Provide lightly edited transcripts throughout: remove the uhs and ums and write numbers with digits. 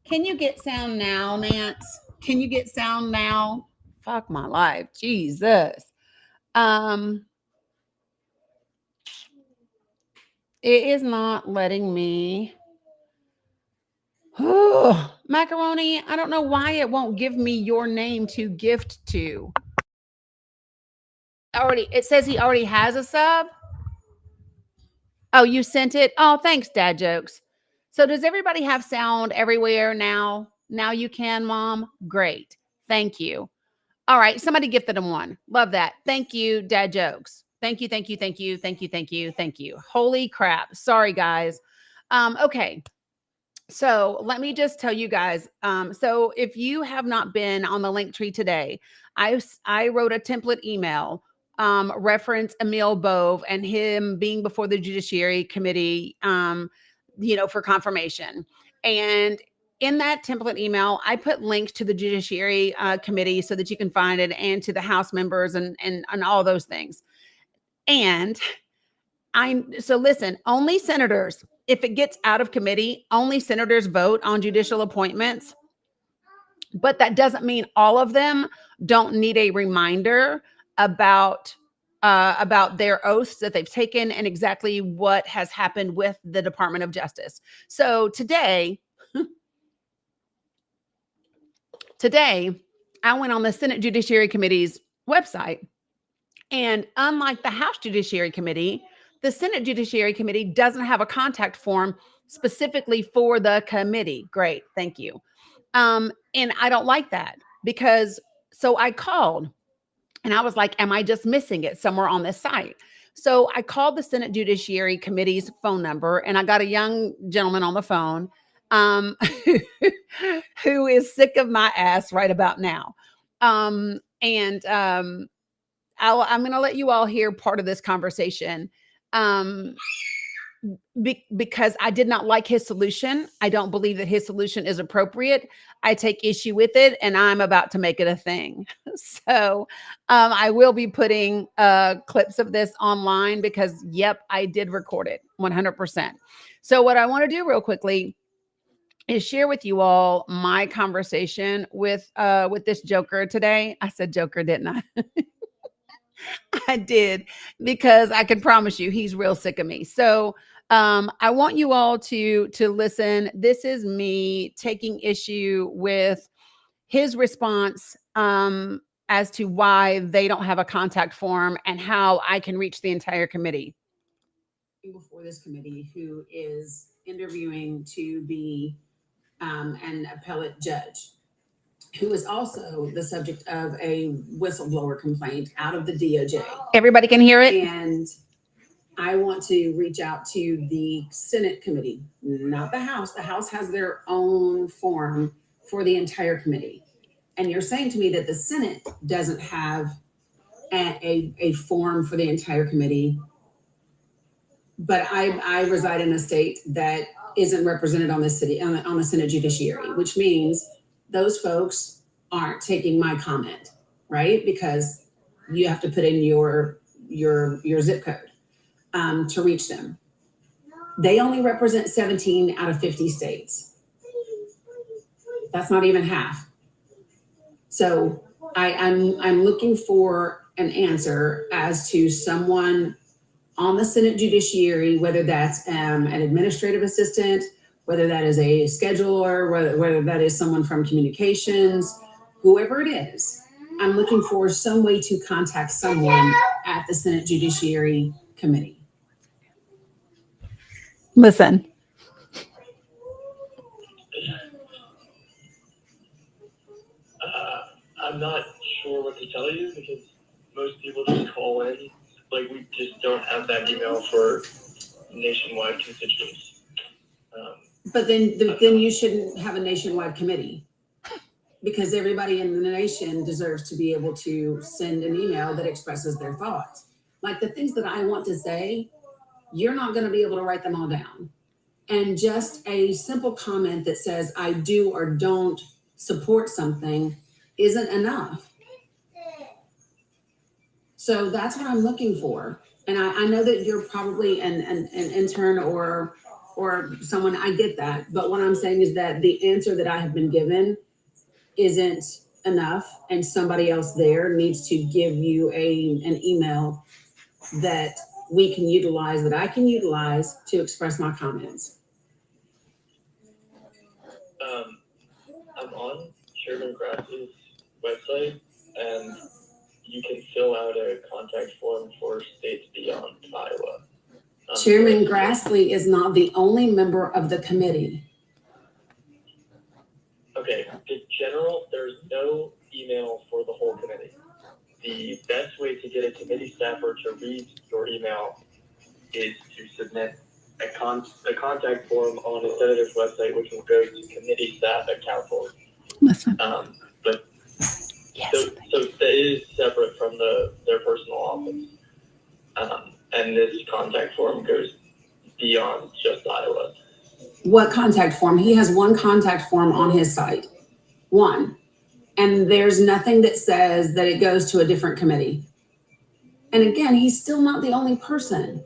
Can you get sound now, Nance? Can you get sound now? Fuck my life. Jesus. Um, it is not letting me. Oh, macaroni. I don't know why it won't give me your name to gift to. Already, it says he already has a sub. Oh, you sent it? Oh, thanks, Dad Jokes. So does everybody have sound everywhere now? Now you can, Mom? Great. Thank you. All right, somebody gifted him one. Love that. Thank you, Dad Jokes. Thank you, thank you, thank you, thank you, thank you, thank you. Holy crap. Sorry, guys. Okay. So let me just tell you guys. So if you have not been on the link tree today, I wrote a template email reference Emil Bove and him being before the Judiciary Committee, for confirmation. And in that template email, I put links to the Judiciary Committee so that you can find it, and to the House members and all those things. And so listen, only senators, if it gets out of committee, only senators vote on judicial appointments. But that doesn't mean all of them don't need a reminder about their oaths that they've taken and exactly what has happened with the Department of Justice. So today I went on the Senate Judiciary Committee's website, and unlike the House Judiciary Committee, the Senate Judiciary Committee doesn't have a contact form specifically for the committee. Great, thank you. And I don't like that, because so I called and I was like, am I just missing it somewhere on this site? So I called the Senate Judiciary Committee's phone number, and I got a young gentleman on the phone um, who is sick of my ass right about now. And I'm going to let you all hear part of this conversation. Um, because I did not like his solution. I don't believe that his solution is appropriate. I take issue with it, and I'm about to make it a thing. So I will be putting clips of this online because, yep, I did record it 100%. So what I want to do real quickly is share with you all my conversation with this Joker today. I said Joker, didn't I? I did, because I can promise you he's real sick of me. So I want you all to listen. This is me taking issue with his response as to why they don't have a contact form and how I can reach the entire committee. Before this committee, who is interviewing to be an appellate judge, who is also the subject of a whistleblower complaint out of the DOJ. Everybody can hear it? And I want to reach out to the Senate committee, not the House. The House has their own form for the entire committee. And you're saying to me that the Senate doesn't have a form for the entire committee, but I reside in a state that isn't represented on the Senate Judiciary, which means those folks aren't taking my comment, right? Because you have to put in your zip code to reach them. They only represent 17 out of 50 states. That's not even half. So I'm looking for an answer as to someone on the Senate Judiciary, whether that's an administrative assistant, whether that is a scheduler, whether that is someone from communications, whoever it is. I'm looking for some way to contact someone at the Senate Judiciary Committee. Listen. I'm not sure what to tell you, because most people just call in. Like, we just don't have that email for nationwide constituents. But then you shouldn't have a nationwide committee, because everybody in the nation deserves to be able to send an email that expresses their thoughts. Like, the things that I want to say, you're not going to be able to write them all down. And just a simple comment that says I do or don't support something isn't enough. So that's what I'm looking for. And I know that you're probably an intern or or someone, I get that. But what I'm saying is that the answer that I have been given isn't enough, and somebody else there needs to give you an email that we can utilize, that I can utilize to express my comments. I'm on Chairman Grass's website, and you can fill out a contact form for states beyond Iowa. Chairman Grassley is not the only member of the committee. Okay, there's no email for the whole committee. The best way to get a committee staffer to read your email is to submit a contact form on a senator's website, which will go to committee staff at council. Listen. But Yes. so that is separate from their personal office. And this contact form goes beyond just Iowa. What contact form? He has one contact form on his site. One. And there's nothing that says that it goes to a different committee. And again, he's still not the only person.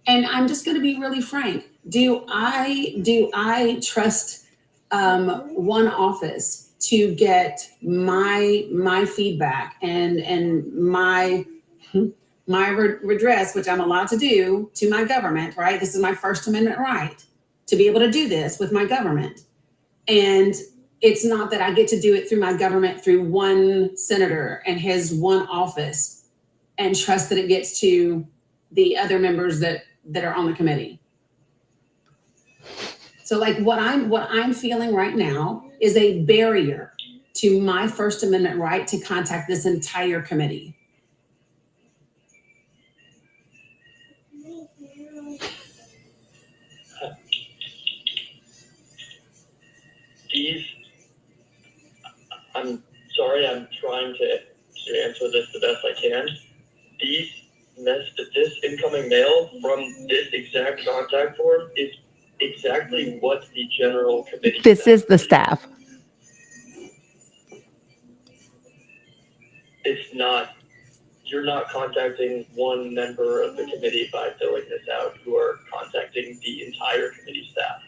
And I'm just going to be really frank. Do I trust one office to get my feedback and my redress, which I'm allowed to do to my government, right? This is my First Amendment right to be able to do this with my government. And it's not that I get to do it through my government through one senator and his one office and trust that it gets to the other members that are on the committee. So like what I'm feeling right now is a barrier to my First Amendment right to contact this entire committee. I'm sorry, I'm trying to answer this the best I can. This incoming mail from this exact contact form is exactly what the general committee. This is the staff. It's not. You're not contacting one member of the committee by filling this out. You are contacting the entire committee staff.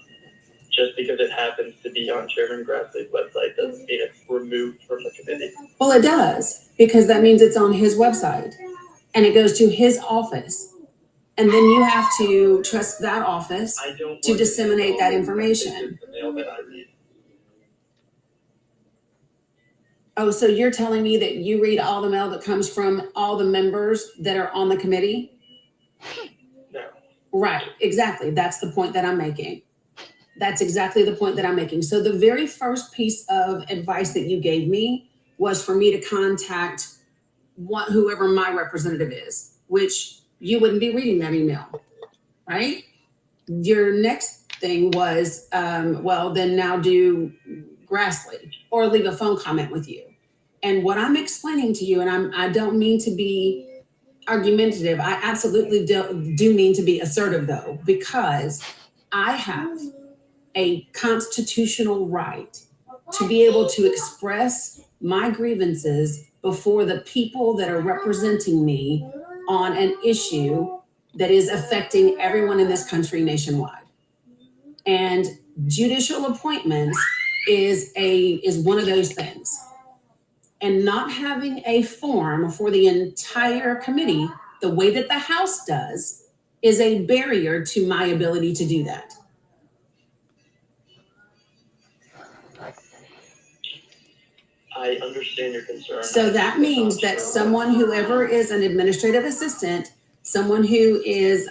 Just because it happens to be on Chairman Grassley's website doesn't mean it's removed from the committee. Well, it does, because that means it's on his website and it goes to his office. And then you have to trust that office to disseminate that information. The mail that I read. Oh, so you're telling me that you read all the mail that comes from all the members that are on the committee? No. Right, exactly. That's the point that I'm making. That's exactly the point that I'm making. So the very first piece of advice that you gave me was for me to contact whoever my representative is, which you wouldn't be reading that email, right? Your next thing was, well, then now do Grassley or leave a phone comment with you. And what I'm explaining to you, and I don't mean to be argumentative. I absolutely do mean to be assertive though, because I have a constitutional right to be able to express my grievances before the people that are representing me on an issue that is affecting everyone in this country nationwide. And judicial appointments is one of those things. And not having a form for the entire committee, the way that the House does, is a barrier to my ability to do that. I understand your concern. So that means that someone, whoever is an administrative assistant, someone who is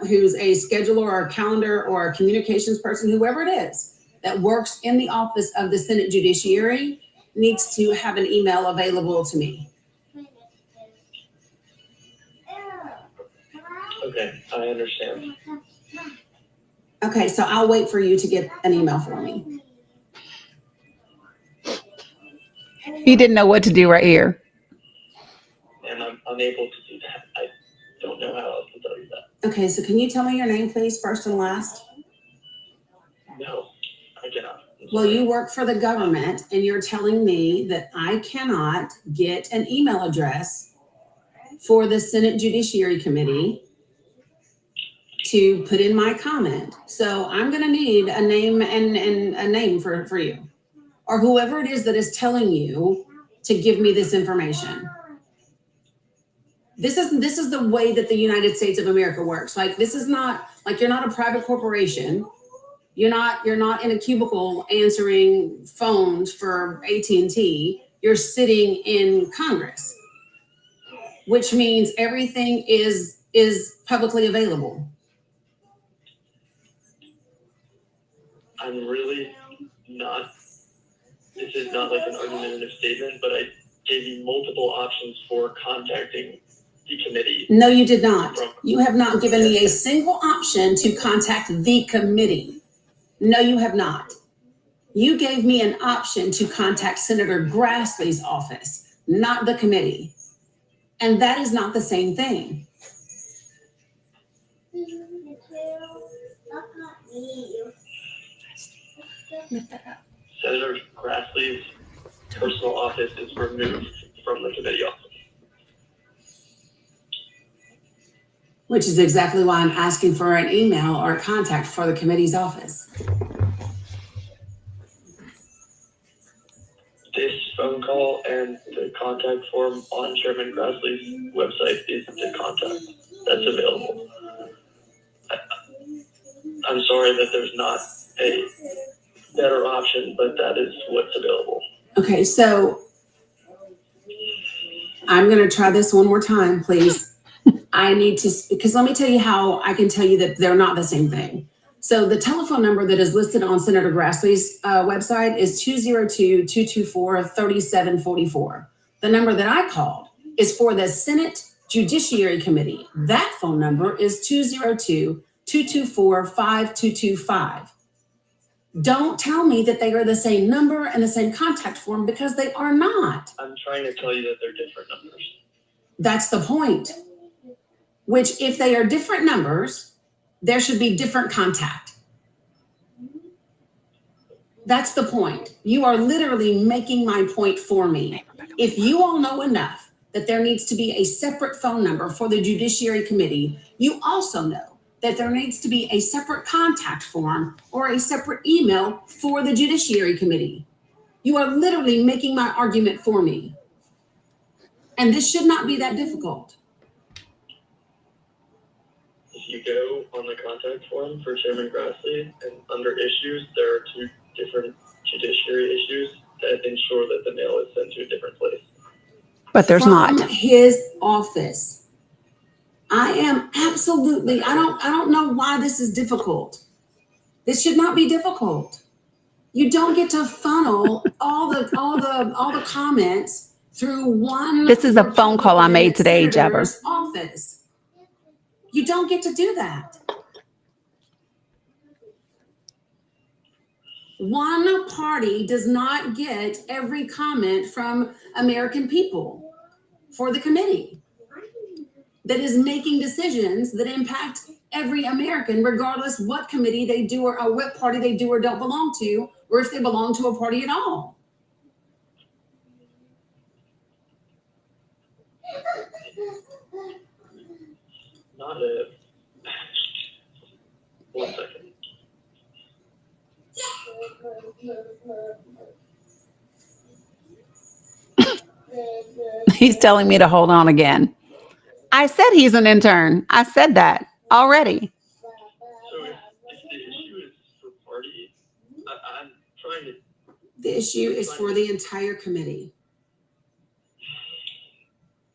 who's a scheduler or a calendar or a communications person, whoever it is that works in the office of the Senate Judiciary, needs to have an email available to me. Okay, I understand. Okay, so I'll wait for you to get an email for me. He didn't know what to do right here. And I'm unable to do that. I don't know how else to tell you that. Okay, so can you tell me your name, please, first and last? No, I cannot. Well, you work for the government and you're telling me that I cannot get an email address for the Senate Judiciary Committee to put in my comment. So I'm going to need a name and a name for you, or whoever it is that is telling you to give me this information. This is the way that the United States of America works. Like, this is not like, you're not a private corporation. You're not in a cubicle answering phones for AT&T. You're sitting in Congress, which means everything is publicly available. I'm really not, this is not like an argumentative statement, but I gave you multiple options for contacting the committee. No, you did not. You have not given me a single option to contact the committee. No, you have not. You gave me an option to contact Senator Grassley's office, not the committee. And that is not the same thing. Senator Grassley's personal office is removed from the committee office. Which is exactly why I'm asking for an email or a contact for the committee's office. This phone call and the contact form on Chairman Grassley's website is the contact that's available. I'm sorry that there's not a better option, but that is what's available. Okay, so I'm going to try this one more time, please. I need to, because let me tell you how I can tell you that they're not the same thing. So the telephone number that is listed on Senator Grassley's website is 202-224-3744. The number that I called is for the Senate Judiciary Committee. That phone number is 202-224-5225. Don't tell me that they are the same number and the same contact form, because they are not. I'm trying to tell you that they're different numbers. That's the point. Which, if they are different numbers, there should be different contact. That's the point. You are literally making my point for me. If you all know enough that there needs to be a separate phone number for the Judiciary Committee, you also know that there needs to be a separate contact form or a separate email for the Judiciary Committee. You are literally making my argument for me. And this should not be that difficult. If you go on the contact form for Chairman Grassley and under issues, there are two different judiciary issues that ensure that the mail is sent to a different place. But there's From not. his office. I am absolutely, I don't know why this is difficult. This should not be difficult. You don't get to funnel all the comments through one. This is a phone call I made today, senator's Jabber. office. You don't get to do that. One party does not get every comment from American people for the committee that is making decisions that impact every American, regardless what committee they do or what party they do or don't belong to, or if they belong to a party at all. Not a... One second. He's telling me to hold on again. I said he's an intern. I said that already. So if the issue is for party, I'm trying to... The issue is for the entire committee.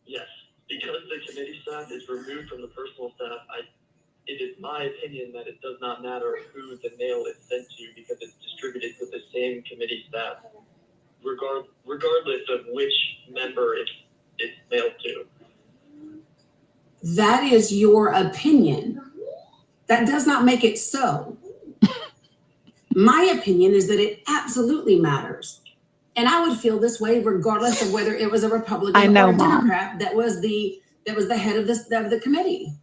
Yes, because the committee staff is removed from the personal staff, it is my opinion that it does not matter who the mail is sent to, because it's distributed to the same committee staff, regardless of which member it's mailed to. That is your opinion. That does not make it so. My opinion is that it absolutely matters. And I would feel this way regardless of whether it was a Republican or a Democrat that was the head of the committee.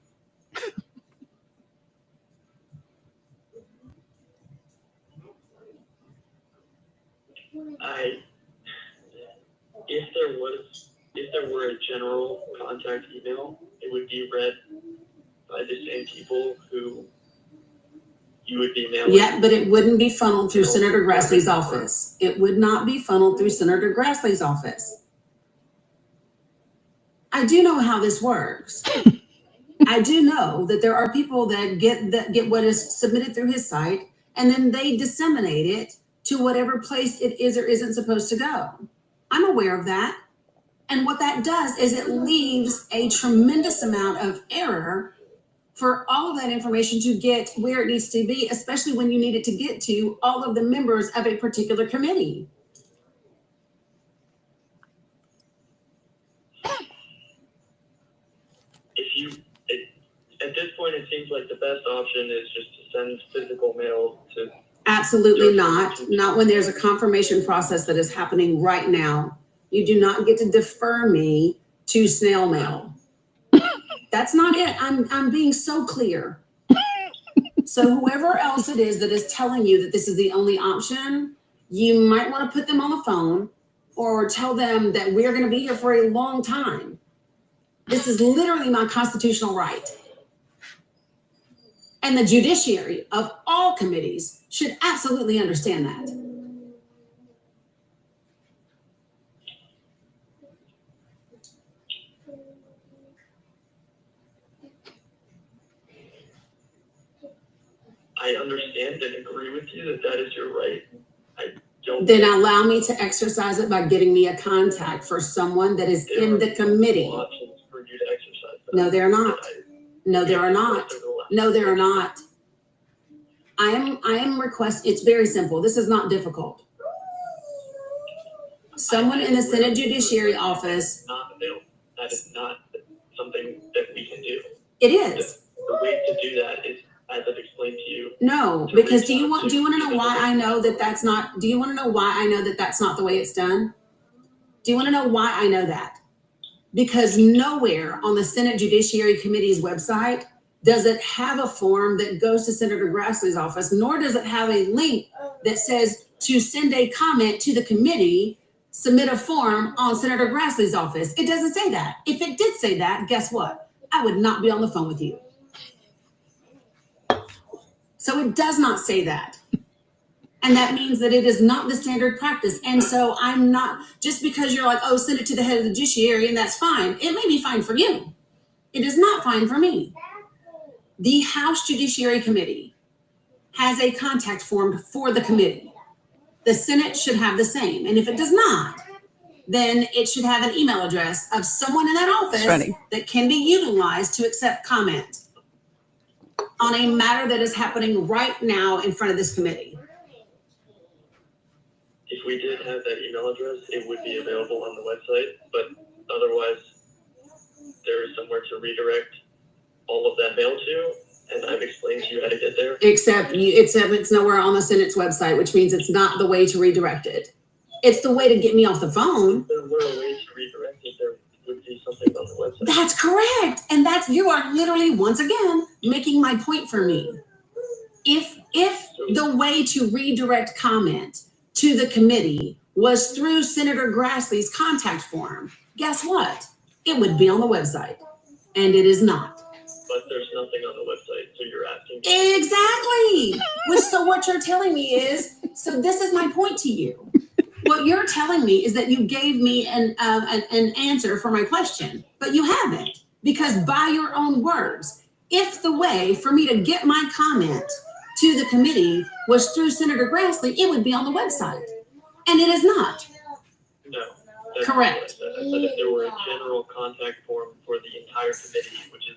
If there were a general contact email, it would be read by the same people who you would be mailing. Yeah, but it wouldn't be funneled through Senator Grassley's office. It would not be funneled through Senator Grassley's office. I do know how this works. I do know that there are people that get what is submitted through his site, and then they disseminate it to whatever place it is or isn't supposed to go. I'm aware of that. And what that does is it leaves a tremendous amount of error for all of that information to get where it needs to be, especially when you need it to get to all of the members of a particular committee. At this point, it seems like the best option is just to send physical mail to. Absolutely not. Not when there's a confirmation process that is happening right now. You do not get to defer me to snail mail. That's not it. I'm being so clear. So whoever else it is that is telling you that this is the only option, you might want to put them on the phone or tell them that we're going to be here for a long time. This is literally my constitutional right. And the judiciary of all committees should absolutely understand that. I understand and agree with you that that is your right. I don't. Then allow me to exercise it by getting me a contact for someone that is in the committee. Options for you to exercise that. No, they're not. No, there are not. No, there are not. I am it's very simple. This is not difficult. Someone in the Senate Judiciary Office. Not available. That is not something that we can do. It is. The way to do that is, as I've explained to you. No, because do you want to know why I know that that's not, do you want to know why I know that that's not the way it's done? Do you want to know why I know that? Because nowhere on the Senate Judiciary Committee's website does it have a form that goes to Senator Grassley's office, nor does it have a link that says to send a comment to the committee, submit a form on Senator Grassley's office. It doesn't say that. If it did say that, guess what? I would not be on the phone with you. So it does not say that. And that means that it is not the standard practice. And so I'm not, just because you're like, oh, send it to the head of the judiciary and that's fine. It may be fine for you. It is not fine for me. The House Judiciary Committee has a contact form for the committee. The Senate should have the same. And if it does not, then it should have an email address of someone in that office that can be utilized to accept comment on a matter that is happening right now in front of this committee. If we did have that email address, it would be available on the website, but otherwise there is somewhere to redirect all of that mail to, and I've explained to you how to get there. Except it's nowhere on the Senate's website, which means it's not the way to redirect it. It's the way to get me off the phone. If there were a way to redirect it, there would be something on the website. That's correct. And you are literally, once again, making my point for me. If the way to redirect comment to the committee was through Senator Grassley's contact form, guess what? It would be on the website. And it is not. But there's nothing on the website, so you're asking. Exactly. So what you're telling me is, so this is my point to you. What you're telling me is that you gave me an answer for my question, but you haven't, because by your own words, if the way for me to get my comment to the committee was through Senator Grassley, it would be on the website, and it is not. No. Correct. I said if there were a general contact form for the entire committee, which is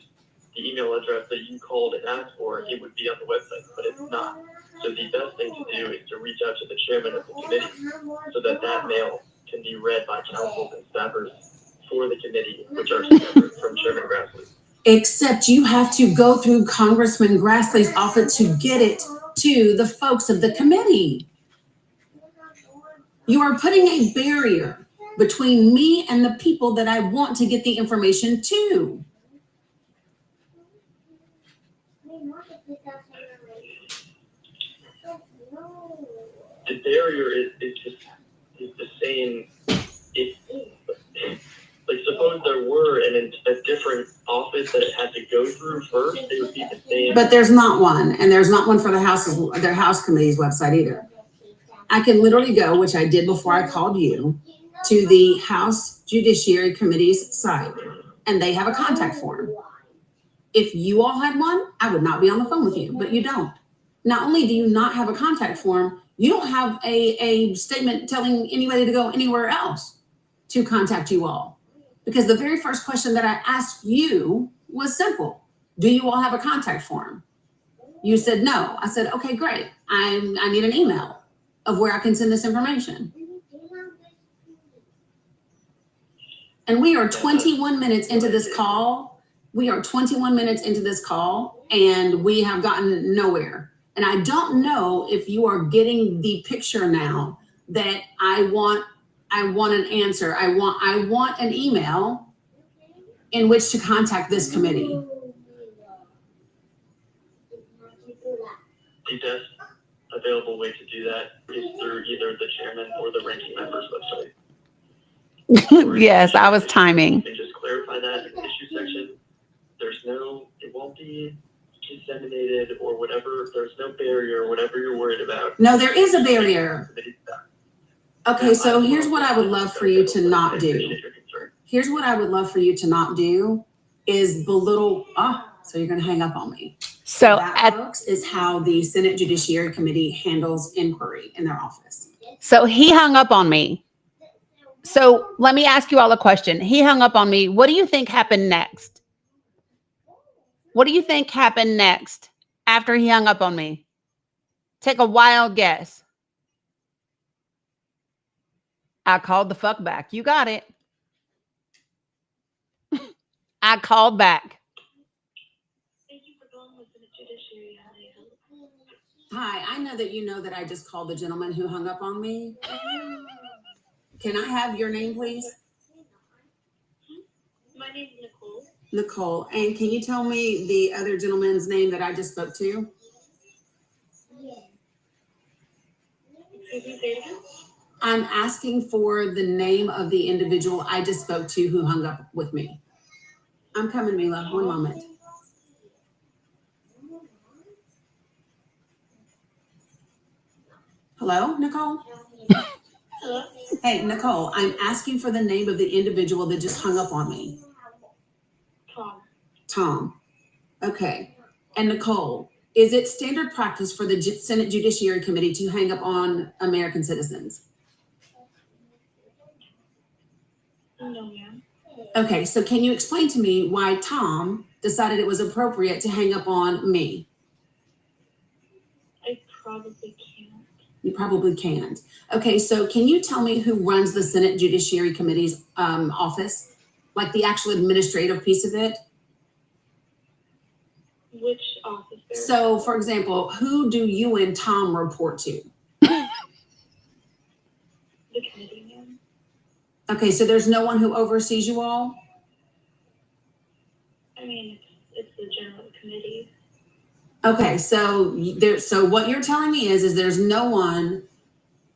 the email address that you called and asked for, it would be on the website, but it's not. So the best thing to do is to reach out to the chairman of the committee so that that mail can be read by councils and staffers for the committee, which are separate from Chairman Grassley. Except you have to go through Congressman Grassley's office to get it to the folks of the committee. You are putting a barrier between me and the people that I want to get the information to. The barrier is the same. like suppose there were a different office that it had to go through first, it would be the same. But there's not one, and there's not one for their house committee's website either. I can literally go, which I did before I called you, to the House Judiciary Committee's site, and they have a contact form. If you all had one, I would not be on the phone with you, but you don't. Not only do you not have a contact form, you don't have a statement telling anybody to go anywhere else to contact you all. Because the very first question that I asked you was simple. Do you all have a contact form? You said no. I said, okay, great. I need an email of where I can send this information. And we are 21 minutes into this call. We are 21 minutes into this call, and we have gotten nowhere. And I don't know if you are getting the picture now that I want an answer. I want an email in which to contact this committee. The best available way to do that is through either the chairman or the ranking member's website. Yes, I was timing. And just clarify that in the issue section. It won't be disseminated or whatever. There's no barrier, whatever you're worried about. No, there is a barrier. Okay, so here's what I would love for you to not do. Here's what I would love for you to not do is belittle, so you're gonna hang up on me. So That, folks, is how the Senate Judiciary Committee handles inquiry in their office. So he hung up on me. So let me ask you all a question. He hung up on me. What do you think happened next? What do you think happened next after he hung up on me? Take a wild guess. I called the fuck back. You got it. I called back. Thank you for calling the Senate Judiciary. How may I help? Hi, I know that you know that I just called the gentleman who hung up on me. Can I have your name, please? My name is Nicole. Nicole. And can you tell me the other gentleman's name that I just spoke to? Excuse me, say it again? I'm asking for the name of the individual I just spoke to who hung up with me. I'm coming, Mila. One moment. Hello, Nicole? Hello? Hey, Nicole, I'm asking for the name of the individual that just hung up on me. Tom. Tom. Okay. And Nicole, is it standard practice for the Senate Judiciary Committee to hang up on American citizens? No, ma'am. Okay, so can you explain to me why Tom decided it was appropriate to hang up on me? I probably can't. You probably can't. Okay, so can you tell me who runs the Senate Judiciary Committee's office? Like the actual administrative piece of it? Which office there? So, for example, who do you and Tom report to? The committee, ma'am. Okay, so there's no one who oversees you all? I mean, it's the general committee. Okay, so so what you're telling me is there's no one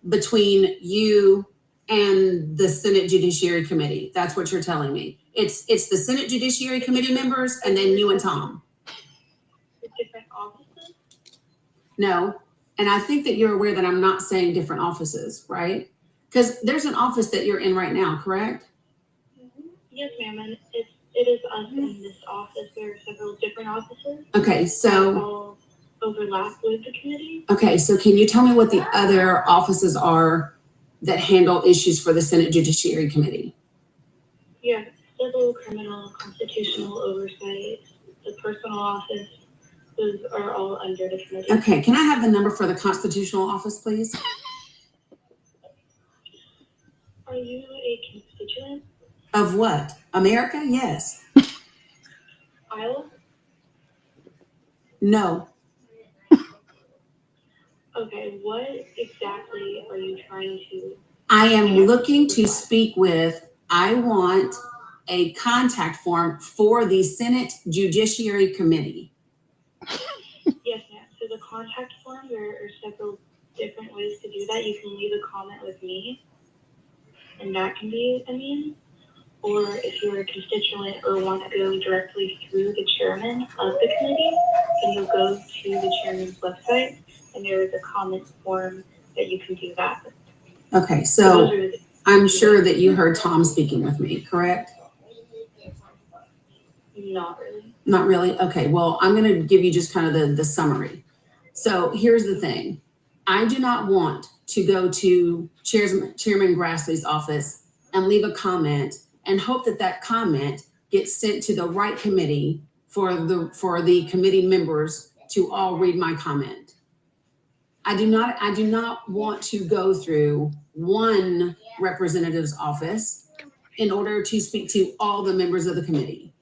between you and the Senate Judiciary Committee. That's what you're telling me. It's the Senate Judiciary Committee members and then you and Tom. The different offices? No, and I think that you're aware that I'm not saying different offices, right? Because there's an office that you're in right now, correct? Yes, ma'am, and it is us in this office. There are several different offices. Okay, that so all overlap with the committee. okay, so can you tell me what the other offices are that handle issues for the Senate Judiciary Committee? Yeah, civil, criminal, constitutional oversight, the personal office, those are all under the committee. Okay, can I have the number for the constitutional office, please? Are you a constituent? Of what? America? Yes. Iowa? No. Okay, what exactly are you trying to? I am looking to speak with, I want a contact form for the Senate Judiciary Committee. Yes, ma'am. So the contact form, there are several different ways to do that. You can leave a comment with me, and that can be a means. or if you're a constituent or want to go directly through the chairman of the committee, then you'll go to the chairman's website and there is a comment form that you can do that. Okay, Those so are the- I'm sure that you heard Tom speaking with me, correct? Not really. Not really? Okay, well, I'm going to give you just kind of the summary. So here's the thing. I do not want to go to Chairman Grassley's office and leave a comment and hope that that comment gets sent to the right committee for the committee members to all read my comment. I do not want to go through one representative's office in order to speak to all the members of the committee.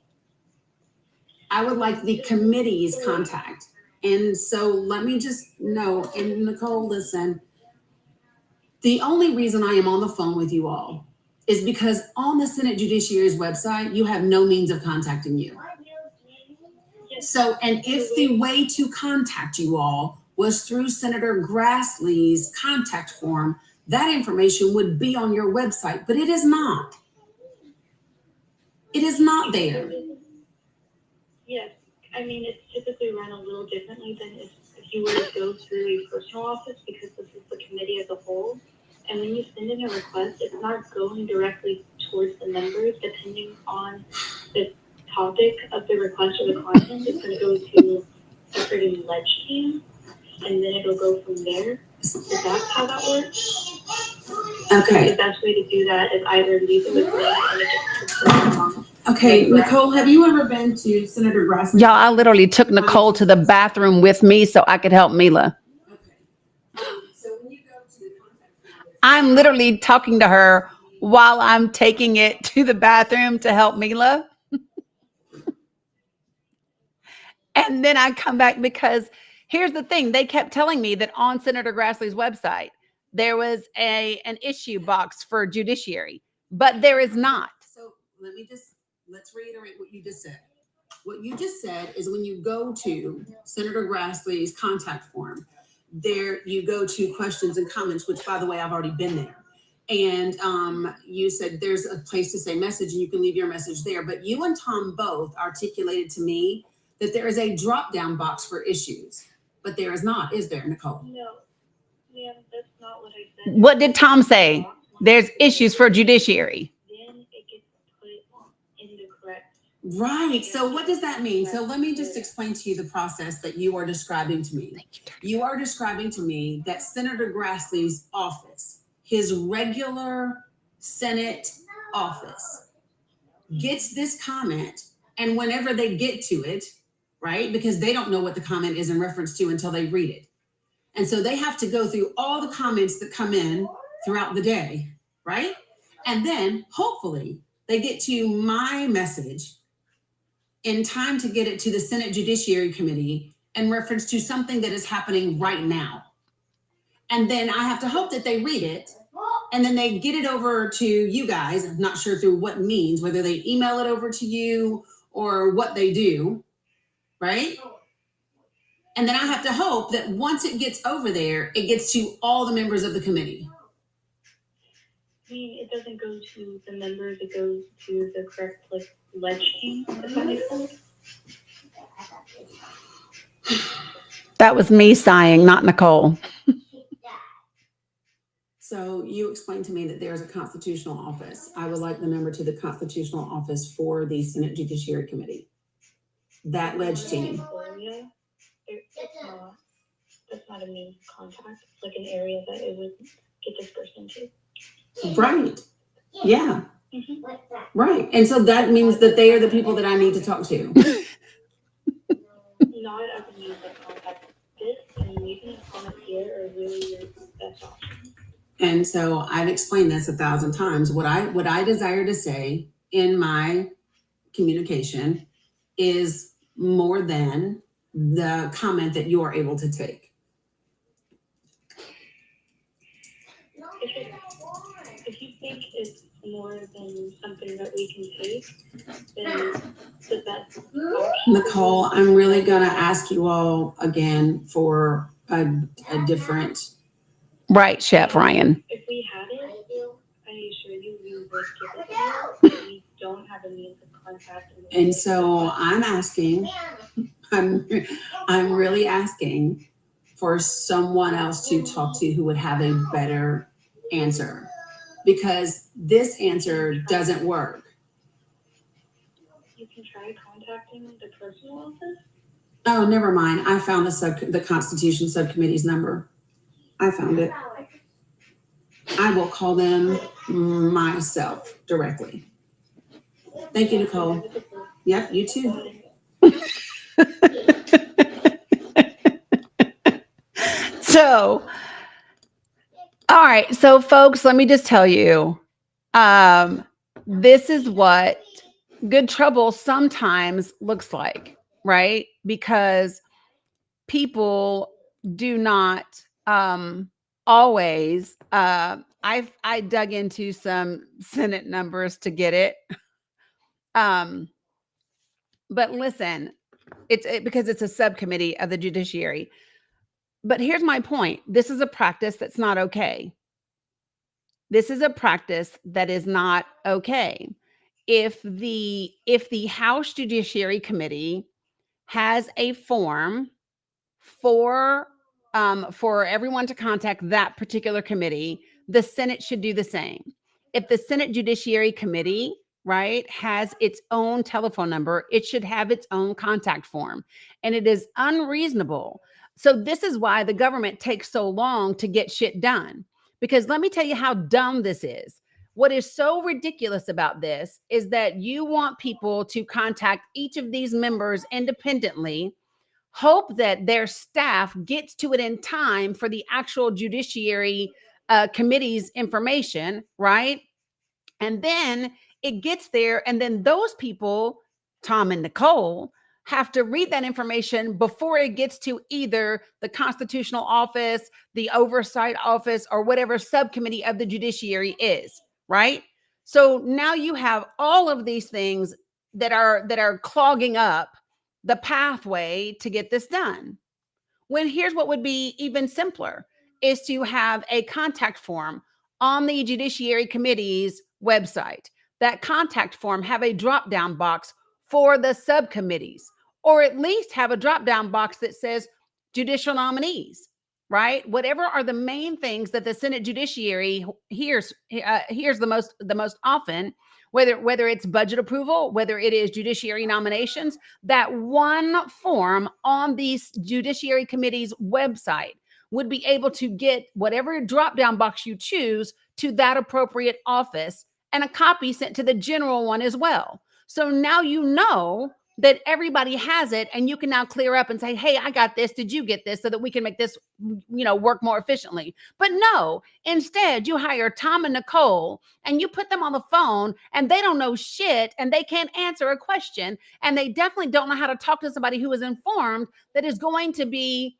I would like the committee's contact. And so let me just know, and Nicole, listen, the only reason I am on the phone with you all is because on the Senate Judiciary's website, you have no means of contacting you. So, and if the way to contact you all was through Senator Grassley's contact form, that information would be on your website, but it is not. It is not there. Yes, I mean, it's typically run a little differently than if you were to go through a personal office, because this is the committee as a whole. And when you send in a request, it's not going directly towards the members, depending on the topic of the request or the content. It's going to go to a certain ledge team, and then it'll go from there. So that's how that works. Okay. The best way to do that is either leave it with me and it just puts on. Okay, Nicole, have you ever been to Senator Grassley? Y'all, I literally took Nicole to the bathroom with me so I could help Mila. Okay. So when you go to the contact, I'm literally talking to her while I'm taking it to the bathroom to help Mila. And then I come back because here's the thing. They kept telling me that on Senator Grassley's website, there was an issue box for judiciary, but there is not. So let's reiterate what you just said. What you just said is when you go to Senator Grassley's contact form, there you go to questions and comments, which by the way, I've already been there. And you said there's a place to say message and you can leave your message there. But you and Tom both articulated to me that there is a drop-down box for issues, but there is not, is there, Nicole? No, ma'am, that's not what I said. What did Tom say? There's issues for judiciary. Then it gets put in the correct. Right. So what does that mean? So let me just explain to you the process that you are describing to me. You are describing to me that Senator Grassley's office, his regular Senate office, gets this comment, and whenever they get to it, right, because they don't know what the comment is in reference to until they read it. And so they have to go through all the comments that come in throughout the day, right? And then hopefully they get to my message in time to get it to the Senate Judiciary Committee in reference to something that is happening right now. And then I have to hope that they read it and then they get it over to you guys. I'm not sure through what means, whether they email it over to you or what they do, right? And then I have to hope that once it gets over there, it gets to all the members of the committee. I mean, it doesn't go to the members, it goes to the correct ledge team, if that makes sense. That was me sighing, not Nicole. So you explained to me that there's a constitutional office. I would like the number to the constitutional office for the Senate Judiciary Committee. That ledge team. That's not a main contact. It's like an area that it would get dispersed into. Right. Yeah. Mm-hmm. Right. And so that means that they are the people that I need to talk to. Not as a means of contact. This and leaving a comment here are really your best option. And so I've explained this 1,000 times. What I desire to say in my communication is more than the comment that you are able to take. If you think it's more than something that we can take, then the best option. Nicole, I'm really gonna ask you all again for a different. Right, Chef Ryan. If we had it, I assure you we would give it to you. means of contact. And so I'm asking, I'm really asking for someone else to talk to who would have a better answer, because this answer doesn't work. You can try contacting the personal office. Oh, never mind. I found the Constitution Subcommittee's number. I found it. I will call them myself directly. Thank you, Nicole. Yep, you too. So, all right. So, folks, let me just tell you, this is what good trouble sometimes looks like, right? Because people do not always. I dug into some Senate numbers to get it. But listen, because it's a subcommittee of the judiciary. But here's my point. This is a practice that's not okay. This is a practice that is not okay. If the House Judiciary Committee has a form for everyone to contact that particular committee, the Senate should do the same. If the Senate Judiciary Committee, right, has its own telephone number, it should have its own contact form. And it is unreasonable. So this is why the government takes so long to get shit done. Because let me tell you how dumb this is. What is so ridiculous about this is that you want people to contact each of these members independently, hope that their staff gets to it in time for the actual judiciary committee's information, right? And then it gets there, and then those people, Tom and Nicole, have to read that information before it gets to either the constitutional office, the oversight office, or whatever subcommittee of the judiciary is, right? So now you have all of these things that are clogging up the pathway to get this done. When here's what would be even simpler is to have a contact form on the Judiciary Committee's website. That contact form have a drop-down box for the subcommittees, or at least have a drop-down box that says judicial nominees, right? Whatever are the main things that the Senate Judiciary hears the most often, whether it's budget approval, whether it is judiciary nominations, that one form on the Judiciary Committee's website would be able to get whatever drop-down box you choose to that appropriate office, and a copy sent to the general one as well. So now you know that everybody has it, and you can now clear up and say, hey, I got this. Did you get this? So that we can make this, work more efficiently. But no, instead you hire Tom and Nicole and you put them on the phone, and they don't know shit, and they can't answer a question. And they definitely don't know how to talk to somebody who is informed, that is going to be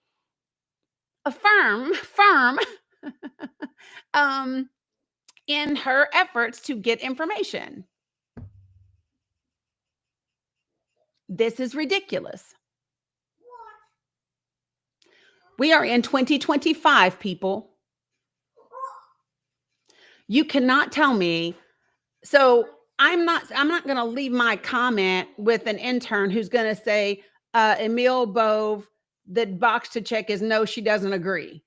a firm in her efforts to get information. This is ridiculous. We are in 2025, people. You cannot tell me. So I'm not going to leave my comment with an intern who's going to say, Emil Bove, the box to check is no, she doesn't agree.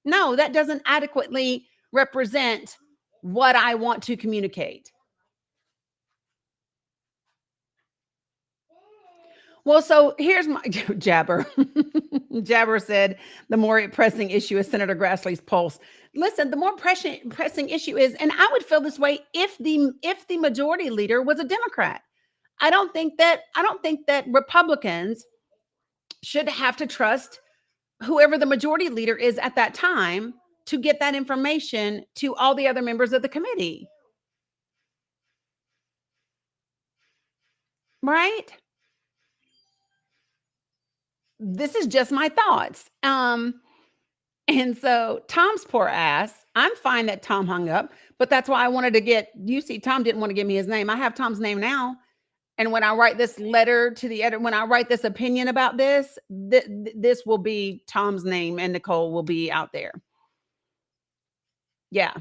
No, that doesn't adequately represent what I want to communicate. Well, so here's my Jabber. Jabber said the more pressing issue is Senator Grassley's pulse. Listen, the more pressing issue is, and I would feel this way if the majority leader was a Democrat. I don't think that Republicans should have to trust whoever the majority leader is at that time to get that information to all the other members of the committee. Right? This is just my thoughts. And so Tom's poor ass, I'm fine that Tom hung up, but that's why I wanted to get, you see, Tom didn't want to give me his name. I have Tom's name now. And when I write this letter to the editor, when I write this opinion about this, this will be Tom's name, and Nicole will be out there. Yeah.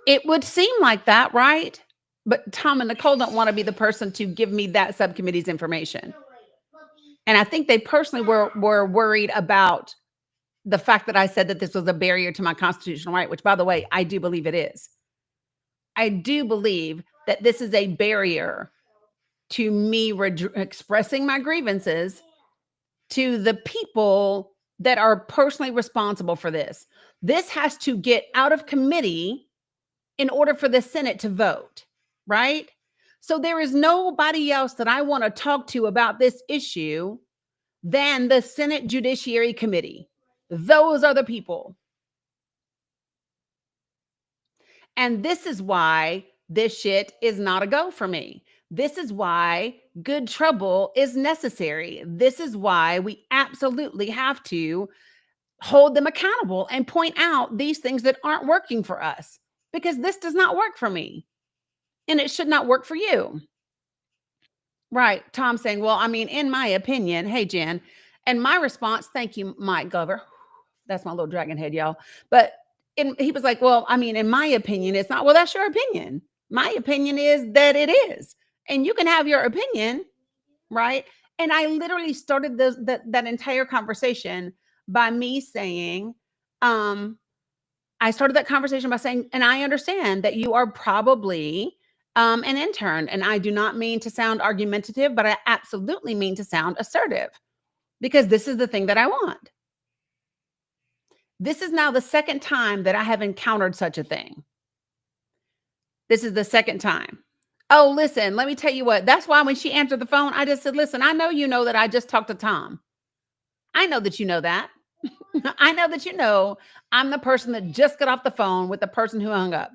It would seem like that, right? But Tom and Nicole don't want to be the person to give me that subcommittee's information. And I think they personally were worried about the fact that I said that this was a barrier to my constitutional right, which, by the way, I do believe it is. I do believe that this is a barrier to me expressing my grievances to the people that are personally responsible for this. This has to get out of committee in order for the Senate to vote, right? So there is nobody else that I want to talk to about this issue than the Senate Judiciary Committee. Those are the people. And this is why this shit is not a go for me. This is why good trouble is necessary. This is why we absolutely have to hold them accountable and point out these things that aren't working for us, because this does not work for me and it should not work for you. Right. Tom saying, well, I mean, in my opinion, hey, Jen, and my response, thank you, Mike Glover. That's my little dragon head, y'all. But he was like, well, I mean, in my opinion, it's not. Well, that's your opinion. My opinion is that it is. And you can have your opinion, right? And I literally started that entire conversation by me saying, I started that conversation by saying, and I understand that you are probably an intern, and I do not mean to sound argumentative, but I absolutely mean to sound assertive, because this is the thing that I want. This is now the second time that I have encountered such a thing. This is the second time. Oh, listen, let me tell you what. That's why when she answered the phone, I just said, listen, I know you know that I just talked to Tom. I know that you know that. I know that you know I'm the person that just got off the phone with the person who hung up.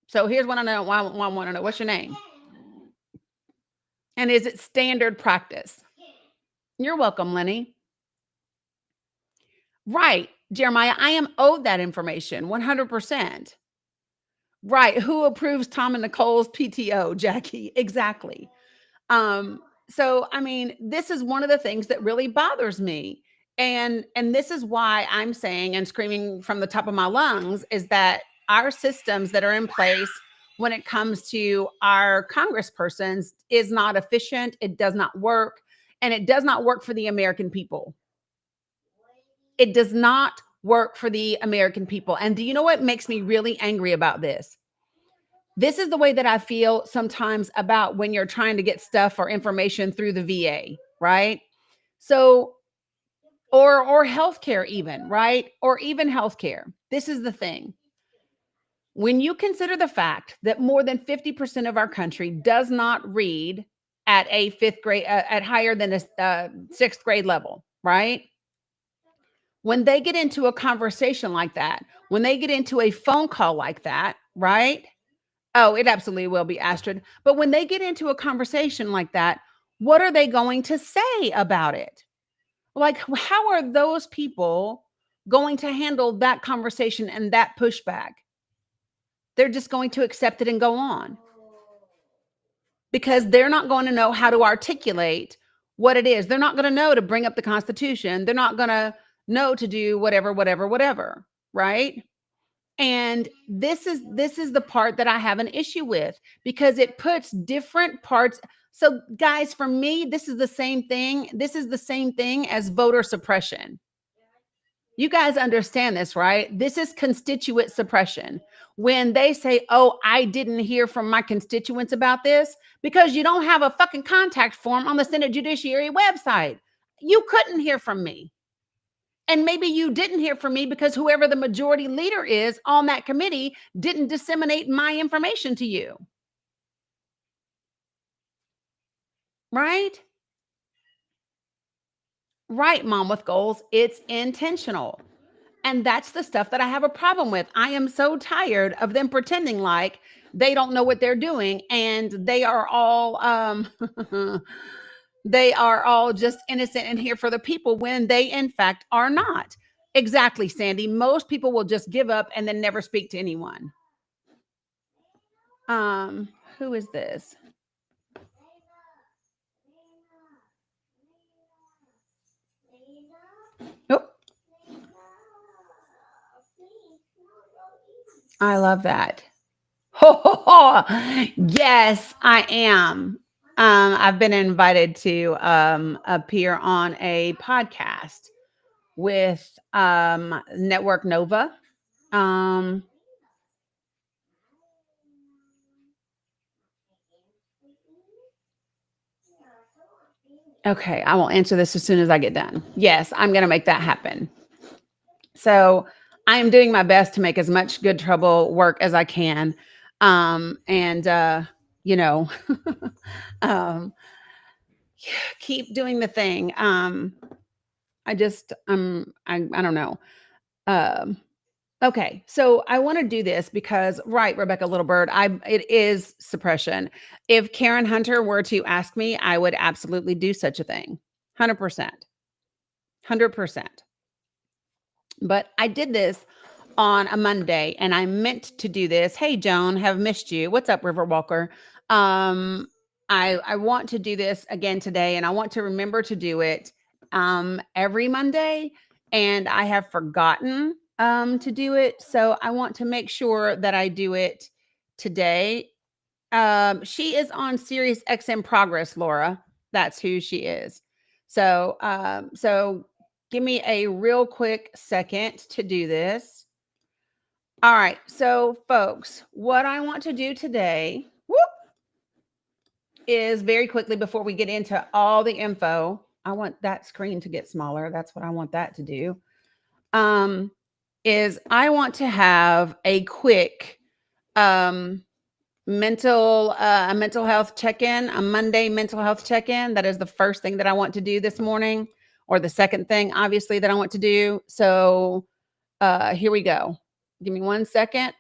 So here's what I know. I want to know. What's your name? And is it standard practice? You're welcome, Lenny. Right, Jeremiah, I am owed that information 100%. Right. Who approves Tom and Nicole's PTO, Jackie? Exactly. So, I mean, this is one of the things that really bothers me. And this is why I'm saying and screaming from the top of my lungs is that our systems that are in place when it comes to our congresspersons is not efficient. It does not work. And it does not work for the American people. It does not work for the American people. And do you know what makes me really angry about this? This is the way that I feel sometimes about when you're trying to get stuff or information through the VA, right? So, or healthcare even, right? Or even healthcare. This is the thing. When you consider the fact that more than 50% of our country does not read at a fifth grade, at higher than a sixth grade level, right? When they get into a conversation like that, when they get into a phone call like that, right? Oh, it absolutely will be, Astrid. But when they get into a conversation like that, what are they going to say about it? Like, how are those people going to handle that conversation and that pushback? They're just going to accept it and go on, because they're not going to know how to articulate what it is. They're not going to know to bring up the Constitution. They're not going to know to do whatever, right? And this is the part that I have an issue with, because it puts different parts. So guys, for me, this is the same thing. This is the same thing as voter suppression. You guys understand this, right? This is constituent suppression. When they say, oh, I didn't hear from my constituents about this, because you don't have a fucking contact form on the Senate Judiciary website. You couldn't hear from me. And maybe you didn't hear from me because whoever the majority leader is on that committee didn't disseminate my information to you. Right? Right, Mom with Goals. It's intentional. And that's the stuff that I have a problem with. I am so tired of them pretending like they don't know what they're doing, and they are all they are all just innocent and here for the people, when they in fact are not. Exactly, Sandy. Most people will just give up and then never speak to anyone. Who is this? Oh, I love that. Yes, I am. I've been invited to appear on a podcast with Network Nova. Um, okay, I will answer this as soon as I get done. Yes, I'm going to make that happen. So I am doing my best to make as much good trouble work as I can. And you know, um, keep doing the thing. I just, I don't know. Um, okay. So I want to do this because, right, Rebecca Littlebird, it is suppression. If Karen Hunter were to ask me, I would absolutely do such a thing. 100%. 100%. But I did this on a Monday and I meant to do this. Hey, Joan, have missed you. What's up, Riverwalker? I want to do this again today and I want to remember to do it every Monday. And I have forgotten to do it. So I want to make sure that I do it today. She is on Sirius XM Progress, Laura. That's who she is. So give me a real quick second to do this. All right. So, folks, what I want to do today is very quickly before we get into all the info. I want that screen to get smaller. That's what I want that to do. Is I want to have a quick mental health check-in, a Monday mental health check-in. That is the first thing that I want to do this morning, or the second thing, obviously, that I want to do. So here we go. Give me 1 second.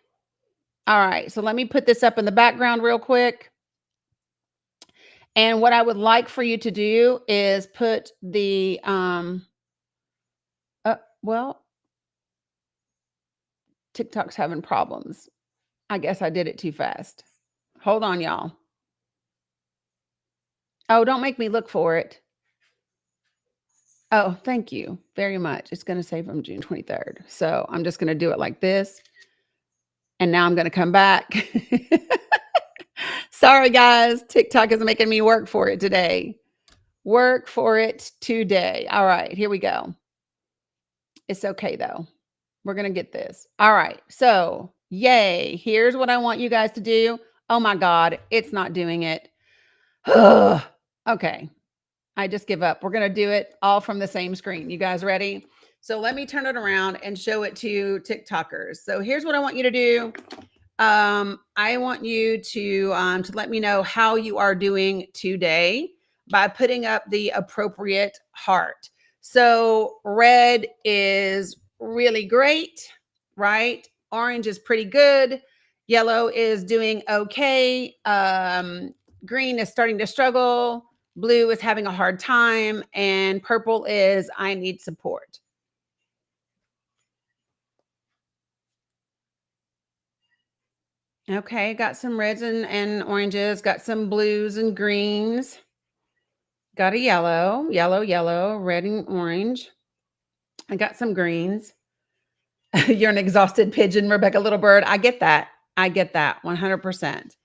All right. So let me put this up in the background real quick. And what I would like for you to do is put the, well, TikTok's having problems. I guess I did it too fast. Hold on, y'all. Oh, don't make me look for it. Oh, thank you very much. It's going to say from June 23rd. So I'm just going to do it like this. And now I'm going to come back. Sorry, guys. TikTok is making me work for it today. Work for it today. All right, here we go. It's okay, though. We're going to get this. All right. So, yay. Here's what I want you guys to do. Oh, my God. It's not doing it. Okay. I just give up. We're going to do it all from the same screen. You guys ready? So let me turn it around and show it to TikTokers. So here's what I want you to do. I want you to let me know how you are doing today by putting up the appropriate heart. So red is really great, right? Orange is pretty good. Yellow is doing okay. Green is starting to struggle. Blue is having a hard time. And purple is I need support. Okay, got some reds and oranges, got some blues and greens. Got a yellow, red and orange. I got some greens. You're an exhausted pigeon, Rebecca Littlebird. I get that. 100%.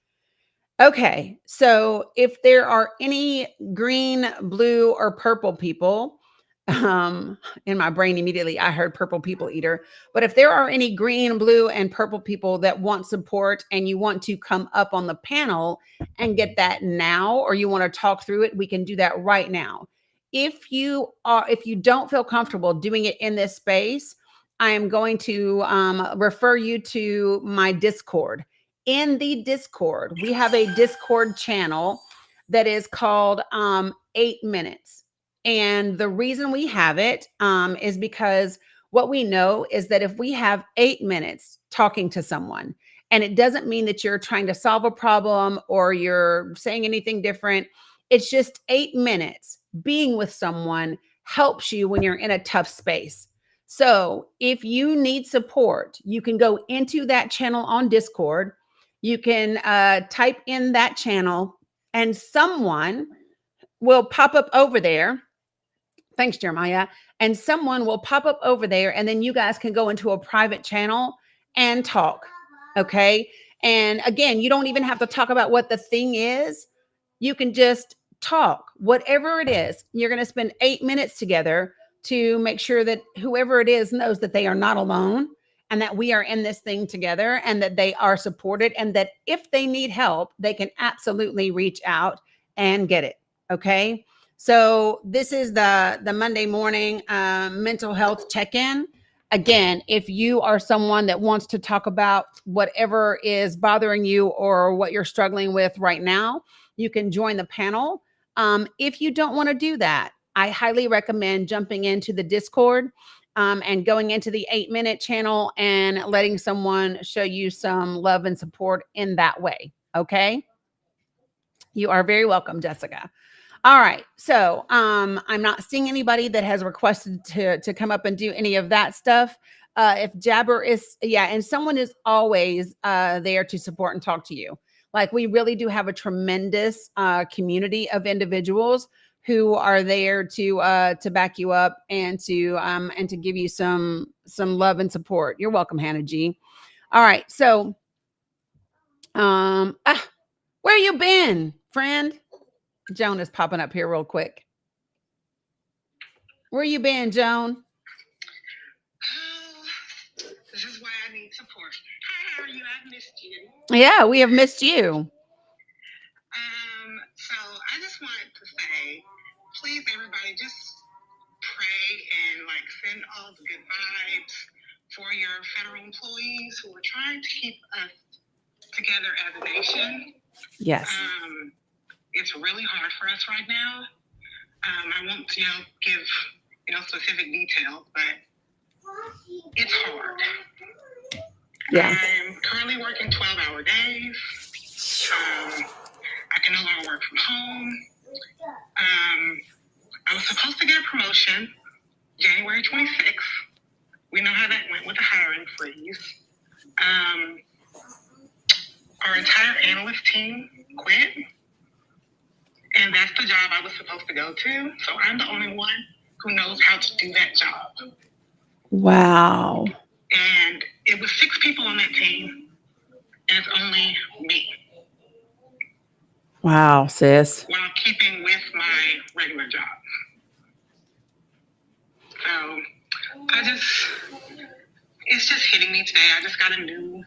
Okay, so if there are any green, blue, or purple people, in my brain immediately I heard purple people eater. But if there are any green, blue, and purple people that want support and you want to come up on the panel and get that now, or you want to talk through it, we can do that right now. If you don't feel comfortable doing it in this space, I am going to refer you to my Discord. In the Discord, we have a Discord channel that is called 8 Minutes. And the reason we have it is because what we know is that if we have 8 minutes talking to someone, and it doesn't mean that you're trying to solve a problem or you're saying anything different, it's just 8 minutes being with someone helps you when you're in a tough space. So if you need support, you can go into that channel on Discord. You can type in that channel and someone will pop up over there. Thanks, Jeremiah. And someone will pop up over there and then you guys can go into a private channel and talk. Okay. And again, you don't even have to talk about what the thing is. You can just talk, whatever it is. You're going to spend 8 minutes together to make sure that whoever it is knows that they are not alone and that we are in this thing together and that they are supported and that if they need help, they can absolutely reach out and get it. Okay. So this is the Monday morning mental health check-in. Again, if you are someone that wants to talk about whatever is bothering you or what you're struggling with right now, you can join the panel. If you don't want to do that, I highly recommend jumping into the Discord and going into the 8-minute channel and letting someone show you some love and support in that way. Okay. You are very welcome, Jessica. All right. So I'm not seeing anybody that has requested to come up and do any of that stuff. If Jabber is, yeah, and someone is always there to support and talk to you. Like we really do have a tremendous community of individuals who are there to back you up and to give you some love and support. You're welcome, Hannah G. All right. So where you been, friend? Joan is popping up here real quick. Where you been, Joan? Oh, this is why I need support. Hi, how are you? I've missed you. Yeah, we have missed you. So I just wanted to say, please, everybody, just pray and like send all the good vibes for your federal employees who are trying to keep us together as a nation. Yes. It's really hard for us right now. I won't, give, specific details, but it's hard. Yeah. I'm currently working 12-hour days. I can no longer work from home. I was supposed to get a promotion January 26th. We know how that went with the hiring freeze. Our entire analyst team quit. And that's the job I was supposed to go to. So I'm the only one who knows how to do that job. Wow. And it was 6 people on that team, and it's only me. Wow, sis. While keeping with my regular job. So it's just hitting me today. I just got a new,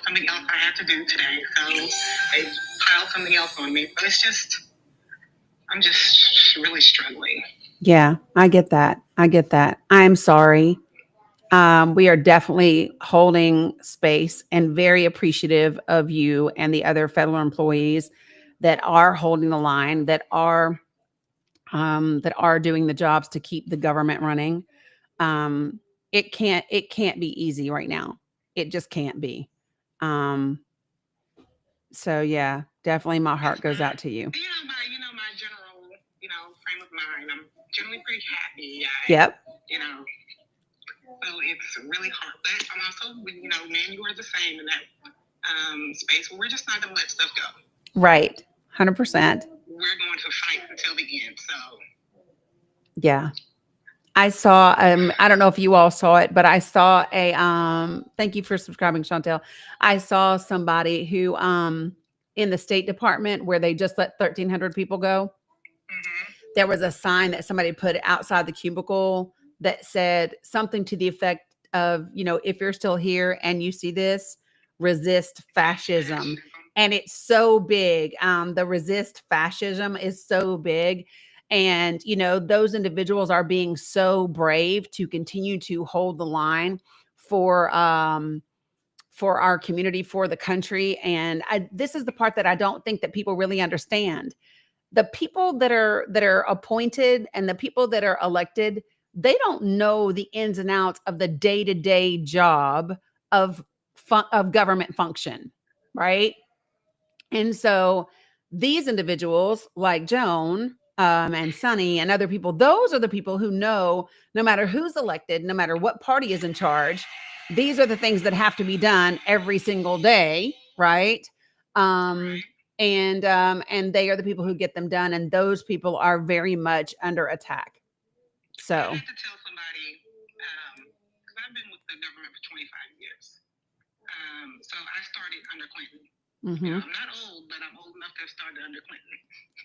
something else I had to do today. So they piled something else on me. But I'm just really struggling. Yeah, I get that. I'm sorry. We are definitely holding space and very appreciative of you and the other federal employees that are holding the line, that are doing the jobs to keep the government running. It can't be easy right now. It just can't be. So yeah, definitely my heart goes out to you. My general, frame of mind, I'm generally pretty happy. Yep. So it's really hard. But I'm also, man, you are the same in that space where we're just not going to let stuff go. Right. 100%. We're going to fight until the end. So. Yeah. I saw, I don't know if you all saw it, but I saw a, thank you for subscribing, Chantel. I saw somebody who, in the State Department where they just let 1,300 people go. Mm-hmm. There was a sign that somebody put outside the cubicle that said something to the effect of, if you're still here and you see this, resist fascism. And it's so big. The resist fascism is so big. And, those individuals are being so brave to continue to hold the line for our community, for the country. And this is the part that I don't think that people really understand. The people that are appointed and the people that are elected, they don't know the ins and outs of the day-to-day job of government function, right? And so these individuals like Joan and Sunny and other people, those are the people who know no matter who's elected, no matter what party is in charge, these are the things that have to be done every single day, right? And they are the people who get them done. And those people are very much under attack. So I have to tell somebody, because I've been with the government for 25 years. So I started under Clinton. Mm-hmm. I'm not old, but I'm old enough to have started under Clinton.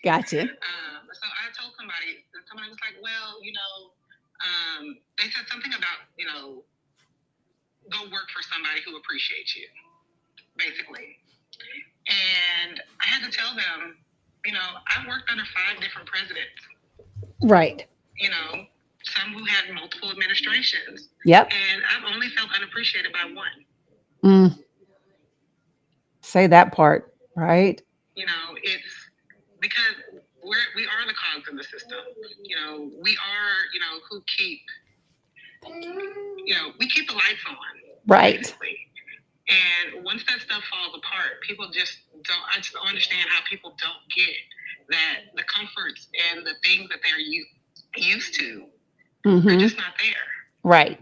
Gotcha. So I told somebody was like, well, they said something about, go work for somebody who appreciates you, basically. And I had to tell them, I worked under 5 different presidents. Right. Some who had multiple administrations. Yep. And I've only felt unappreciated by one. Say that part, right? It's because we are the cogs of the system. We are, who keep, we keep the lights on. Right. Basically. And once that stuff falls apart, people just I just don't understand how people don't get that the comforts and the things that they're used to are just not there. Right.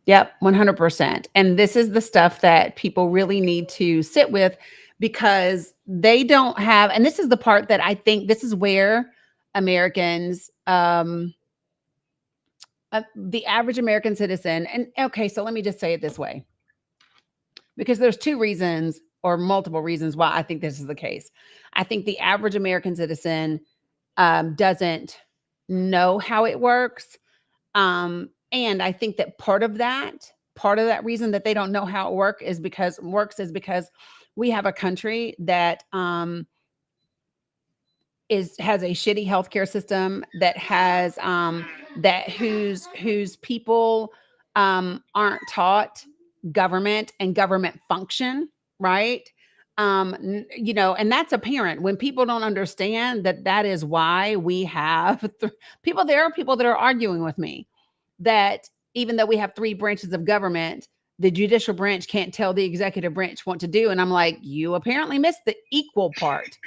Yep, 100%. And this is the stuff that people really need to sit with, because they don't have, and this is the part that I think this is where Americans, the average American citizen, and okay, so let me just say it this way, because there's 2 reasons or multiple reasons why I think this is the case. I think the average American citizen doesn't know how it works. And I think that part of that reason that they don't know how it works is because we have a country that has a shitty healthcare system, that has whose people aren't taught government and government function, right? And that's apparent when people don't understand that is why we have people. There are people that are arguing with me that even though we have 3 branches of government, the judicial branch can't tell the executive branch what to do. And I'm like, you apparently missed the equal part,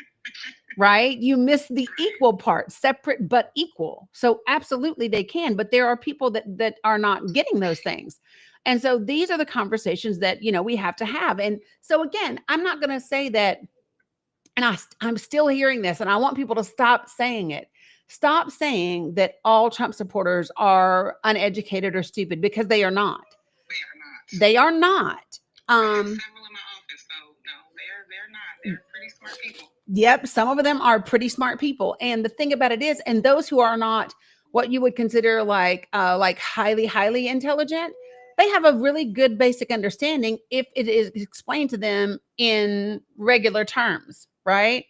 right? You missed the equal part, separate but equal. So absolutely they can, but there are people that are not getting those things. And so these are the conversations that, we have to have. And so again, I'm not going to say that, and I'm still hearing this, and I want people to stop saying it. Stop saying that all Trump supporters are uneducated or stupid, because they are not. They are not. Several in my office, so no, they're not. They're pretty smart people. Yep, some of them are pretty smart people. And the thing about it is, and those who are not what you would consider like highly intelligent, they have a really good basic understanding if it is explained to them in regular terms, right?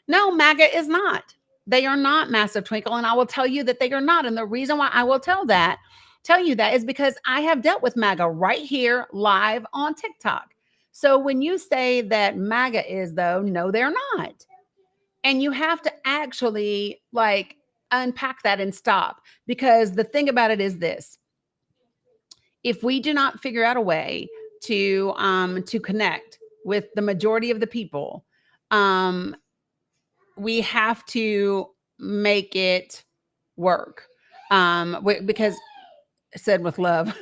No, MAGA is not. They are not massive twinkle, and I will tell you that they are not. And the reason why I will tell you that is because I have dealt with MAGA right here live on TikTok. So when you say that MAGA is, though, no, they're not. And you have to actually unpack that and stop, because the thing about it is this: if we do not figure out a way to connect with the majority of the people, we have to make it work, because said with love.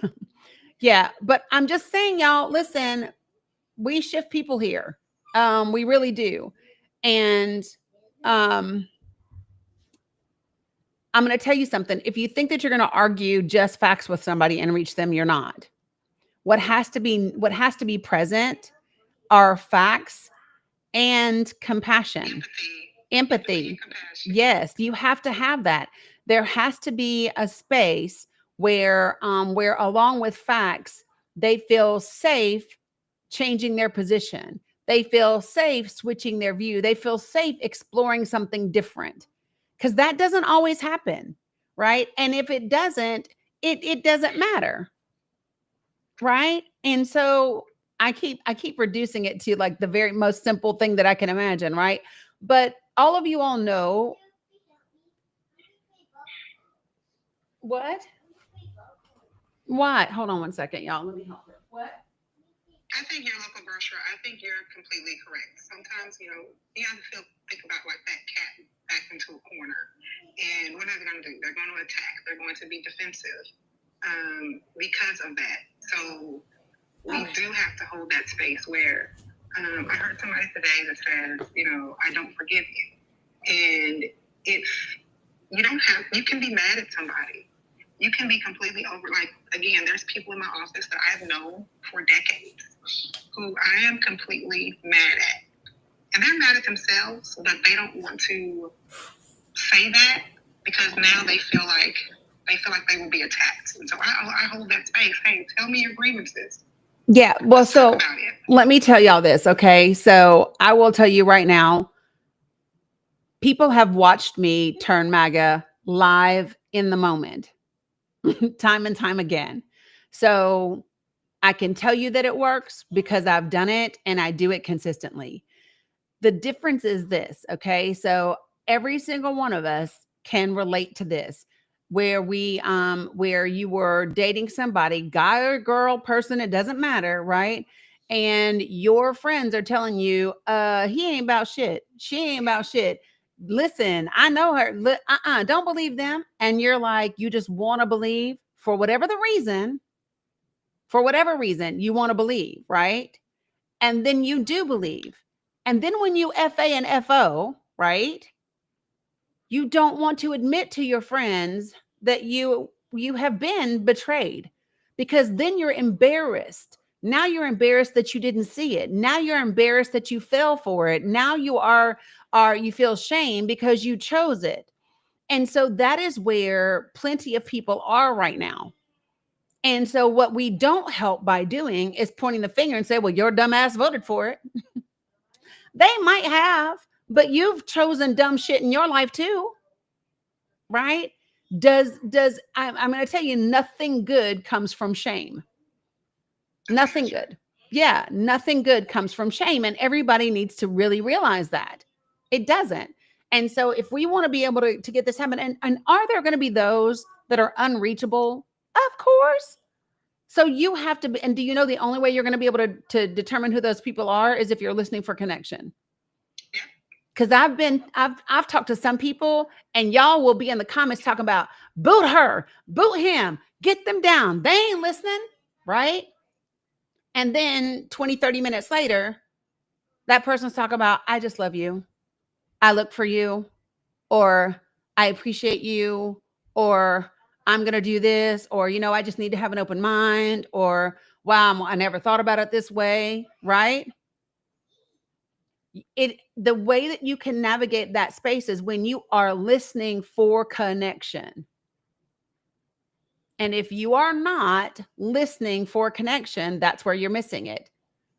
Yeah, but I'm just saying, y'all, listen, we shift people here. We really do. And I'm going to tell you something. If you think that you're going to argue just facts with somebody and reach them, you're not. What has to be present are facts and compassion. Empathy. Yes, you have to have that. There has to be a space where along with facts, they feel safe changing their position. They feel safe switching their view. They feel safe exploring something different, because that doesn't always happen, right? And if it doesn't, it doesn't matter, right? And so I keep reducing it to like the very most simple thing that I can imagine, right? But all of you all know what? What? Hold on one second, y'all. Let me help her. What? I think your local grocer, I think you're completely correct. Sometimes, you have to think about like that cat backed into a corner. And what are they going to do? They're going to attack. They're going to be defensive because of that. So we do have to hold that space where I heard somebody today that says, I don't forgive you. And you can be mad at somebody, you can be completely over. Like, again, there's people in my office that I've known for decades who I am completely mad at. And they're mad at themselves, but they don't want to say that because now they feel like they will be attacked. And so I hold that space. Hey, tell me your grievances. Yeah. Well, Let's talk so about it. let me tell y'all this. Okay. So I will tell you right now, people have watched me turn MAGA live in the moment, time and time again. So I can tell you that it works because I've done it and I do it consistently. The difference is this, okay? So every single one of us can relate to this, where where you were dating somebody, guy or girl, person, it doesn't matter, right? And your friends are telling you, he ain't about shit. She ain't about shit. Listen, I know her. Don't believe them. And you're like, you just want to believe for whatever you want to believe, right? And then you do believe. And then when you FA and FO, right? You don't want to admit to your friends that you have been betrayed, because then you're embarrassed. Now you're embarrassed that you didn't see it. Now you're embarrassed that you fell for it. Now you feel shame because you chose it. And so that is where plenty of people are right now. And so what we don't help by doing is pointing the finger and say, well, your dumb ass voted for it. They might have, but you've chosen dumb shit in your life too, right? I'm going to tell you, nothing good comes from shame. Nothing good. Yeah, nothing good comes from shame. And everybody needs to really realize that. It doesn't. And so if we want to be able to get this happen, and are there going to be those that are unreachable? Of course. So you have to be, and do you know the only way you're going to be able to determine who those people are is if you're listening for connection? Because I've talked to some people, and y'all will be in the comments talking about boot her, boot him, get them down. They ain't listening, right? And then 20, 30 minutes later, that person's talking about, I just love you. I look for you, or I appreciate you, or I'm going to do this, or, I just need to have an open mind, or, wow, I never thought about it this way, right? The way that you can navigate that space is when you are listening for connection. And if you are not listening for connection, that's where you're missing it.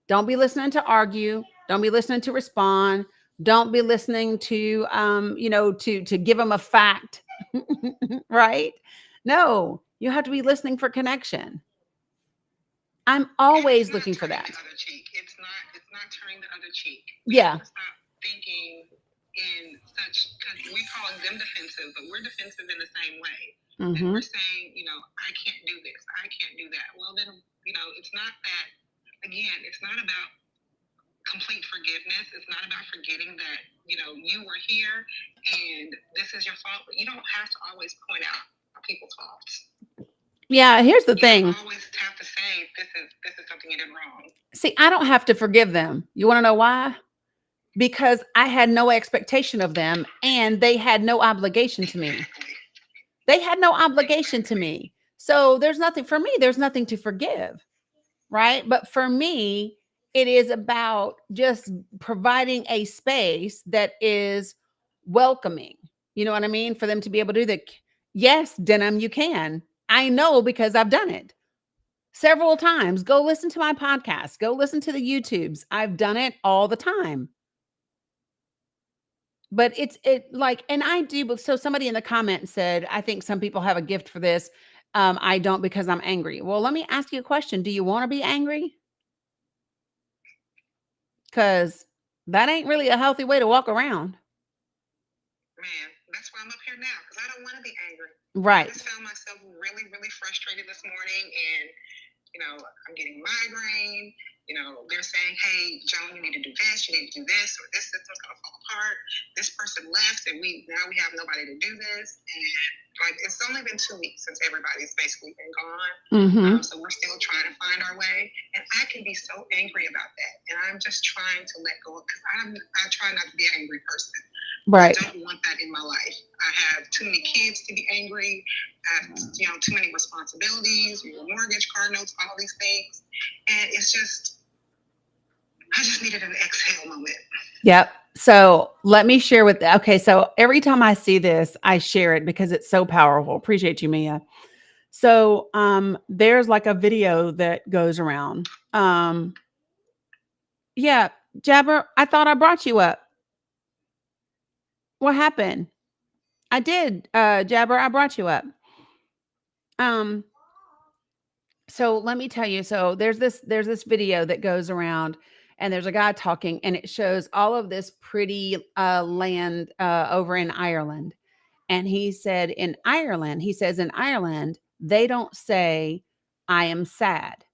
Don't be listening to argue. Don't be listening to respond. Don't be listening to, to give them a fact, right? No, you have to be listening for connection. I'm always looking for that. It's not turning the other cheek. Yeah. Stop thinking in such, because we're calling them defensive, but we're defensive in the same way. And we're saying, I can't do this, I can't do that. Well, then, it's not that, again, it's not about complete forgiveness. It's not about forgetting that, you were here and this is your fault, but you don't have to always point out people's faults. Yeah, here's the thing. You always have to say this is something you did wrong. See, I don't have to forgive them. You want to know why? Because I had no expectation of them, and they had no obligation to me. They had no obligation to me. So there's nothing to forgive, right? But for me, it is about just providing a space that is welcoming. You know what I mean? For them to be able to do that. Yes, Denim, you can. I know, because I've done it several times. Go listen to my podcast. Go listen to the YouTubes. I've done it all the time. But and I do. But so somebody in the comment said, I think some people have a gift for this. I don't, because I'm angry. Well, let me ask you a question. Do you want to be angry? Because that ain't really a healthy way to walk around. Man, that's why I'm up here now, because I don't want to be angry. Right. I just found myself really, really frustrated this morning, and I'm getting migraine. They're saying, hey, Joan, you need to do this, you need to do this, or this system's gonna fall apart. This person left, and now we have nobody to do this. And it's only been 2 weeks since everybody's basically been gone. So we're still trying to find our way. And I can be so angry about that. And I'm just trying to let go, because I try not to be an angry person. Right. I don't want that in my life. I have too many kids to be angry. I have, too many responsibilities, mortgage, car notes, all these things. And it's just, I just needed an exhale moment. Yep. So let me share okay. So every time I see this, I share it because it's so powerful. Appreciate you, Mia. So, there's like a video that goes around. Yeah, Jabber, I thought I brought you up. What happened? I did, Jabber, I brought you up. Um, so let me tell you, so there's this video that goes around and there's a guy talking and it shows all of this pretty land over in Ireland. And he says in Ireland, they don't say I am sad.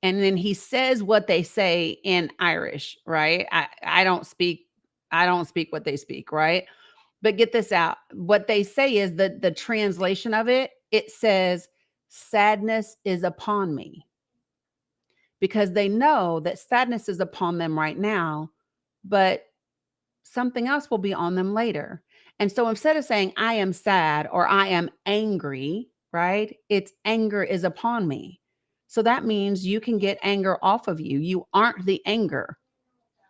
And then he says what they say in Irish, right? I don't speak what they speak, right? But get this out. What they say is that the translation of it, it says, sadness is upon me. Because they know that sadness is upon them right now, but something else will be on them later. And so instead of saying, I am sad or I am angry, right? It's anger is upon me. So that means you can get anger off of you. You aren't the anger,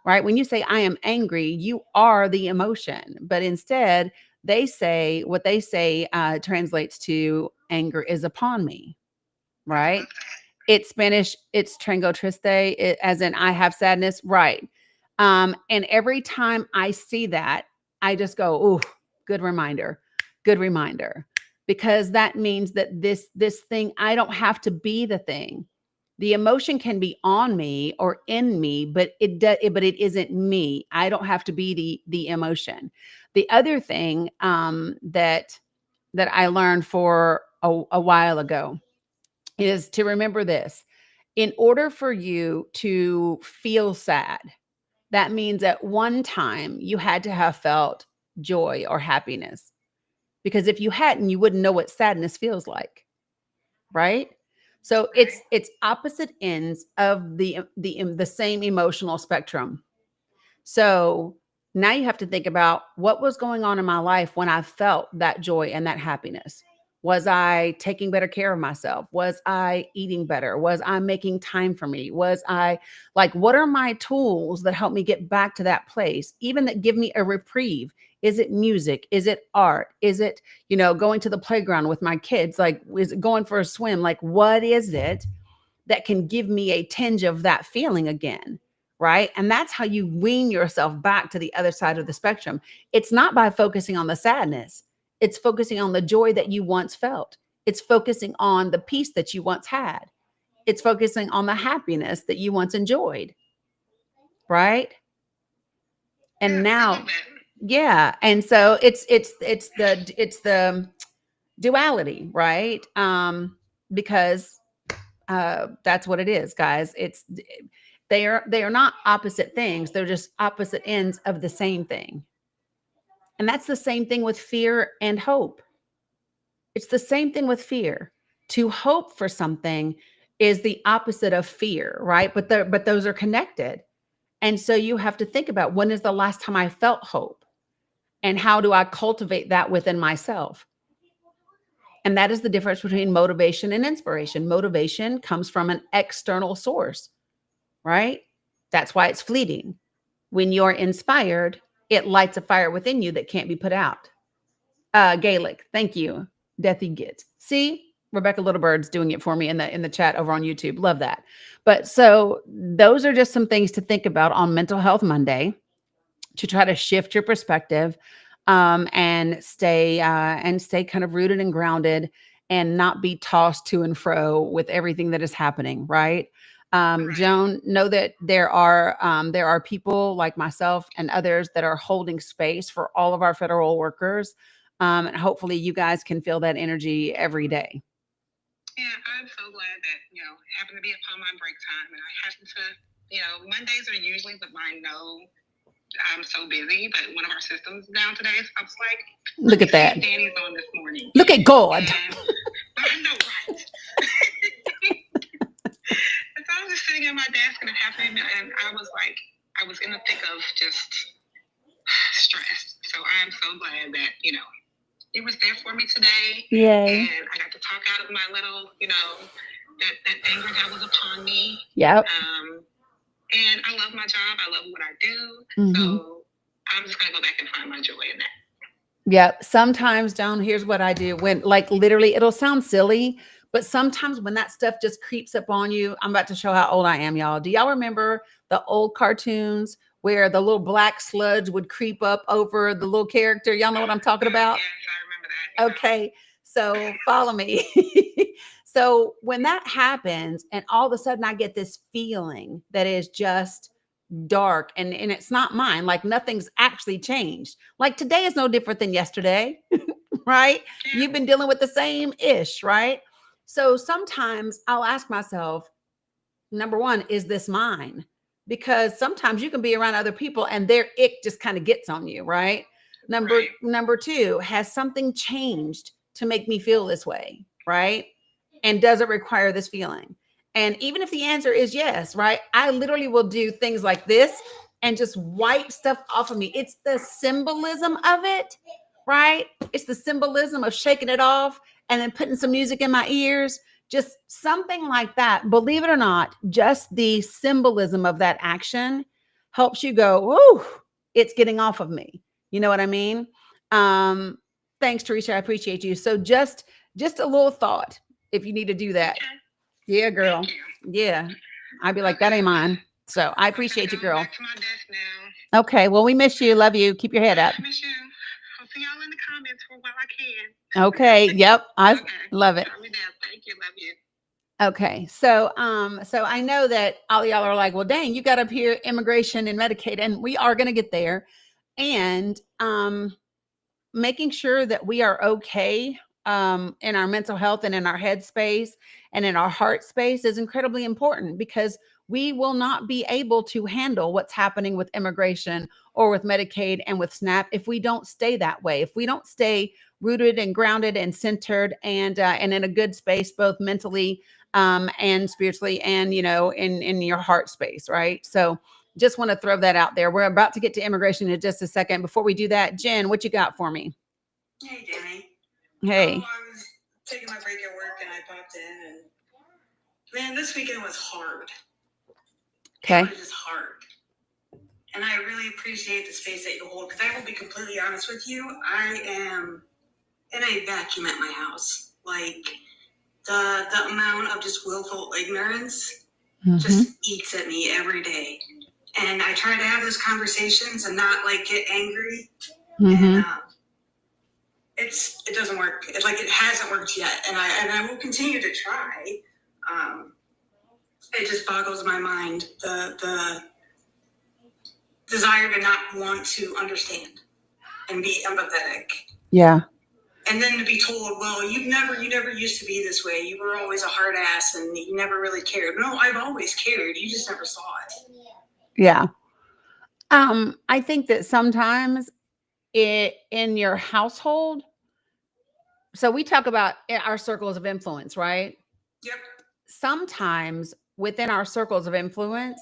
right? When you say, I am angry, you are the emotion. But instead, they say, what they say translates to anger is upon me, right? It's Spanish, it's tengo triste, as in I have sadness, right? And every time I see that, I just go, "Ooh, good reminder, because that means that this thing, I don't have to be the thing. The emotion can be on me or in me, but it isn't me. I don't have to be the emotion. The other thing that I learned for a while ago is to remember this. In order for you to feel sad, that means at one time you had to have felt joy or happiness. Because if you hadn't, you wouldn't know what sadness feels like, right? So it's opposite ends of the same emotional spectrum. So now you have to think about what was going on in my life when I felt that joy and that happiness. Was I taking better care of myself? Was I eating better? Was I making time for me? Was I like, what are my tools that help me get back to that place? Even that give me a reprieve. Is it music? Is it art? Is it, going to the playground with my kids? Like, is it going for a swim? Like, what is it that can give me a tinge of that feeling again? Right. And that's how you wean yourself back to the other side of the spectrum. It's not by focusing on the sadness. It's focusing on the joy that you once felt. It's focusing on the peace that you once had. It's focusing on the happiness that you once enjoyed. Right. And now, yeah. And so it's the duality, right? Because that's what it is, guys. They are not opposite things. They're just opposite ends of the same thing. And that's the same thing with fear and hope. It's the same thing with fear. To hope for something is the opposite of fear, right? But those are connected. And so you have to think about, when is the last time I felt hope? And how do I cultivate that within myself? And that is the difference between motivation and inspiration. Motivation comes from an external source, right? That's why it's fleeting. When you're inspired, it lights a fire within you that can't be put out. Gaelic, thank you. Deathy Git. See, Rebecca Littlebird's doing it for me in the chat over on YouTube. Love that. But so those are just some things to think about on Mental Health Monday, to try to shift your perspective, and stay kind of rooted and grounded, and not be tossed to and fro with everything that is happening. Right. Joan, know that there are people like myself and others that are holding space for all of our federal workers. And hopefully you guys can feel that energy every day. Yeah, I'm so glad that, it happened to be upon my break time, and I happen to, Mondays are usually the I know I'm so busy, but one of our systems down today, so I was like, look at that. Dani's on this morning. Look at God. I know, right? And so I was just sitting at my desk, and it happened, and I was in the thick of just stress. So I'm so glad that, he was there for me today. Yay. And I got to talk out of my little, that anger that was upon me. Yep. And I love my job. I love what I do. Mhm. So I'm just going to go back and find my joy in that. Yep. Sometimes, Joan, here's what I do when, like, literally, it'll sound silly, but sometimes when that stuff just creeps up on you, I'm about to show how old I am, y'all. Do y'all remember the old cartoons where the little black sludge would creep up over the little character? Y'all know what I'm talking about? Yes, I remember that. Okay. So follow me. So when that happens, and all of a sudden I get this feeling that is just dark, and it's not mine, like nothing's actually changed. Like today is no different than yesterday, right? Yeah. You've been dealing with the same ish, right? So sometimes I'll ask myself, number one, is this mine? Because sometimes you can be around other people and their ick just kind of gets on you, right? Right. Number two, has something changed to make me feel this way, right? And does it require this feeling? And even if the answer is yes, right? I literally will do things like this and just wipe stuff off of me. It's the symbolism of it, right? It's the symbolism of shaking it off and then putting some music in my ears, just something like that. Believe it or not, just the symbolism of that action helps you go, whoo, it's getting off of me. You know what I mean? Thanks, Teresa. I appreciate you. So just a little thought if you need to do that. Okay. Yeah, girl. Thank you. Yeah. I'd be like, that ain't mine. So I appreciate you, I'm going girl. back to my desk now. Okay. Well, we miss you. Love you. Keep your head up. I miss you. I'll see y'all in the comments for while I can. Okay. Yep. I Okay. love it. Calm me down. Thank you. Love you. Okay. So I know that all y'all are like, well, dang, you got up here immigration and Medicaid, and we are going to get there. And making sure that we are okay in our mental health and in our head space and in our heart space is incredibly important, because we will not be able to handle what's happening with immigration or with Medicaid and with SNAP if we don't stay that way, if we don't stay rooted and grounded and centered and in a good space, both mentally and spiritually, and in your heart space, right? So just want to throw that out there. We're about to get to immigration in just a second. Before we do that, Jen, what you got for me? Hey, Dani. Hey. I was taking my break at work and I popped in, and man, this weekend was hard. Okay. It was just hard. And I really appreciate the space that you hold, because I will be completely honest with you. I am in a vacuum at my house. Like the amount of just willful ignorance just eats at me every day. And I try to have those conversations and not like get angry. And it doesn't work. It hasn't worked yet, and I will continue to try. It just boggles my mind, the desire to not want to understand and be empathetic. Yeah. And then to be told, well, you never used to be this way. You were always a hard ass and you never really cared. No, I've always cared. You just never saw it. Yeah. I think that sometimes in your household, so we talk about our circles of influence, right? Yep. Sometimes within our circles of influence,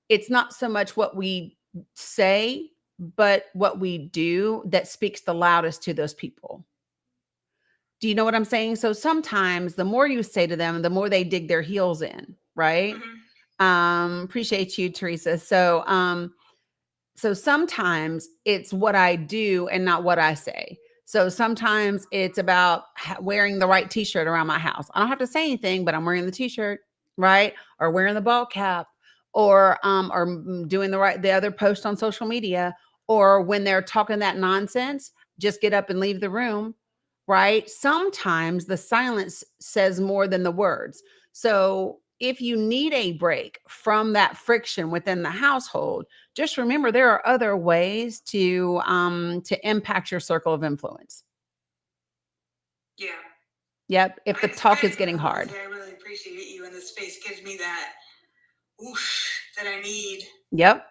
it's not so much what we say, but what we do that speaks the loudest to those people. Do you know what I'm saying? So sometimes the more you say to them, the more they dig their heels in, right? Appreciate you, Teresa. So sometimes it's what I do and not what I say. So sometimes it's about wearing the right t-shirt around my house. I don't have to say anything, but I'm wearing the t-shirt, right? Or wearing the ball cap, or doing the other post on social media, or when they're talking that nonsense, just get up and leave the room, right? Sometimes the silence says more than the words. So if you need a break from that friction within the household, just remember there are other ways to impact your circle of influence. Yeah. Yep. If the talk is getting hard. I really appreciate you, and this space gives me that whoosh that I need. Yep.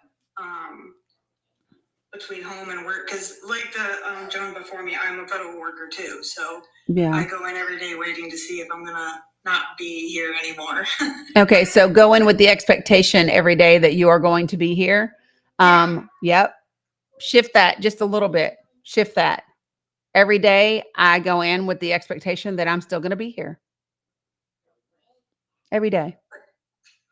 Between home and work, because like the gentleman before me, I'm a federal worker too, so Yeah. I go in every day waiting to see if I'm gonna not be here anymore. Okay, so go in with the expectation every day that you are going to be here. Yep. Shift that just a little bit. Shift that. Every day I go in with the expectation that I'm still going to be here. Every day.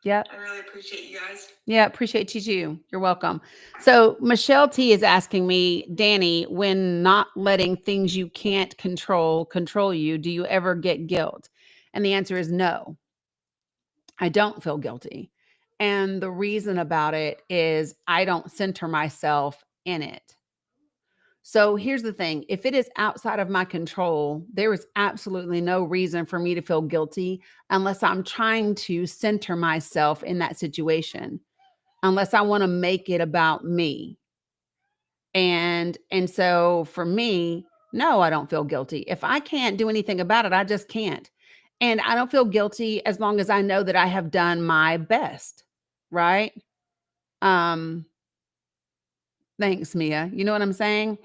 Yep. I really appreciate you guys. Yeah, appreciate you too. You're welcome. So Michelle T is asking me, Dani, when not letting things you can't control you, do you ever get guilt? And the answer is no. I don't feel guilty. And the reason about it is I don't center myself in it. So here's the thing. If it is outside of my control, there is absolutely no reason for me to feel guilty unless I'm trying to center myself in that situation, unless I want to make it about me. And so for me, no, I don't feel guilty. If I can't do anything about it, I just can't. And I don't feel guilty as long as I know that I have done my best, right? Thanks, Mia. You know what I'm saying?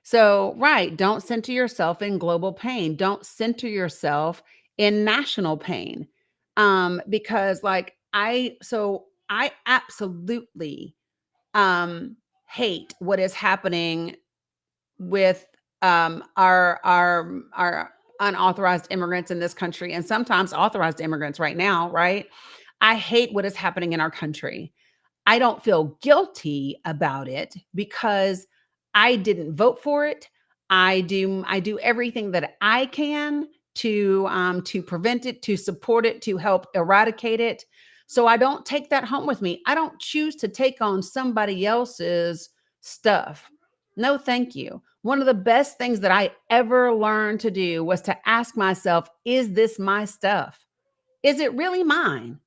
So, right, don't center yourself in global pain. Don't center yourself in national pain. Because I absolutely hate what is happening with our unauthorized immigrants in this country, and sometimes authorized immigrants right now, right? I hate what is happening in our country. I don't feel guilty about it because I didn't vote for it. I do everything that I can to prevent it, to support it, to help eradicate it. So I don't take that home with me. I don't choose to take on somebody else's stuff. No, thank you. One of the best things that I ever learned to do was to ask myself, is this my stuff? Is it really mine?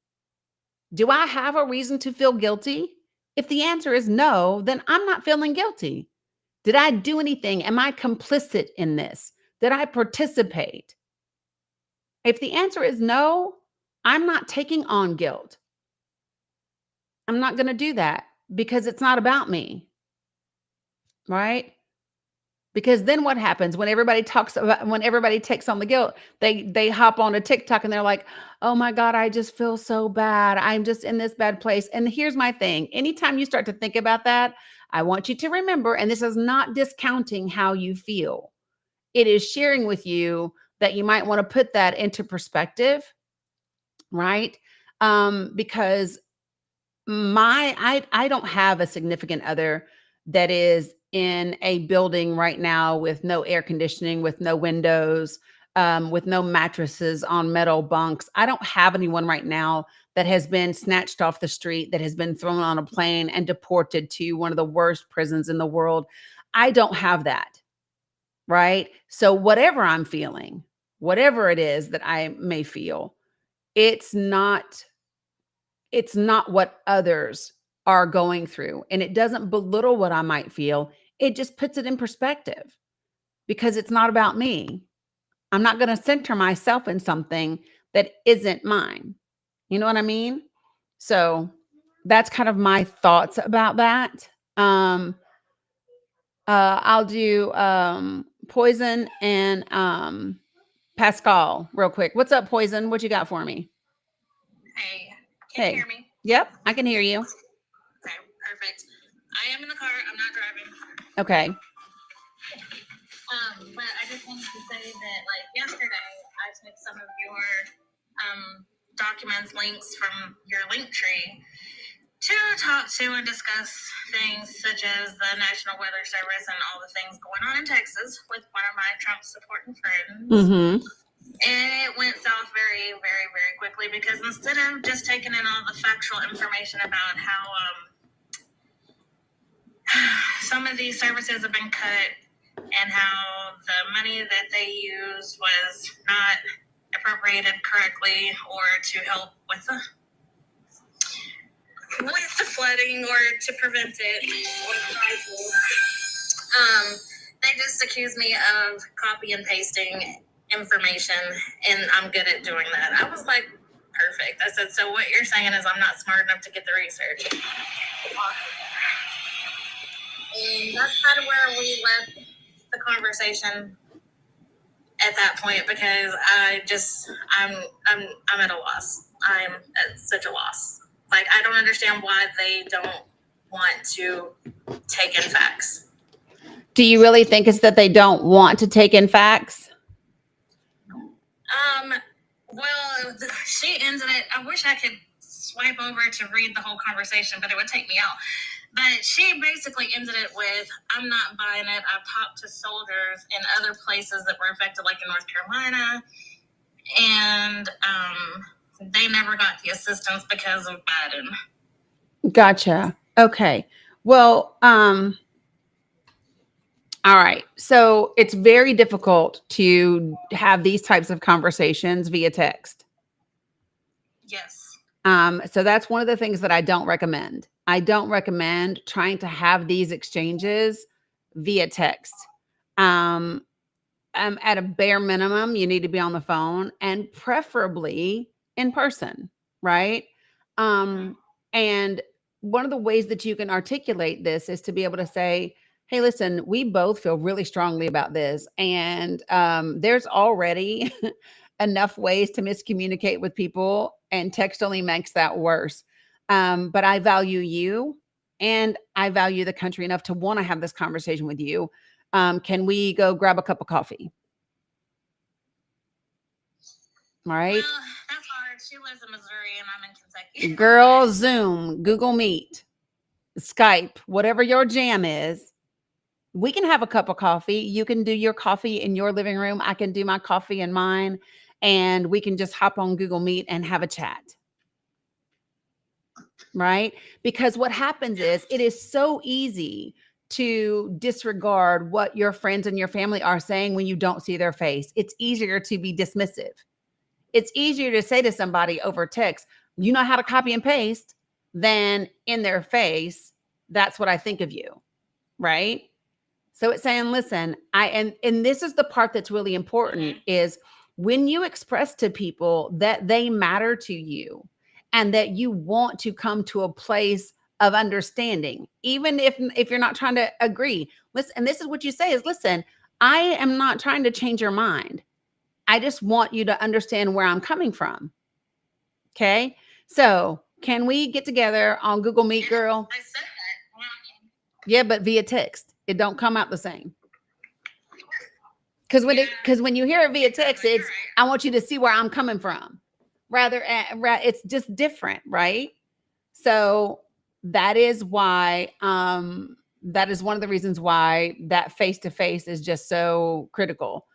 Do I have a reason to feel guilty? If the answer is no, then I'm not feeling guilty. Did I do anything? Am I complicit in this? Did I participate? If the answer is no, I'm not taking on guilt. I'm not going to do that because it's not about me, right? Because then what happens when everybody takes on the guilt, they hop on a TikTok and they're like, oh my God, I just feel so bad. I'm just in this bad place. And here's my thing. Anytime you start to think about that, I want you to remember, and this is not discounting how you feel. It is sharing with you that you might want to put that into perspective, right? Because I don't have a significant other that is in a building right now with no air conditioning, with no windows, with no mattresses on metal bunks. I don't have anyone right now that has been snatched off the street, that has been thrown on a plane and deported to one of the worst prisons in the world. I don't have that, right? So whatever I'm feeling, whatever it is that I may feel, it's not what others are going through. And it doesn't belittle what I might feel. It just puts it in perspective because it's not about me. I'm not going to center myself in something that isn't mine. You know what I mean? So that's kind of my thoughts about that. I'll do Poison and Pascal real quick. What's up, Poison? What you got for me? Hey, can Hey. you hear me? Yep, I can hear you. Okay, perfect. I am in the car. I'm not driving. Okay. But I just wanted to say that, like, yesterday, I took some of your documents, links from your link tree to talk to and discuss things such as the National Weather Service and all the things going on in Texas with one of my Trump supporting friends. Mm-hmm. And it went south very, very, very quickly because instead of just taking in all the factual information about how some of these services have been cut and how the money that they use was not appropriated correctly or to help with the flooding or to prevent it or they just accused me of copy and pasting information, and I'm good at doing that. I was like, perfect. I said, so what you're saying is I'm not smart enough to get the research. Awesome. And that's kind of where we left the conversation at that point because I'm at a loss. I'm at such a loss. Like, I don't understand why they don't want to take in facts. Do you really think it's that they don't want to take in facts? Well, she ended it. I wish I could swipe over to read the whole conversation, but it would take me out. But she basically ended it with, I'm not buying it. I've talked to soldiers in other places that were affected, like in North Carolina, and they never got the assistance because of Biden. Gotcha. Okay. Well, all right. So it's very difficult to have these types of conversations via text. Yes. So that's one of the things that I don't recommend. I don't recommend trying to have these exchanges via text. At a bare minimum, you need to be on the phone and preferably in person, right? And one of the ways that you can articulate this is to be able to say, hey, listen, we both feel really strongly about this. And there's already enough ways to miscommunicate with people, and text only makes that worse. But I value you and I value the country enough to want to have this conversation with you. Can we go grab a cup of coffee? All right. Well, that's hard. She lives in Missouri and I'm in Kentucky. Girl, Zoom, Google Meet, Skype, whatever your jam is. We can have a cup of coffee. You can do your coffee in your living room. I can do my coffee in mine. And we can just hop on Google Meet and have a chat. Right? Because what happens is it is so easy to disregard what your friends and your family are saying when you don't see their face. It's easier to be dismissive. It's easier to say to somebody over text, you know how to copy and paste, than in their face, that's what I think of you. Right? So it's saying, listen, and this is the part that's really important, is when you express to people that they matter to you and that you want to come to a place of understanding, even if you're not trying to agree. Listen, and this is what you say is, listen, I am not trying to change your mind. I just want you to understand where I'm coming from. Okay. So can we get together on Google Meet, girl? I said that. Yeah, but via text. It don't come out the same. Because when you hear it via text, it's, I want you to see where I'm coming from. Rather, it's just different, right? So that is why, that is one of the reasons why that face-to-face is just so critical.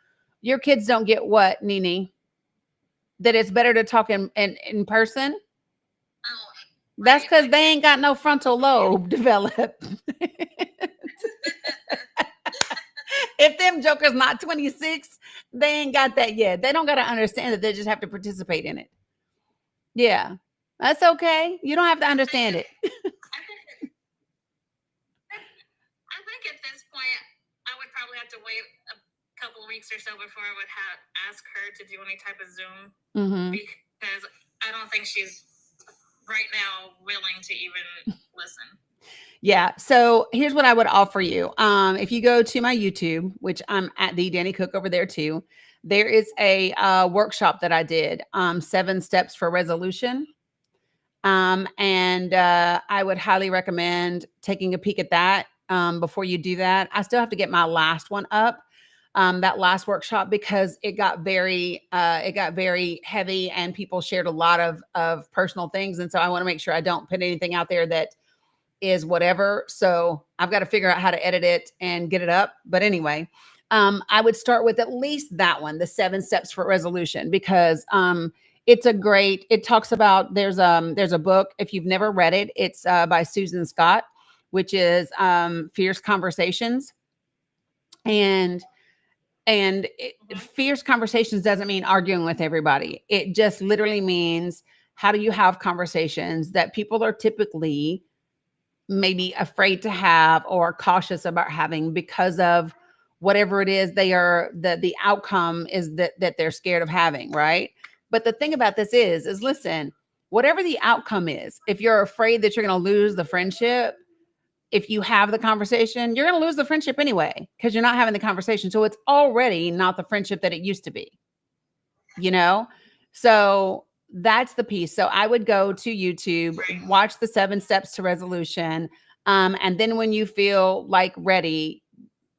Your kids don't get what, Nene? That it's better to talk in person? Oh, That's because they ain't got no frontal lobe developed. If them jokers not 26, they ain't got that yet. They don't got to understand it. They just have to participate in it. Yeah, that's okay. You don't have to understand it. I think at this point, I would probably have to wait a couple of weeks or so before I would ask her to do any type of Zoom, because I don't think she's right now willing to even listen. Yeah. So here's what I would offer you. If you go to my YouTube, which I'm at the Dani Cook over there too, there is a workshop that I did, 7 steps for resolution. And I would highly recommend taking a peek at that before you do that. I still have to get my last one up, that last workshop, because it got very heavy and people shared a lot of personal things. And so I want to make sure I don't put anything out there that is whatever. So I've got to figure out how to edit it and get it up. But anyway, I would start with at least that one, the 7 steps for resolution, because it talks about, there's a book, if you've never read it, it's by Susan Scott, which is Fierce Conversations. And fierce conversations doesn't mean arguing with everybody. It just literally means, how do you have conversations that people are typically maybe afraid to have or cautious about having because of whatever it is the outcome is that they're scared of having, right? But the thing about this is listen, whatever the outcome is, if you're afraid that you're going to lose the friendship, if you have the conversation, you're going to lose the friendship anyway, because you're not having the conversation. So it's already not the friendship that it used to be, So that's the piece. So I would go to YouTube, watch the 7 steps to resolution. And then when you feel like ready,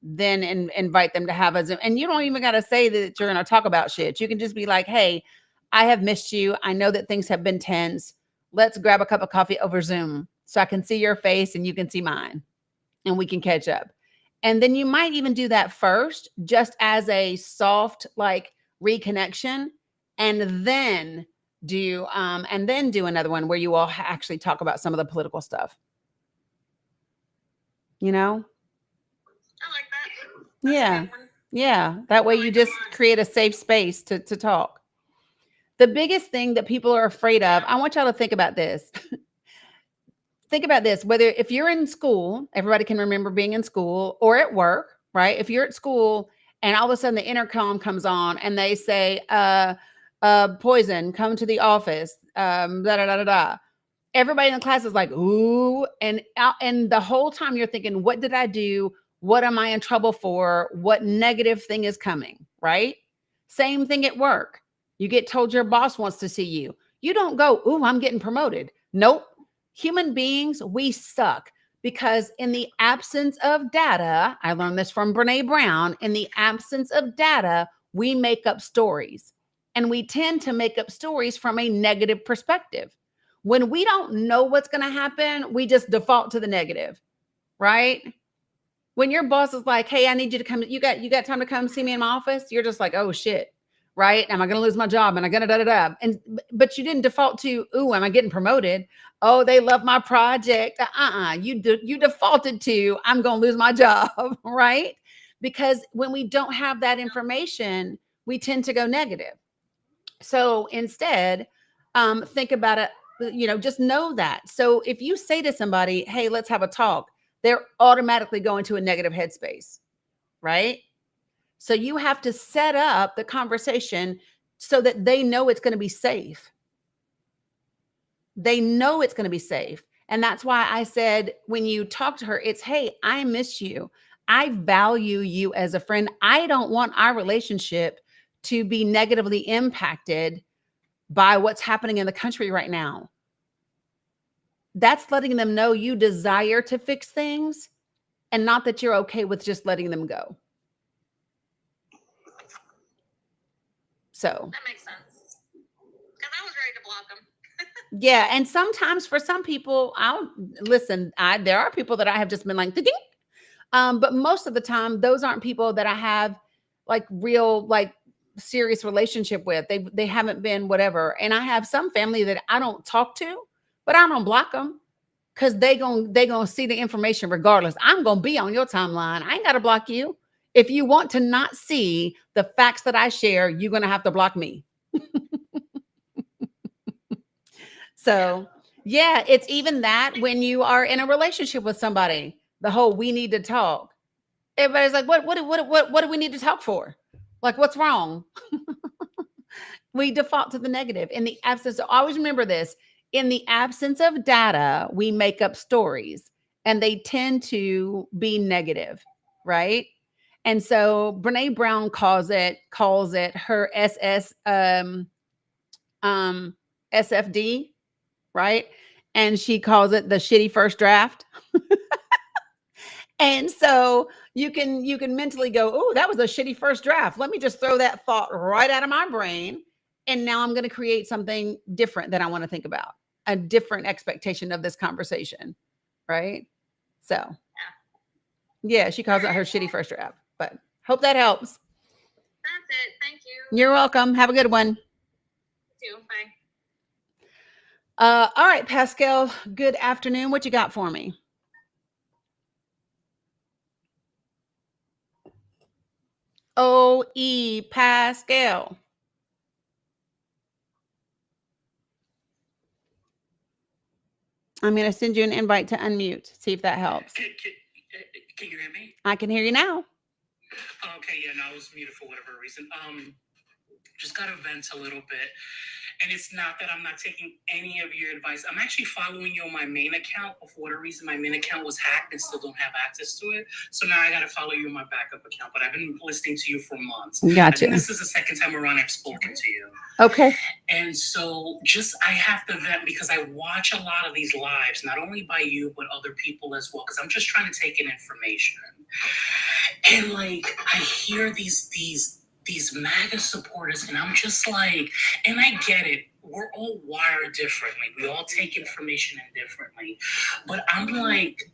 then invite them to have a Zoom. And you don't even got to say that you're going to talk about shit. You can just be like, hey, I have missed you. I know that things have been tense. Let's grab a cup of coffee over Zoom so I can see your face and you can see mine and we can catch up. And then you might even do that first, just as a soft, like, reconnection, and then do another one where you all actually talk about some of the political stuff. You know? I like that. That's a Yeah. good one. Yeah. That way you just create a safe space to talk. The biggest thing that people are afraid of, I want y'all to think about this. Think about this, whether if you're in school, everybody can remember being in school, or at work, right? If you're at school and all of a sudden the intercom comes on and they say, Poison, come to the office, da, da, da, da, da. Everybody in the class is like, ooh, and the whole time you're thinking, what did I do? What am I in trouble for? What negative thing is coming, right? Same thing at work. You get told your boss wants to see you. You don't go, ooh, I'm getting promoted. Nope. Human beings, we suck, because in the absence of data, I learned this from Brene Brown, in the absence of data, we make up stories. And we tend to make up stories from a negative perspective. When we don't know what's going to happen, we just default to the negative, right? When your boss is like, hey, I need you to come, you got time to come see me in my office? You're just like, oh shit, right? Am I going to lose my job? Am I going to da-da-da? But you didn't default to, ooh, am I getting promoted? Oh, they love my project. You defaulted to, I'm going to lose my job, right? Because when we don't have that information, we tend to go negative. So instead, think about it, just know that. So if you say to somebody, hey, let's have a talk, they're automatically going to a negative headspace, right? So you have to set up the conversation so that they know it's going to be safe. They know it's going to be safe. And that's why I said, when you talk to her, it's, hey, I miss you. I value you as a friend. I don't want our relationship to be negatively impacted by what's happening in the country right now. That's letting them know you desire to fix things and not that you're okay with just letting them go. So That makes sense. Because I was ready to block them. yeah. And sometimes for some people, there are people that I have just been like, ding. But most of the time, those aren't people that I have like real, like serious relationship with. They haven't been whatever. And I have some family that I don't talk to, but I don't block them because they gonna see the information regardless. I'm gonna be on your timeline. I ain't gotta block you. If you want to not see the facts that I share, you're gonna have to block me. So yeah, it's even that when you are in a relationship with somebody, the whole we need to talk. Everybody's like, what do we need to talk for? Like, what's wrong? We default to the negative. In the absence, always remember this, in the absence of data, we make up stories and they tend to be negative, right? And so Brene Brown calls it her SFD, right? And she calls it the shitty first draft. And so you can mentally go, oh, that was a shitty first draft. Let me just throw that thought right out of my brain. And now I'm going to create something different that I want to think about, a different expectation of this conversation. Right? So yeah, she calls it her shitty first draft, but hope that helps. That's it. Thank you. You're welcome. Have a good one. You too. Bye. All right, Pascal, good afternoon. What you got for me? O.E. Pascal. I'm going to send you an invite to unmute. See if that helps. Can you hear me? I can hear you now. Okay, yeah, no, I was muted for whatever reason. just gotta vent a little bit. And it's not that I'm not taking any of your advice. I'm actually following you on my main account, but for whatever reason, my main account was hacked and still don't have access to it. So now I got to follow you on my backup account, but I've been listening to you for months. I Gotcha. think this is the second time around I've spoken to you. Okay. And so I have to vent because I watch a lot of these lives, not only by you, but other people as well, because I'm just trying to take in information. And like, I hear these MAGA supporters, and I'm just like, and I get it. We're all wired differently. We all take information in differently. But I'm like,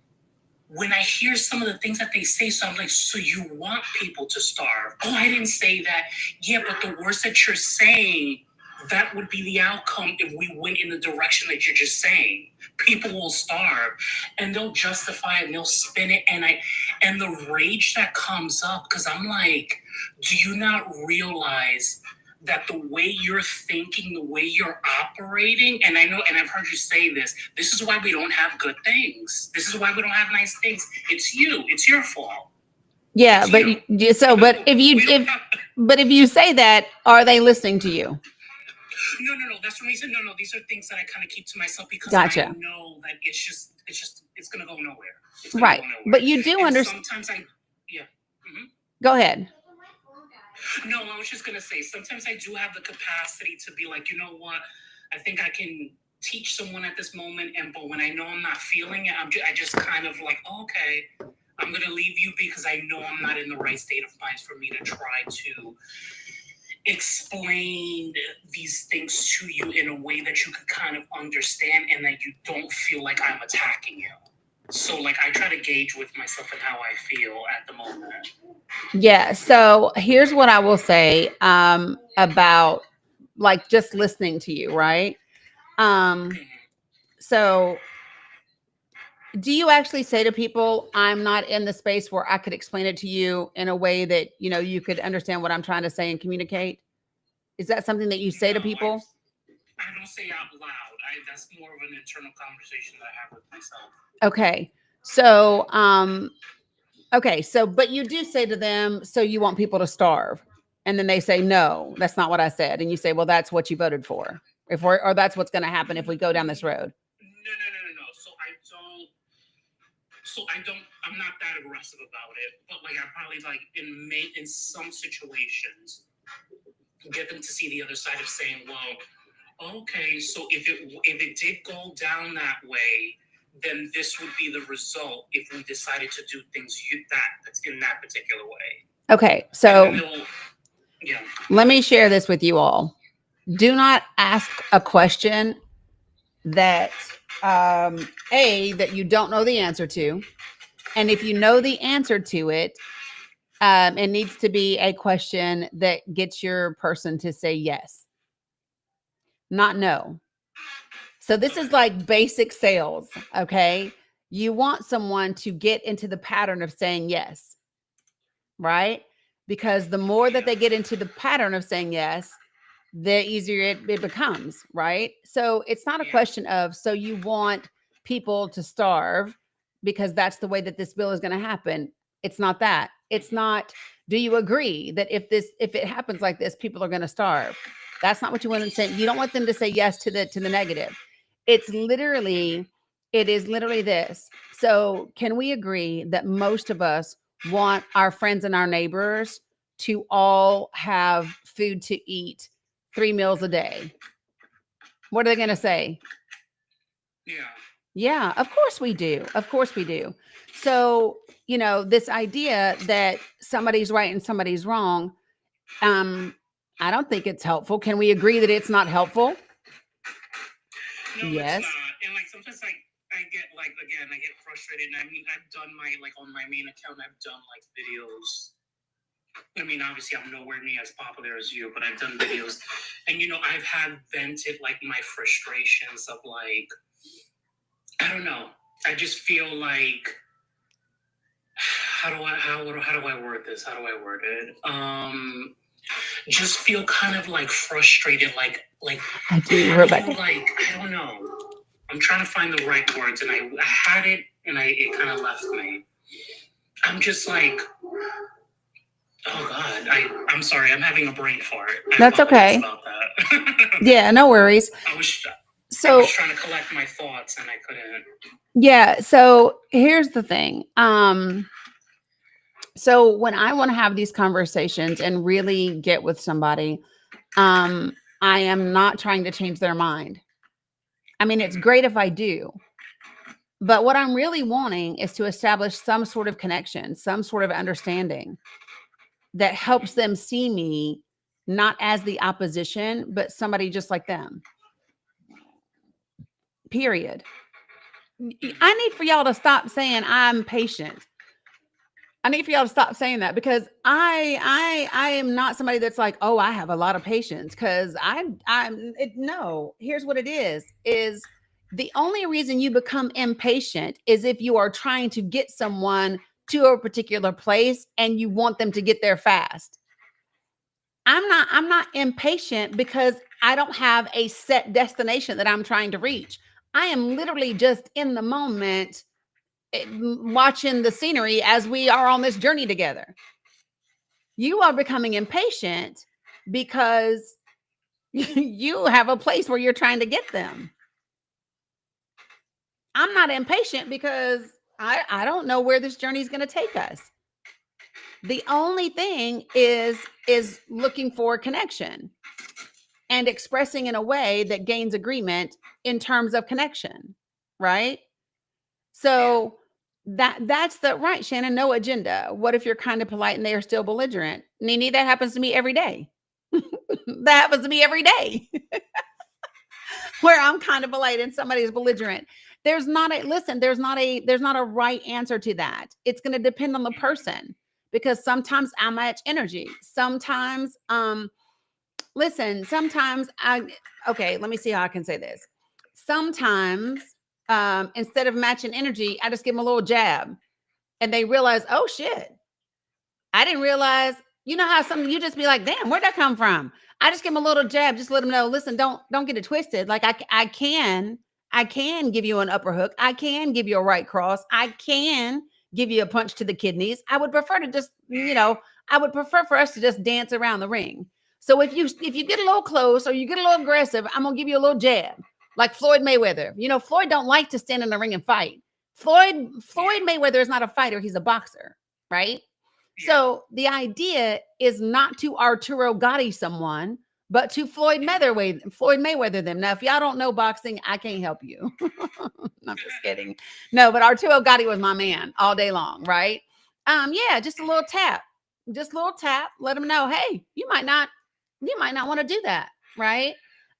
when I hear some of the things that they say, so I'm like, so you want people to starve? Oh, I didn't say that. Yeah, but the words that you're saying, that would be the outcome if we went in the direction that you're just saying. People will starve, and they'll justify it and they'll spin it. And the rage that comes up, because I'm like, do you not realize that the way you're thinking, the way you're operating, and I know, and I've heard you say this is why we don't have good things. This is why we don't have nice things. It's you. It's your fault. Yeah, It's but you. but if you say that, are they listening to you? No. That's the reason. No. These are things that I kind of keep to myself because Gotcha. I know that it's gonna go nowhere. Right. But you do understand. Sometimes yeah. Mm-hmm. Go ahead. No, I was just gonna say sometimes I do have the capacity to be like, you know what? I think I can teach someone at this moment, but when I know I'm not feeling it, I just kind of like, oh, okay, I'm gonna leave you because I know I'm not in the right state of mind for me to try to explain these things to you in a way that you can kind of understand and that you don't feel like I'm attacking you. So like I try to gauge with myself and how I feel at the moment. Yeah. So here's what I will say about like just listening to you, right? So do you actually say to people, I'm not in the space where I could explain it to you in a way that, you could understand what I'm trying to say and communicate? Is that something that you say to people? I don't say out loud. That's more of an internal conversation that I have with myself. Okay. So, but you do say to them, so you want people to starve. And then they say, no, that's not what I said. And you say, well, that's what you voted for. Or that's what's going to happen if we go down this road. No. I'm not that aggressive about it, but like I probably like in some situations get them to see the other side of saying, well, okay, so if it did go down that way, then this would be the result if we decided to do things that's in that particular way. Okay, so yeah. Let me share this with you all. Do not ask a question that that you don't know the answer to. And if you know the answer to it, it needs to be a question that gets your person to say yes, not no. So this is like basic sales, okay? You want someone to get into the pattern of saying yes, right? Because the more that they get into the pattern of saying yes, the easier it becomes, right? So it's not a question of, so you want people to starve because that's the way that this bill is going to happen. It's not that. It's not, do you agree that if it happens like this, people are going to starve? That's not what you want to say. You don't want them to say yes to the negative. It is literally this. So can we agree that most of us want our friends and our neighbors to all have food to eat 3 meals a day? What are they going to say? Yeah, of course we do. Of course we do. So, this idea that somebody's right and somebody's wrong, I don't think it's helpful. Can we agree that it's not helpful? No, yes. It's not. And like sometimes I get like, again, I get frustrated. And I mean, I've done on my main account, I've done like videos. I mean, obviously I'm nowhere near as popular as you, but I've done videos and, I've had vented like my frustrations of like, I don't know. I just feel like, how do I word this? How do I word it? Just feel kind of like frustrated, like I do, Rebecca. I don't know. I'm trying to find the right words, and I had it, and it kind of left me. I'm just like, Oh God, I'm sorry. I'm having a brain fart. That's okay. About that. Yeah, no worries. I was So trying to collect my thoughts and I couldn't. yeah. So here's the thing. So when I want to have these conversations and really get with somebody, I am not trying to change their mind. I mean, it's great if I do, but what I'm really wanting is to establish some sort of connection, some sort of understanding that helps them see me not as the opposition, but somebody just like them. Period. I need for y'all to stop saying I'm patient. I need for y'all to stop saying that, because I am not somebody that's like, oh, I have a lot of patience, because no. Here's what it is the only reason you become impatient is if you are trying to get someone to a particular place and you want them to get there fast. I'm not impatient because I don't have a set destination that I'm trying to reach. I am literally just in the moment, watching the scenery as we are on this journey together. You are becoming impatient because you have a place where you're trying to get them. I'm not impatient because I don't know where this journey is going to take us. The only thing is looking for connection and expressing in a way that gains agreement in terms of connection, right? So that's the right, Shannon, no agenda. What if you're kind of polite and they are still belligerent? Nene, that happens to me every day. That happens to me every day. Where I'm kind of polite and somebody's belligerent. There's not a right answer to that. It's going to depend on the person, because sometimes I match energy. Sometimes, sometimes okay, let me see how I can say this. Sometimes, instead of matching energy, I just give them a little jab and they realize, oh shit, I didn't realize. You know how something, you just be like, damn, where'd that come from? I just give them a little jab, just let them know, listen, don't get it twisted. Like I can give you an upper hook. I can give you a right cross. I can give you a punch to the kidneys. I would prefer to just, I would prefer for us to just dance around the ring. So if you get a little close or you get a little aggressive, I'm gonna give you a little jab, like Floyd Mayweather. Floyd don't like to stand in the ring and fight. Floyd Mayweather is not a fighter; he's a boxer, right? So the idea is not to Arturo Gotti someone, but to Floyd Mayweather them. Now, if y'all don't know boxing, I can't help you. I'm just kidding. No, but Arturo Gotti was my man all day long, right? Yeah, just a little tap. Just a little tap. Let them know, hey, you might not want to do that, right?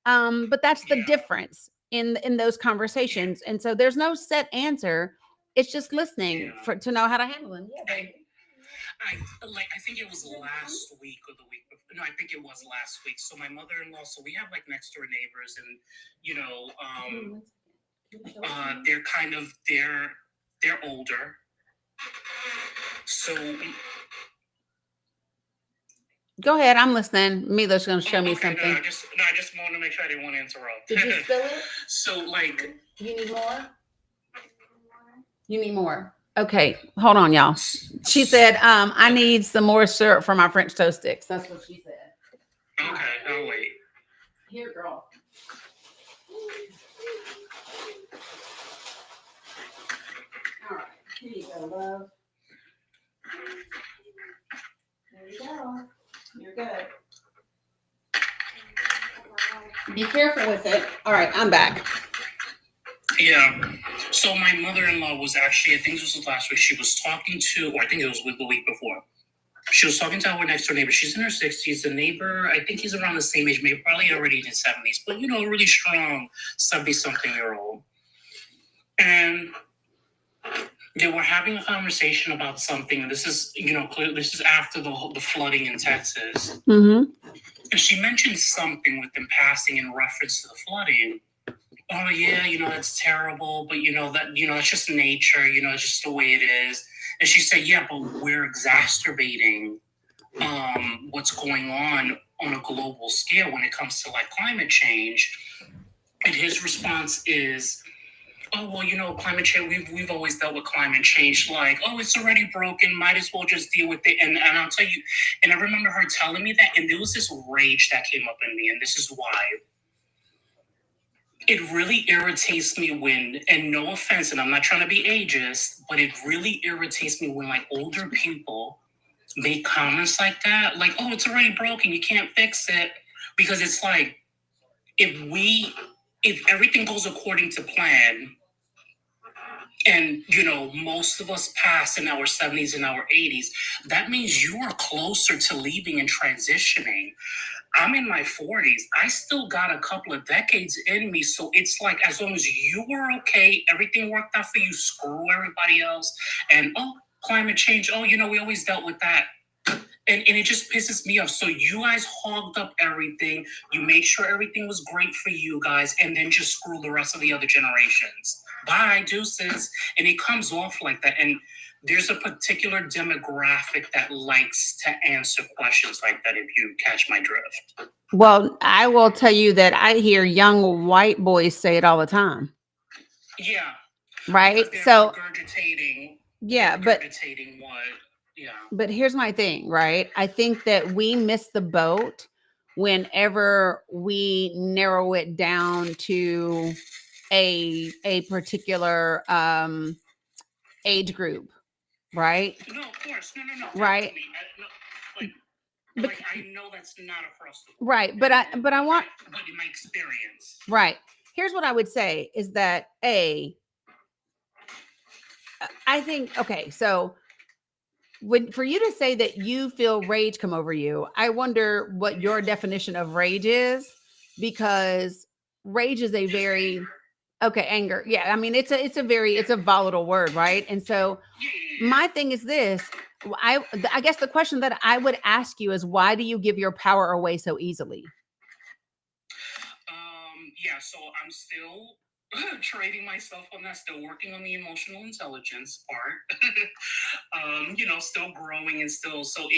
But that's the difference in those conversations. And so there's no set answer. It's just listening to know how to handle them. Yeah, baby. I think it was last week or the week before. No, I think it was last week. So my mother-in-law, so we have like next door neighbors, and they're kind of they're older. So go ahead, I'm listening. Mila's gonna show me something. No, I just want to make sure I didn't want to interrupt. Did you spill it? So like, you need more? You need more. Okay, hold on, y'all. She said, I need some more syrup for my French toast sticks. That's what she said. Okay, I'll wait. Here, girl. All right, here you go, love. There you go. You're good. Be careful with it. All right, I'm back. Yeah. So my mother-in-law was actually, I think this was last week, she was talking to, or I think it was the week before. She was talking to our next door neighbor. She's in her 60s. The neighbor, I think he's around the same age, maybe probably already in his 70s, but a really strong 70-something-year-old. And they were having a conversation about something. This is, this is after the flooding in Texas. Mm-hmm. And she mentioned something with them passing in reference to the flooding. Oh yeah, that's terrible, but it's just nature, it's just the way it is. And she said, yeah, but we're exacerbating what's going on a global scale when it comes to like climate change. And his response is, oh well, climate change. We've always dealt with climate change. Like, oh, it's already broken. Might as well just deal with it. And I'll tell you. And I remember her telling me that, and there was this rage that came up in me, and this is why. It really irritates me when, and no offense, and I'm not trying to be ageist, but it really irritates me when like older people make comments like that, like, oh, it's already broken, you can't fix it. Because it's like, if everything goes according to plan, and most of us pass in our 70s and our 80s, that means you are closer to leaving and transitioning. I'm in my 40s. I still got a couple of decades in me. So it's like, as long as you were okay, everything worked out for you, screw everybody else. And, oh, climate change, oh, we always dealt with that. And it just pisses me off. So you guys hogged up everything. You made sure everything was great for you guys, and then just screw the rest of the other generations. Bye, deuces. And it comes off like that. And there's a particular demographic that likes to answer questions like that, if you catch my drift. Well, I will tell you that I hear young white boys say it all the time. Yeah. Right. They're So regurgitating. Yeah, regurgitating what? Yeah. But here's my thing, right? I think that we miss the boat whenever we narrow it down to a particular age group, right? No, of course. No. Right. I know that's not across the board. Right. But I want. But in my experience. Right. Here's what I would say is that I think, okay, so for you to say that you feel rage come over you, I wonder what your definition of rage is, because rage is a very anger. Yeah, I mean it's a volatile word, right? And so my thing is this: I guess the question that I would ask you is, why do you give your power away so easily? Yeah, so I'm still trading myself on that, still working on the emotional intelligence part. Still growing, and still, so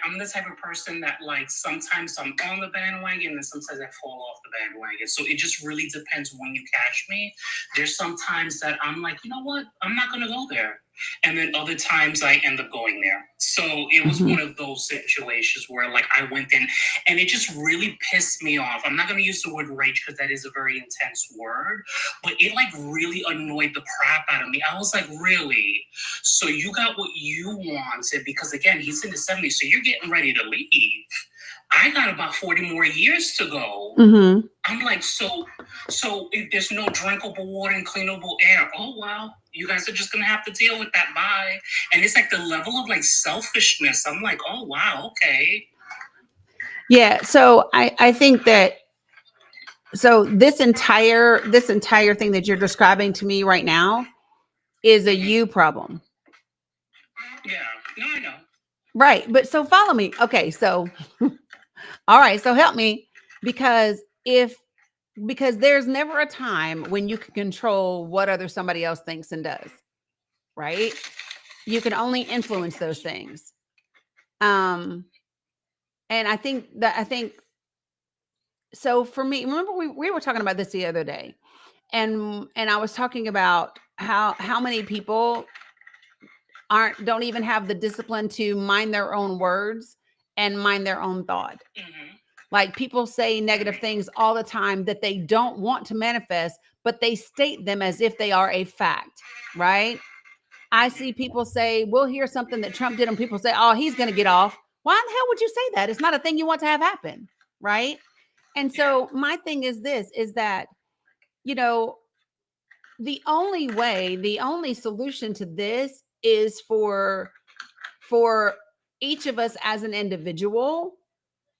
I'm the type of person that, like, sometimes I'm on the bandwagon and sometimes I fall off the bandwagon. So it just really depends when you catch me. There's sometimes that I'm like, you know what, I'm not gonna go there. And then other times I end up going there. So it was one of those situations where, like, I went in and it just really pissed me off. I'm not going to use the word rage because that is a very intense word, but it, like, really annoyed the crap out of me. I was like, really? So you got what you wanted, because, again, he's in the 70s, so you're getting ready to leave. I got about 40 more years to go. Mm-hmm. I'm like, so if there's no drinkable water and cleanable air, oh, well, you guys are just going to have to deal with that. Bye. And it's like the level of, like, selfishness. I'm like, oh, wow, okay. Yeah. So I think that, so this entire thing that you're describing to me right now is a you problem. Yeah. No, I know. Right. But so follow me. Okay. So, all right. So help me, because there's never a time when you can control what somebody else thinks and does. Right. You can only influence those things. And I think so for me, remember we were talking about this the other day, and I was talking about how many people don't even have the discipline to mind their own words and mind their own thought. Mm-hmm. Like, people say negative things all the time that they don't want to manifest, but they state them as if they are a fact, right? I see people say, we'll hear something that Trump did, and people say, oh, he's going to get off. Why in the hell would you say that? It's not a thing you want to have happen, right? And so my thing is this, is that, the only solution to this is for each of us as an individual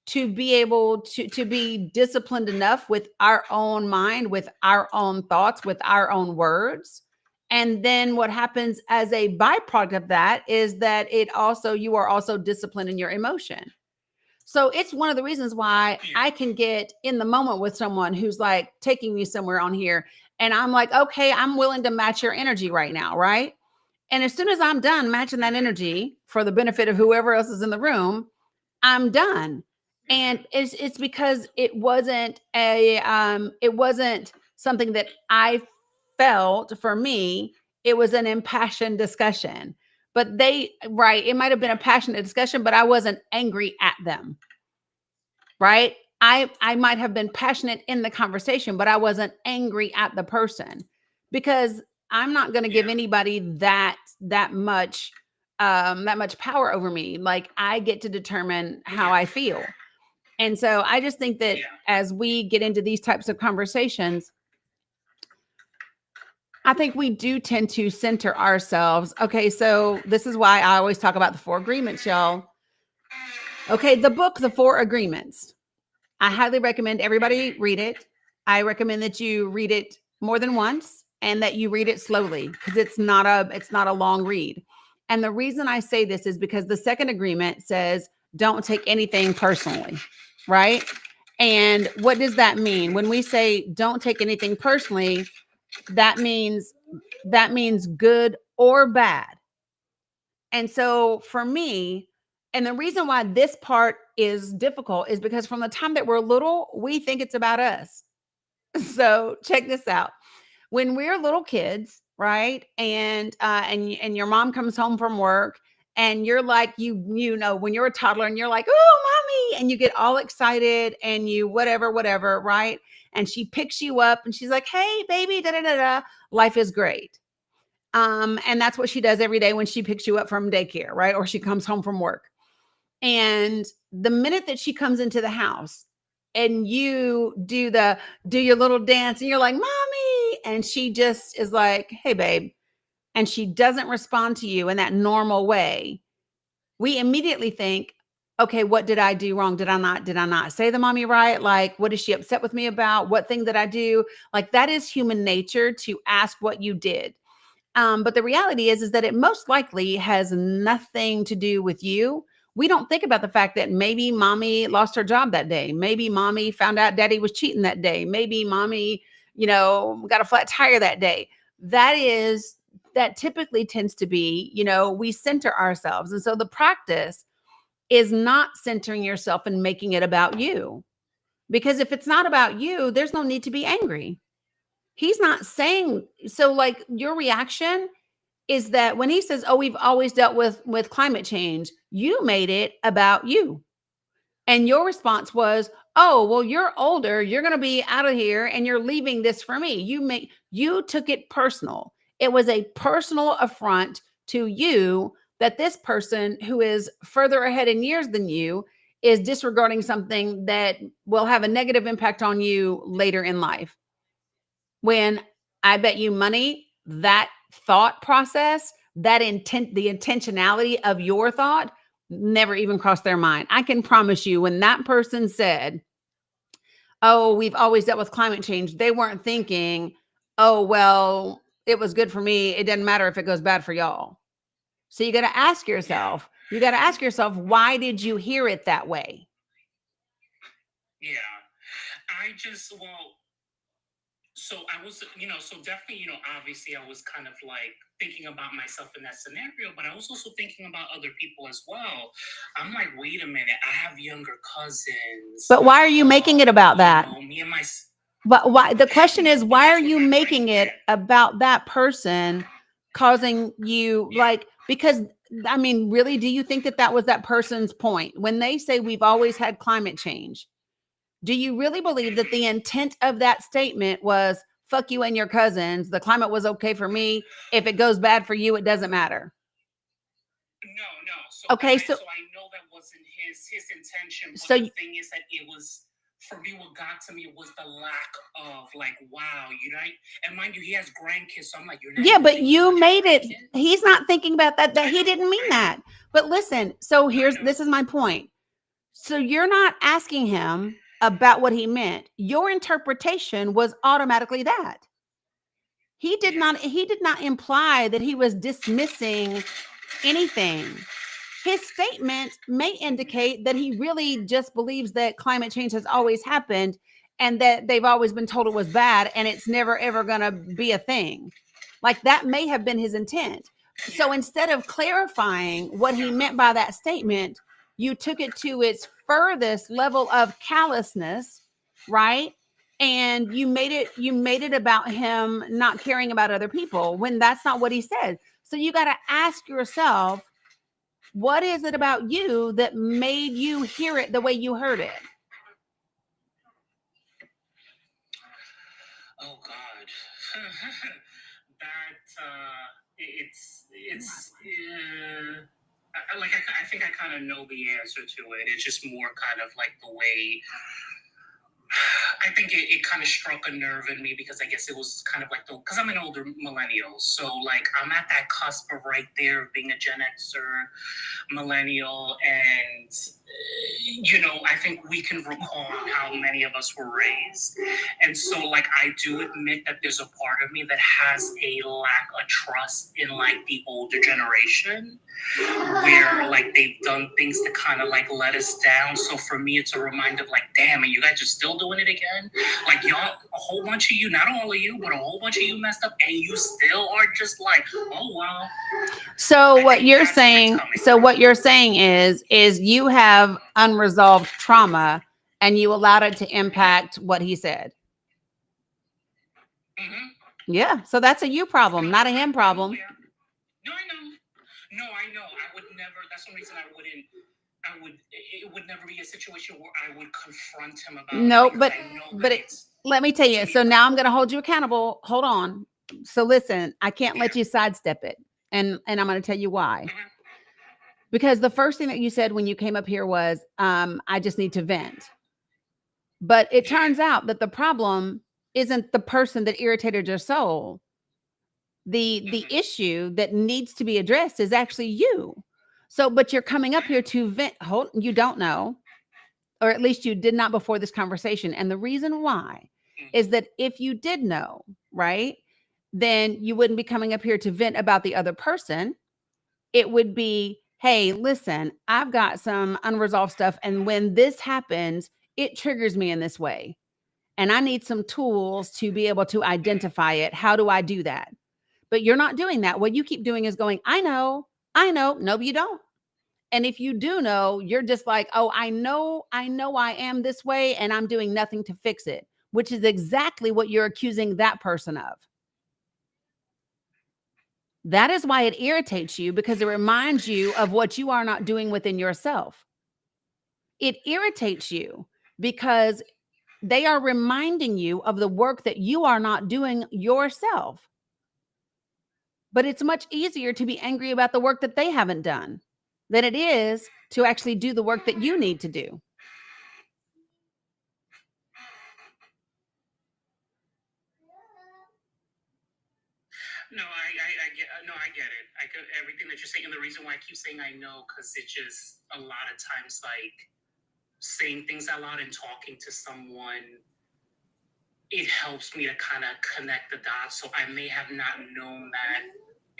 to be able to be disciplined enough with our own mind, with our own thoughts, with our own words. And then what happens as a byproduct of that is that you are also disciplined in your emotion. So it's one of the reasons why I can get in the moment with someone who's like taking me somewhere on here, and I'm like, okay, I'm willing to match your energy right now, right? And as soon as I'm done matching that energy for the benefit of whoever else is in the room, I'm done. And it's because it wasn't something that I felt for me, it was an impassioned discussion. But right, it might have been a passionate discussion, but I wasn't angry at them. Right? I might have been passionate in the conversation, but I wasn't angry at the person, because I'm not going to give anybody that much power over me. Like, I get to determine how I feel. And so I just think that as we get into these types of conversations, I think we do tend to center ourselves. Okay, so this is why I always talk about the 4 agreements, y'all. Okay, the book, The 4 Agreements. I highly recommend everybody read it. I recommend that you read it more than once and that you read it slowly, because it's not a long read. And the reason I say this is because the 2nd agreement says, don't take anything personally, right? And what does that mean? When we say don't take anything personally, that means good or bad. And so for me, and the reason why this part is difficult is because from the time that we're little, we think it's about us. So check this out. When we're little kids, right? And your mom comes home from work, and you're like, you know, when you're a toddler and you're like, oh, mommy, and you get all excited and you whatever, right? And she picks you up and she's like, hey, baby, da da da da. Life is great. And that's what she does every day when she picks you up from daycare, right? Or she comes home from work. And the minute that she comes into the house and you do your little dance and you're like, mommy, and she just is like, hey, babe, and she doesn't respond to you in that normal way, we immediately think, okay, what did I do wrong? Did I not say the mommy right? Like, what is she upset with me about? What thing did I do? Like, that is human nature to ask what you did. But the reality is that it most likely has nothing to do with you. We don't think about the fact that maybe mommy lost her job that day. Maybe mommy found out daddy was cheating that day. Maybe mommy, got a flat tire that day. That typically tends to be, we center ourselves. And so the practice is not centering yourself and making it about you. Because if it's not about you, there's no need to be angry. He's not saying, so like your reaction is that when he says, oh, we've always dealt with climate change, you made it about you. And your response was, oh, well, you're older, you're going to be out of here and you're leaving this for me. You took it personal. It was a personal affront to you that this person who is further ahead in years than you is disregarding something that will have a negative impact on you later in life. When I bet you money, that thought process, the intentionality of your thought never even crossed their mind. I can promise you, when that person said, oh, we've always dealt with climate change, they weren't thinking, oh, well, it was good for me, it doesn't matter if it goes bad for y'all. So you got to ask yourself, why did you hear it that way? Yeah. So I was, so definitely, obviously I was kind of like thinking about myself in that scenario, but I was also thinking about other people as well. I'm like, wait a minute, I have younger cousins. But why are you making it about that? Me and my... But why? The question is, why are you making it about that person causing you because I mean, really, do you think that was that person's point? When they say we've always had climate change, do you really believe that the intent of that statement was fuck you and your cousins? The climate was okay for me. If it goes bad for you, it doesn't matter. No. So okay, I know that wasn't his intention. But so the thing is that it was, for me, what got to me was the lack of like, wow, and mind you, he has grandkids. So I'm like, you're not. Yeah, but you made it. He's not thinking about that he didn't mean that. But listen, so this is my point. So you're not asking him about what he meant. Your interpretation was automatically that. He did not imply that he was dismissing anything. His statement may indicate that he really just believes that climate change has always happened and that they've always been told it was bad and it's never ever going to be a thing. Like, that may have been his intent. So instead of clarifying what he meant by that statement, you took it to its furthest level of callousness, right? and you made it about him not caring about other people when that's not what he said. So you got to ask yourself, what is it about you that made you hear it the way you heard it? Oh God, that I think I kind of know the answer to it. It's just more kind of like the way. I think it kind of struck a nerve in me because I guess it was kind of like because I'm an older millennial, so like I'm at that cusp of right there of being a Gen Xer, millennial, and I think we can recall how many of us were raised, and so like I do admit that there's a part of me that has a lack of trust in like the older generation, where like they've done things to kind of like let us down. So for me, it's a reminder of like, damn, and you guys are still doing it again. Like y'all, a whole bunch of you, not all of you, but a whole bunch of you messed up, and you still are just like, oh well. So what you're saying is you have unresolved trauma, and you allowed it to impact what he said. Mm-hmm. Yeah. So that's a you problem, not a him problem. Yeah. No, I know. I would never. That's the reason it would never be a situation where I would confront him about No, it. Let me tell you. So now I'm going to hold you accountable. Hold on. So listen, I can't let you sidestep it. And I'm going to tell you why. Mm-hmm. Because the first thing that you said when you came up here was, I just need to vent. But it turns out that the problem isn't the person that irritated your soul. The issue that needs to be addressed is actually you. So, but you're coming up here to vent. You don't know, or at least you did not before this conversation. And the reason why is that if you did know, right, then you wouldn't be coming up here to vent about the other person. It would be, hey, listen, I've got some unresolved stuff. And when this happens, it triggers me in this way. And I need some tools to be able to identify it. How do I do that? But you're not doing that. What you keep doing is going, I know. No, you don't. And if you do know, you're just like, oh, I know I am this way and I'm doing nothing to fix it, which is exactly what you're accusing that person of. That is why it irritates you, because it reminds you of what you are not doing within yourself. It irritates you because they are reminding you of the work that you are not doing yourself. But it's much easier to be angry about the work that they haven't done than it is to actually do the work that you need to do. No, I get it. I get everything that you're saying, and the reason why I keep saying I know, because it's just a lot of times like saying things out loud and talking to someone, it helps me to kind of connect the dots. So I may have not known that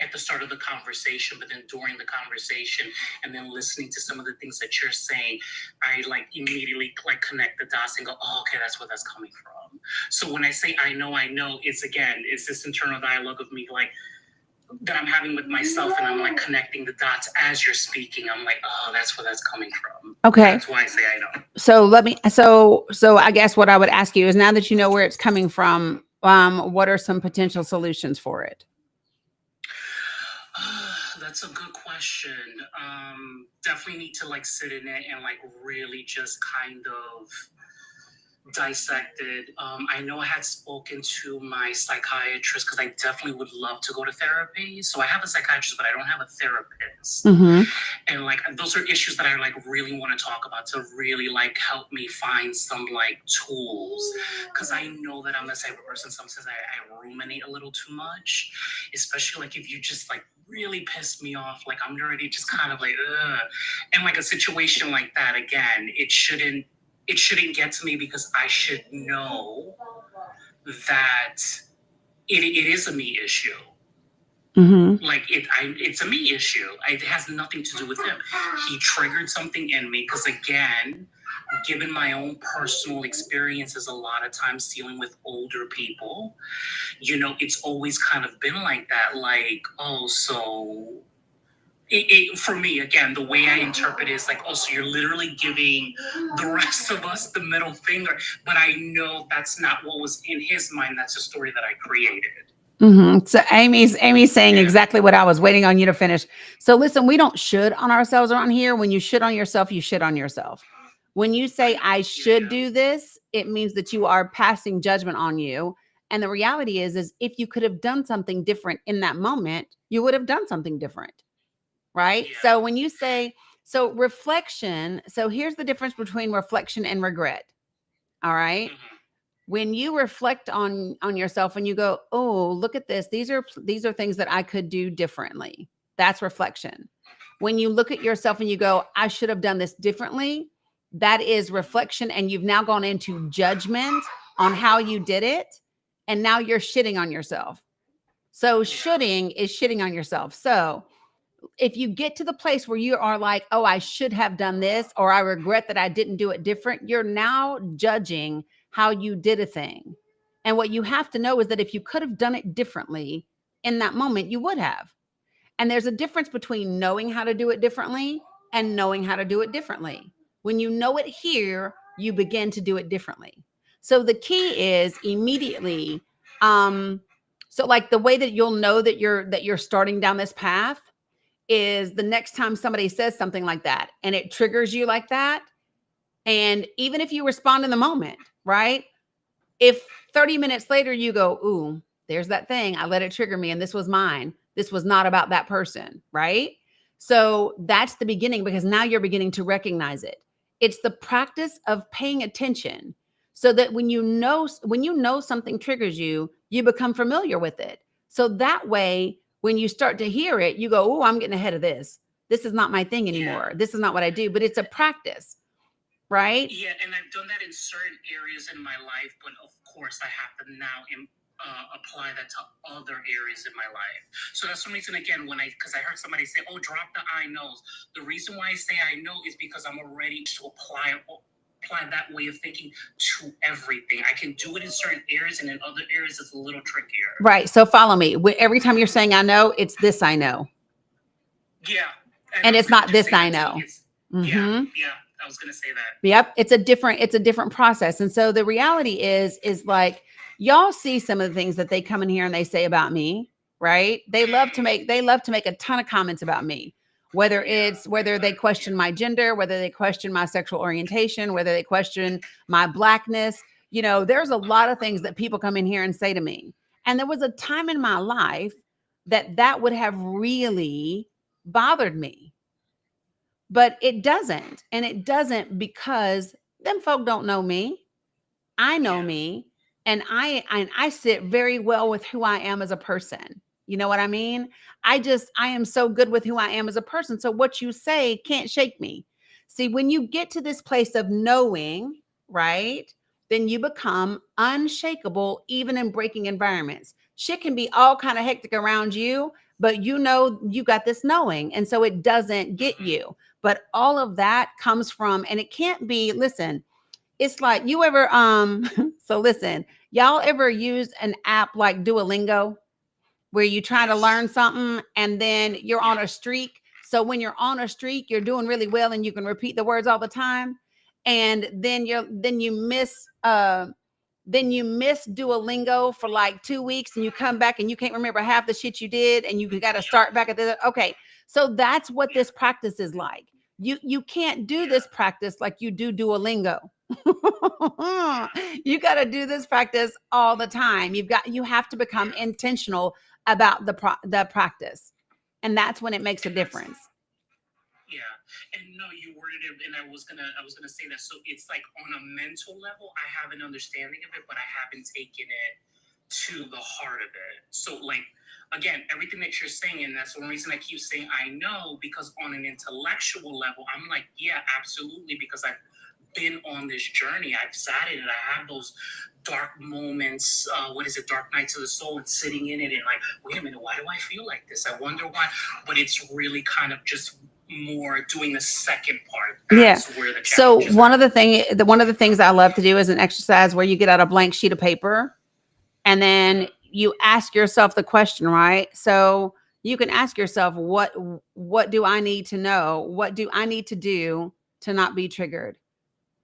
at the start of the conversation, but then during the conversation and then listening to some of the things that you're saying, I like immediately like connect the dots and go, oh, okay, that's where that's coming from. So when I say I know, it's this internal dialogue of me like that I'm having with myself, and I'm like connecting the dots as you're speaking. I'm like, oh, that's where that's coming from. Okay. That's why I say I know. So I guess what I would ask you is, now that you know where it's coming from, what are some potential solutions for it? That's a good question. Definitely need to like sit in it and like really just kind of dissect it. I know I had spoken to my psychiatrist because I definitely would love to go to therapy. So I have a psychiatrist, but I don't have a therapist. Mm-hmm. And like those are issues that I like really want to talk about to really like help me find some like tools, because I know that I'm the type of person sometimes I ruminate a little too much, especially like if you just like really piss me off, like I'm already just kind of like ugh. And like a situation like that, again, it shouldn't get to me, because I should know that it is a me issue. Mm-hmm. Like it's a me issue. It has nothing to do with him. He triggered something in me because, again, given my own personal experiences, a lot of times dealing with older people, it's always kind of been like that. Like, oh, so for me, again, the way I interpret it is like, oh, so you're literally giving the rest of us the middle finger. But I know that's not what was in his mind. That's a story that I created. So Amy's saying exactly what I was waiting on you to finish. So listen, we don't should on ourselves around here. When you should on yourself, you should on yourself. When you say I should do this, it means that you are passing judgment on you. And the reality is if you could have done something different in that moment, you would have done something different. Right? Yeah. So when you say, so reflection, so here's the difference between reflection and regret. All right. Mhm. When you reflect on yourself and you go, oh, look at this. These are things that I could do differently. That's reflection. When you look at yourself and you go, I should have done this differently. That is reflection. And you've now gone into judgment on how you did it. And now you're shitting on yourself. So shoulding is shitting on yourself. So if you get to the place where you are like, oh, I should have done this, or I regret that I didn't do it different, you're now judging how you did a thing. And what you have to know is that if you could have done it differently in that moment, you would have. And there's a difference between knowing how to do it differently and knowing how to do it differently. When you know it here, you begin to do it differently. So the key is immediately, so like the way that you'll know that you're starting down this path is the next time somebody says something like that and it triggers you like that. And even if you respond in the moment, right? If 30 minutes later you go, ooh, there's that thing, I let it trigger me and this was mine. This was not about that person, right? So that's the beginning, because now you're beginning to recognize it. It's the practice of paying attention so that when you know something triggers you, you become familiar with it. So that way, when you start to hear it, you go, oh, I'm getting ahead of this. This is not my thing anymore. Yeah. This is not what I do, but it's a practice, right? Yeah, and I've done that in certain areas in my life, but of course I have to now apply that to other areas in my life. So that's one reason, again, because I heard somebody say, oh, drop the I knows. The reason why I say I know is because I'm already to apply that way of thinking to everything. I can do it in certain areas, and in other areas it's a little trickier. Right. So follow me. Every time you're saying I know, it's this I know. Yeah. And it's not this I know. Yeah. I was gonna say that. Yep. It's a different process. And so the reality is like, y'all see some of the things that they come in here and they say about me, right? They love to make a ton of comments about me. Whether they question my gender, whether they question my sexual orientation, whether they question my blackness, there's a lot of things that people come in here and say to me. And there was a time in my life that would have really bothered me, but it doesn't. And it doesn't because them folk don't know me. I know me, and I sit very well with who I am as a person. You know what I mean? I am so good with who I am as a person. So what you say can't shake me. See, when you get to this place of knowing, right, then you become unshakable, even in breaking environments. Shit can be all kind of hectic around you, but you got this knowing. And so it doesn't get you. But all of that comes from, and it can't be, listen, it's like you ever, so listen, y'all ever used an app like Duolingo, where you try to learn something and then you're on a streak? So when you're on a streak, you're doing really well and you can repeat the words all the time. And then you miss Duolingo for like 2 weeks and you come back and you can't remember half the shit you did and you got to start back at the, okay. So that's what this practice is like. You can't do this practice like you do Duolingo. You got to do this practice all the time. You have to become intentional about the practice. And that's when it makes a difference. Yeah. And no, you worded it, and I was gonna say that. So it's like on a mental level, I have an understanding of it, but I haven't taken it to the heart of it. So like, again, everything that you're saying, and that's the reason I keep saying I know, because on an intellectual level, I'm like, yeah, absolutely, because I've been on this journey. I've sat in it. I have those dark moments. Dark nights of the soul, and sitting in it and like, wait a minute, why do I feel like this? I wonder why. But it's really kind of just more doing the second part. That's where the so one of the things I love to do is an exercise where you get out a blank sheet of paper and then you ask yourself the question, right? So you can ask yourself, what do I need to know? What do I need to do to not be triggered?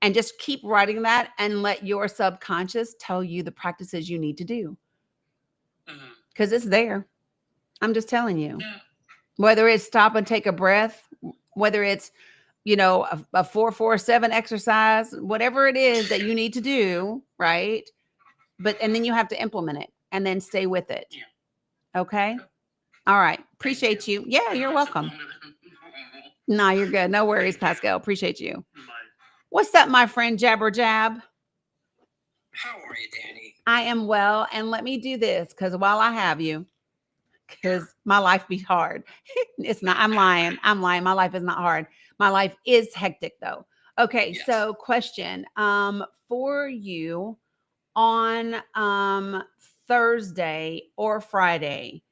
And just keep writing that and let your subconscious tell you the practices you need to do. Because it's there. I'm just telling you. Yeah. Whether it's stop and take a breath, whether it's, a 4-4-7 exercise, whatever it is that you need to do, right? And then you have to implement it and then stay with it. Yeah. Okay. All right. Appreciate you. Yeah, you're welcome. No, you're good. No worries, Pascal. Appreciate you. Bye. What's up, my friend Jabber Jab? How are you, Dani? I am well. And let me do this because while I have you, because my life be hard. It's not, I'm lying. My life is not hard. My life is hectic though. Okay. Yes. So question, for you on, Thursday or Friday,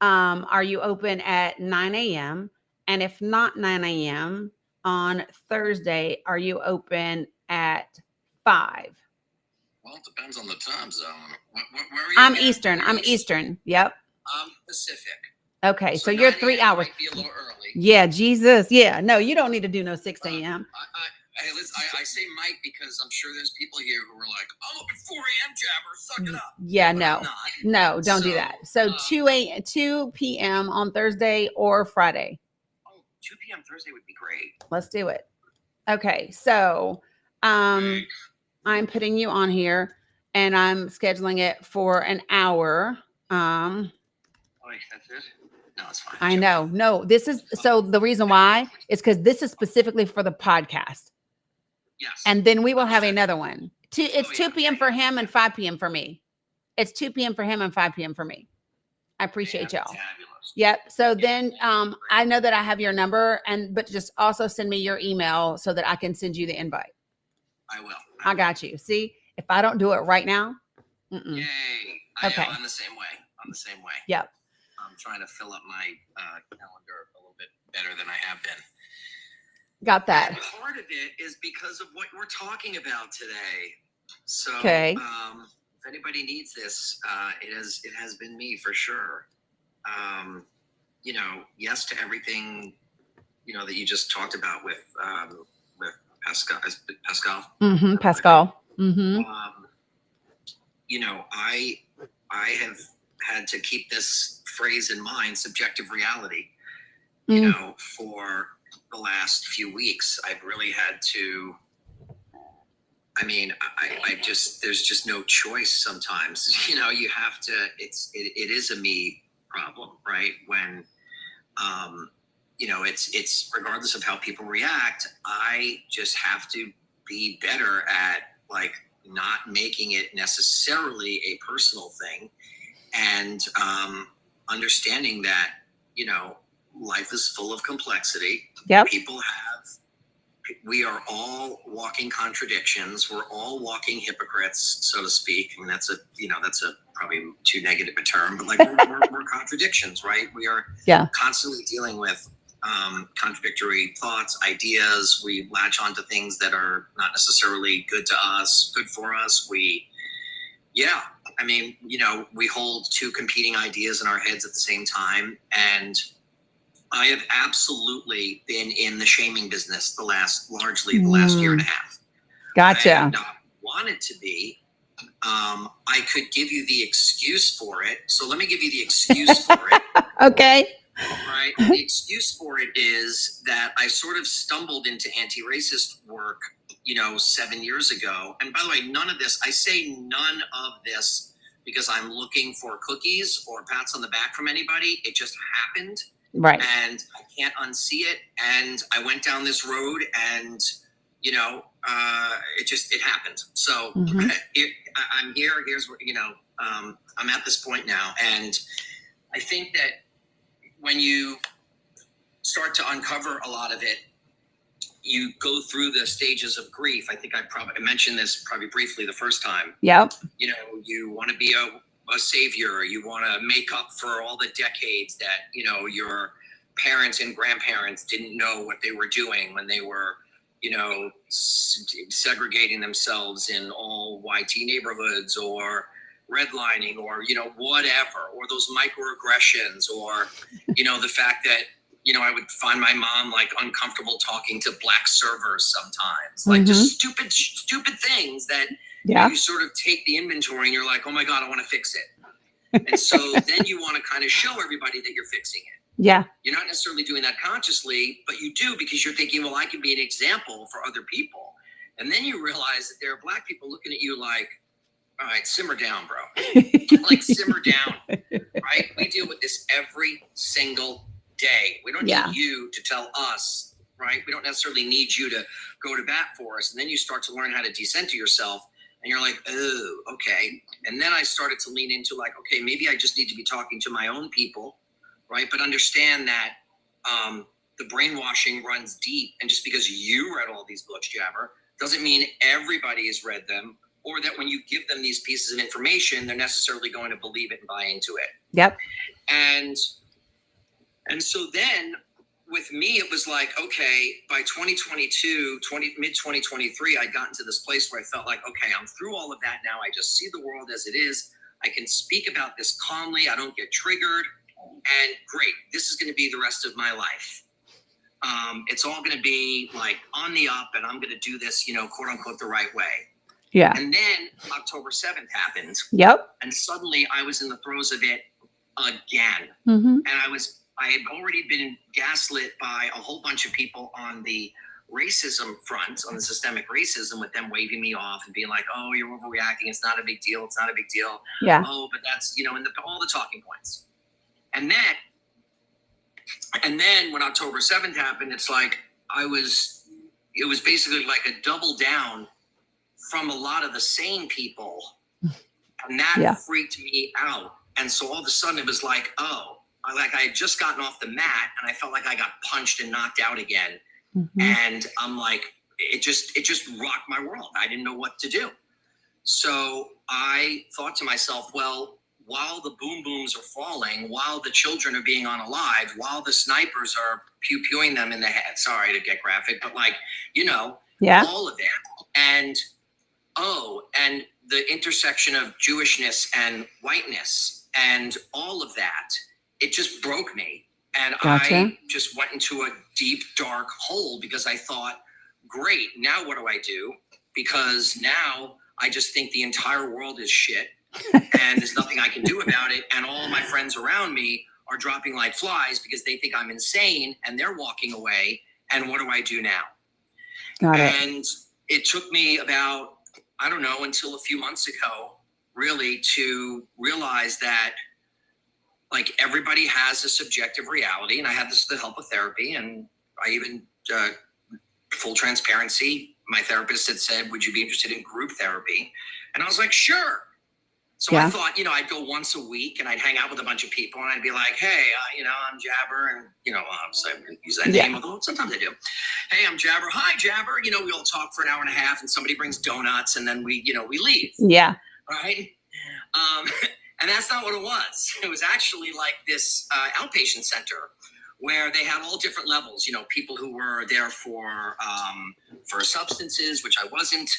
are you open at 9 a.m.? And if not 9 a.m. on Thursday, are you open at 5? Well, it depends on the time zone. Where are you? I'm again? Eastern. Where are I'm you? Eastern. Yep. I'm Pacific. Okay. So you're 9 3 a.m. hours. Might be a little early. Yeah. Jesus. Yeah. No, you don't need to do no 6 a.m. Hey, listen, I say Mike because I'm sure there's people here who are like, I'm up at 4 a.m. Jabber, suck it up. Yeah. But No. I'm not. No, don't do So, that. So 2 p.m. on Thursday or Friday. Oh, 2 p.m. Thursday would be great. Let's do it. Okay. So I'm putting you on here and I'm scheduling it for an hour. Oh, wait, that's it? No, it's fine. I know. No, this is so the reason why is because this is specifically for the podcast. Yes. And then we will have another one. It's Oh, 2 yeah. p.m. for him and 5 p.m. for me. It's 2 p.m. for him and 5 p.m. for me. I appreciate y'all. Fabulous. Yep. So then I know that I have your number but just also send me your email so that I can send you the invite. I will. I got you. See, if I don't do it right now. Yay. Okay. I'm the same way. Yep. I'm trying to fill up my calendar a little bit better than I have been. Got that. And part of it is because of what we're talking about today. So, Okay. if anybody needs this, it has been me for sure. Yes to everything, that you just talked about with Pascal. Mm-hmm. Pascal. Mm-hmm. I have had to keep this phrase in mind, subjective reality, for the last few weeks. I've really had to, there's just no choice sometimes. You have to, it is a me problem, right? When, it's regardless of how people react, I just have to be better at not making it necessarily a personal thing and understanding that, life is full of complexity. Yep. We are all walking contradictions. We're all walking hypocrites, so to speak. And that's a probably too negative a term, but we're contradictions, right? We are constantly dealing with contradictory thoughts, ideas. We latch onto things that are not necessarily good for us. We hold two competing ideas in our heads at the same time. And I have absolutely been in the shaming business the last year and a half. Gotcha. I have not wanted to be. I could give you the excuse for it. So let me give you the excuse for it. Okay. Right. The excuse for it is that I sort of stumbled into anti-racist work, 7 years ago. And by the way, I say none of this because I'm looking for cookies or pats on the back from anybody. It just happened. Right. And I can't unsee it. And I went down this road and, it happened. So I'm here. Here's what, I'm at this point now. And I think that when you start to uncover a lot of it, you go through the stages of grief. I think I mentioned this briefly the first time. Yep. You want to be a savior. You want to make up for all the decades that, your parents and grandparents didn't know what they were doing when they were, segregating themselves in all YT neighborhoods or redlining or, whatever, or those microaggressions, or, the fact that, I would find my mom like uncomfortable talking to black servers sometimes, like just stupid things that you sort of take the inventory and you're like, oh my God, I want to fix it. And so then you want to kind of show everybody that you're fixing it. Yeah. You're not necessarily doing that consciously, but you do because you're thinking, well, I can be an example for other people. And then you realize that there are black people looking at you like, all right, simmer down, bro. Like, simmer down, right? We deal with this every single day. We don't need you to tell us, right? We don't necessarily need you to go to bat for us. And then you start to learn how to decenter yourself. And you're like, oh, okay. And then I started to lean into like, okay, maybe I just need to be talking to my own people, right? But understand that the brainwashing runs deep. And just because you read all these books, Jabber, doesn't mean everybody has read them, or that when you give them these pieces of information, they're necessarily going to believe it and buy into it. Yep. And so then with me, it was like, okay, by 2022, mid 2023, I'd gotten to this place where I felt like, okay, I'm through all of that now. I just see the world as it is. I can speak about this calmly. I don't get triggered. And great, this is going to be the rest of my life. It's all going to be like on the up, and I'm going to do this, quote unquote, the right way. Yeah. And then October 7th happened. Yep. And suddenly I was in the throes of it again. Mm-hmm. And I had already been gaslit by a whole bunch of people on the racism front, on the systemic racism, with them waving me off and being like, oh, you're overreacting. It's not a big deal. It's not a big deal. Yeah. Oh, but that's, and all the talking points. And then when October 7th happened, it's like it was basically like a double down from a lot of the same people. And that freaked me out. And so all of a sudden it was like, oh, I had just gotten off the mat and I felt like I got punched and knocked out again. Mm-hmm. And I'm like, it just rocked my world. I didn't know what to do. So I thought to myself, well, while the boom booms are falling, while the children are being unalived, while the snipers are pew-pewing them in the head, sorry to get graphic, but like, all of that. And the intersection of Jewishness and whiteness and all of that, it just broke me. And Gotcha. I just went into a deep, dark hole because I thought, great, now what do I do? Because now I just think the entire world is shit and there's nothing I can do about it. And all my friends around me are dropping like flies because they think I'm insane and they're walking away. And what do I do now? Got it. And it took me about, I don't know, until a few months ago, really, to realize that like everybody has a subjective reality. And I had this with the help of therapy. And I even, full transparency, my therapist had said, would you be interested in group therapy? And I was like, sure. So I thought, I'd go once a week and I'd hang out with a bunch of people and I'd be like, hey, I'm Jabber. And, so I wouldn't use that name, although sometimes I do. Hey, I'm Jabber. Hi, Jabber. We all talk for an hour and a half and somebody brings donuts and then we leave. Yeah. Right. And that's not what it was. It was actually like this outpatient center where they had all different levels, people who were there for substances, which I wasn't.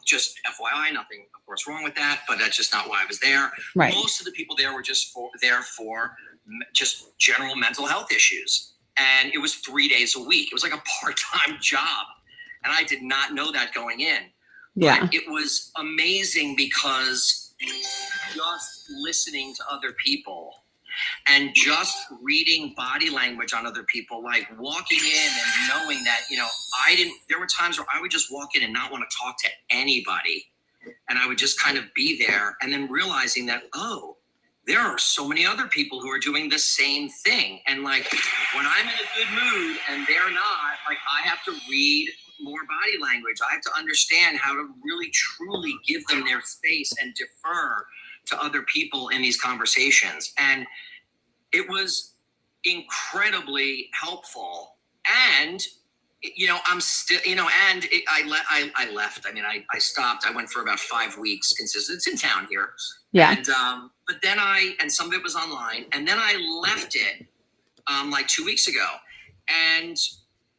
Just FYI, nothing, of course, wrong with that, but that's just not why I was there. Right. Most of the people there were just there for just general mental health issues. And it was 3 days a week. It was like a part-time job. And I did not know that going in. Yeah. But it was amazing because just listening to other people and just reading body language on other people, like walking in and knowing that, there were times where I would just walk in and not want to talk to anybody. And I would just kind of be there and then realizing that, oh, there are so many other people who are doing the same thing. And like, when I'm in a good mood and they're not, like, I have to read more body language. I have to understand how to really, truly give them their space and defer to other people in these conversations. And it was incredibly helpful. And, I'm still, I left. I mean, I stopped. I went for about 5 weeks consistent. It's in town here. Yeah. And, but then and some of it was online. And then I left it like 2 weeks ago. And,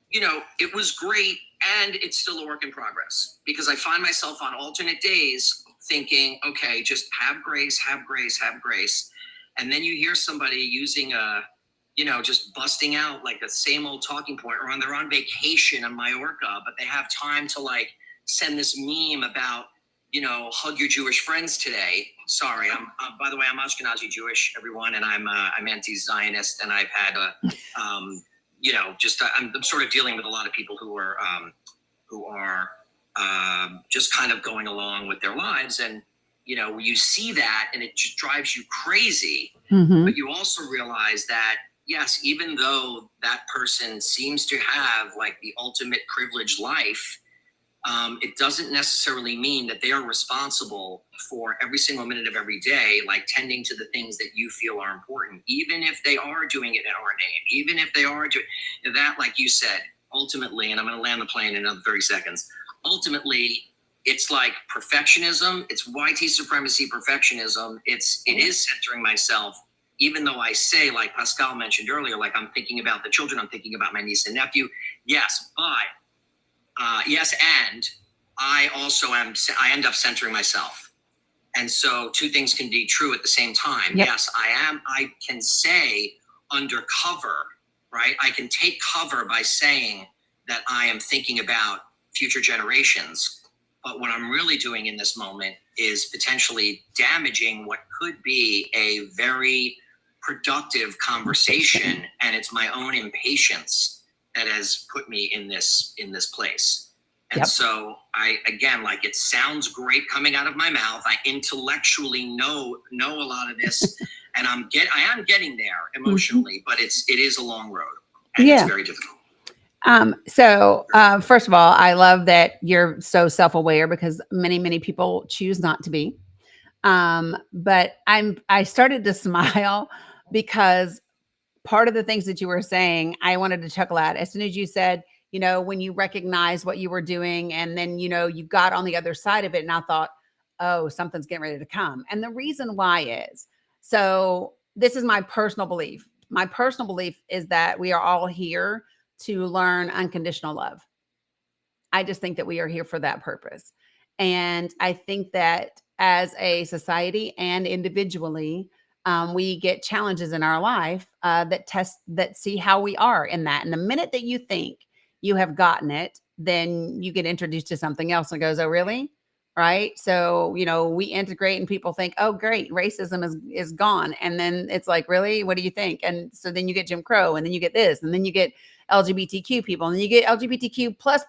it was great. And it's still a work in progress because I find myself on alternate days thinking, okay, just have grace, have grace, have grace. And then you hear somebody using just busting out like the same old talking point, or they're on vacation in Majorca, but they have time to like send this meme about, hug your Jewish friends today. Sorry, by the way, I'm Ashkenazi Jewish, everyone, and I'm anti-Zionist, and I've had I'm sort of dealing with a lot of people who are just kind of going along with their lives, and you see that, and it just drives you crazy. Mm-hmm. But you also realize that yes, even though that person seems to have like the ultimate privileged life, it doesn't necessarily mean that they are responsible for every single minute of every day, like tending to the things that you feel are important, even if they are doing it in our name, even if they are doing that, like you said, ultimately, and I'm going to land the plane in another 30 seconds. Ultimately, it's like perfectionism. It's YT supremacy, perfectionism. It is centering myself, even though I say, like Pascal mentioned earlier, like I'm thinking about the children, I'm thinking about my niece and nephew. Yes, but and I also I end up centering myself. And so two things can be true at the same time. Yep. Yes, I can say undercover, right? I can take cover by saying that I am thinking about future generations. But what I'm really doing in this moment is potentially damaging what could be a very productive conversation. And it's my own impatience that has put me in this place. And Yep. so like it sounds great coming out of my mouth. I intellectually know a lot of this, and I am getting there emotionally, but it is a long road, and it's very difficult. First of all, I love that you're so self-aware, because many people choose not to be. But I started to smile because part of the things that you were saying, I wanted to chuckle at as soon as you said, when you recognize what you were doing, and then, you got on the other side of it, and I thought, oh, something's getting ready to come. And the reason why is, so this is my personal belief. My personal belief is that we are all here to learn unconditional love. I just think that we are here for that purpose. And I think that as a society and individually, we get challenges in our life that see how we are in that. And the minute that you think you have gotten it, then you get introduced to something else and goes, oh, really? Right. So, we integrate and people think, oh, great, racism is gone. And then it's like, really? What do you think? And so then you get Jim Crow, and then you get this, and then you get LGBTQ people, and then you get LGBTQ plus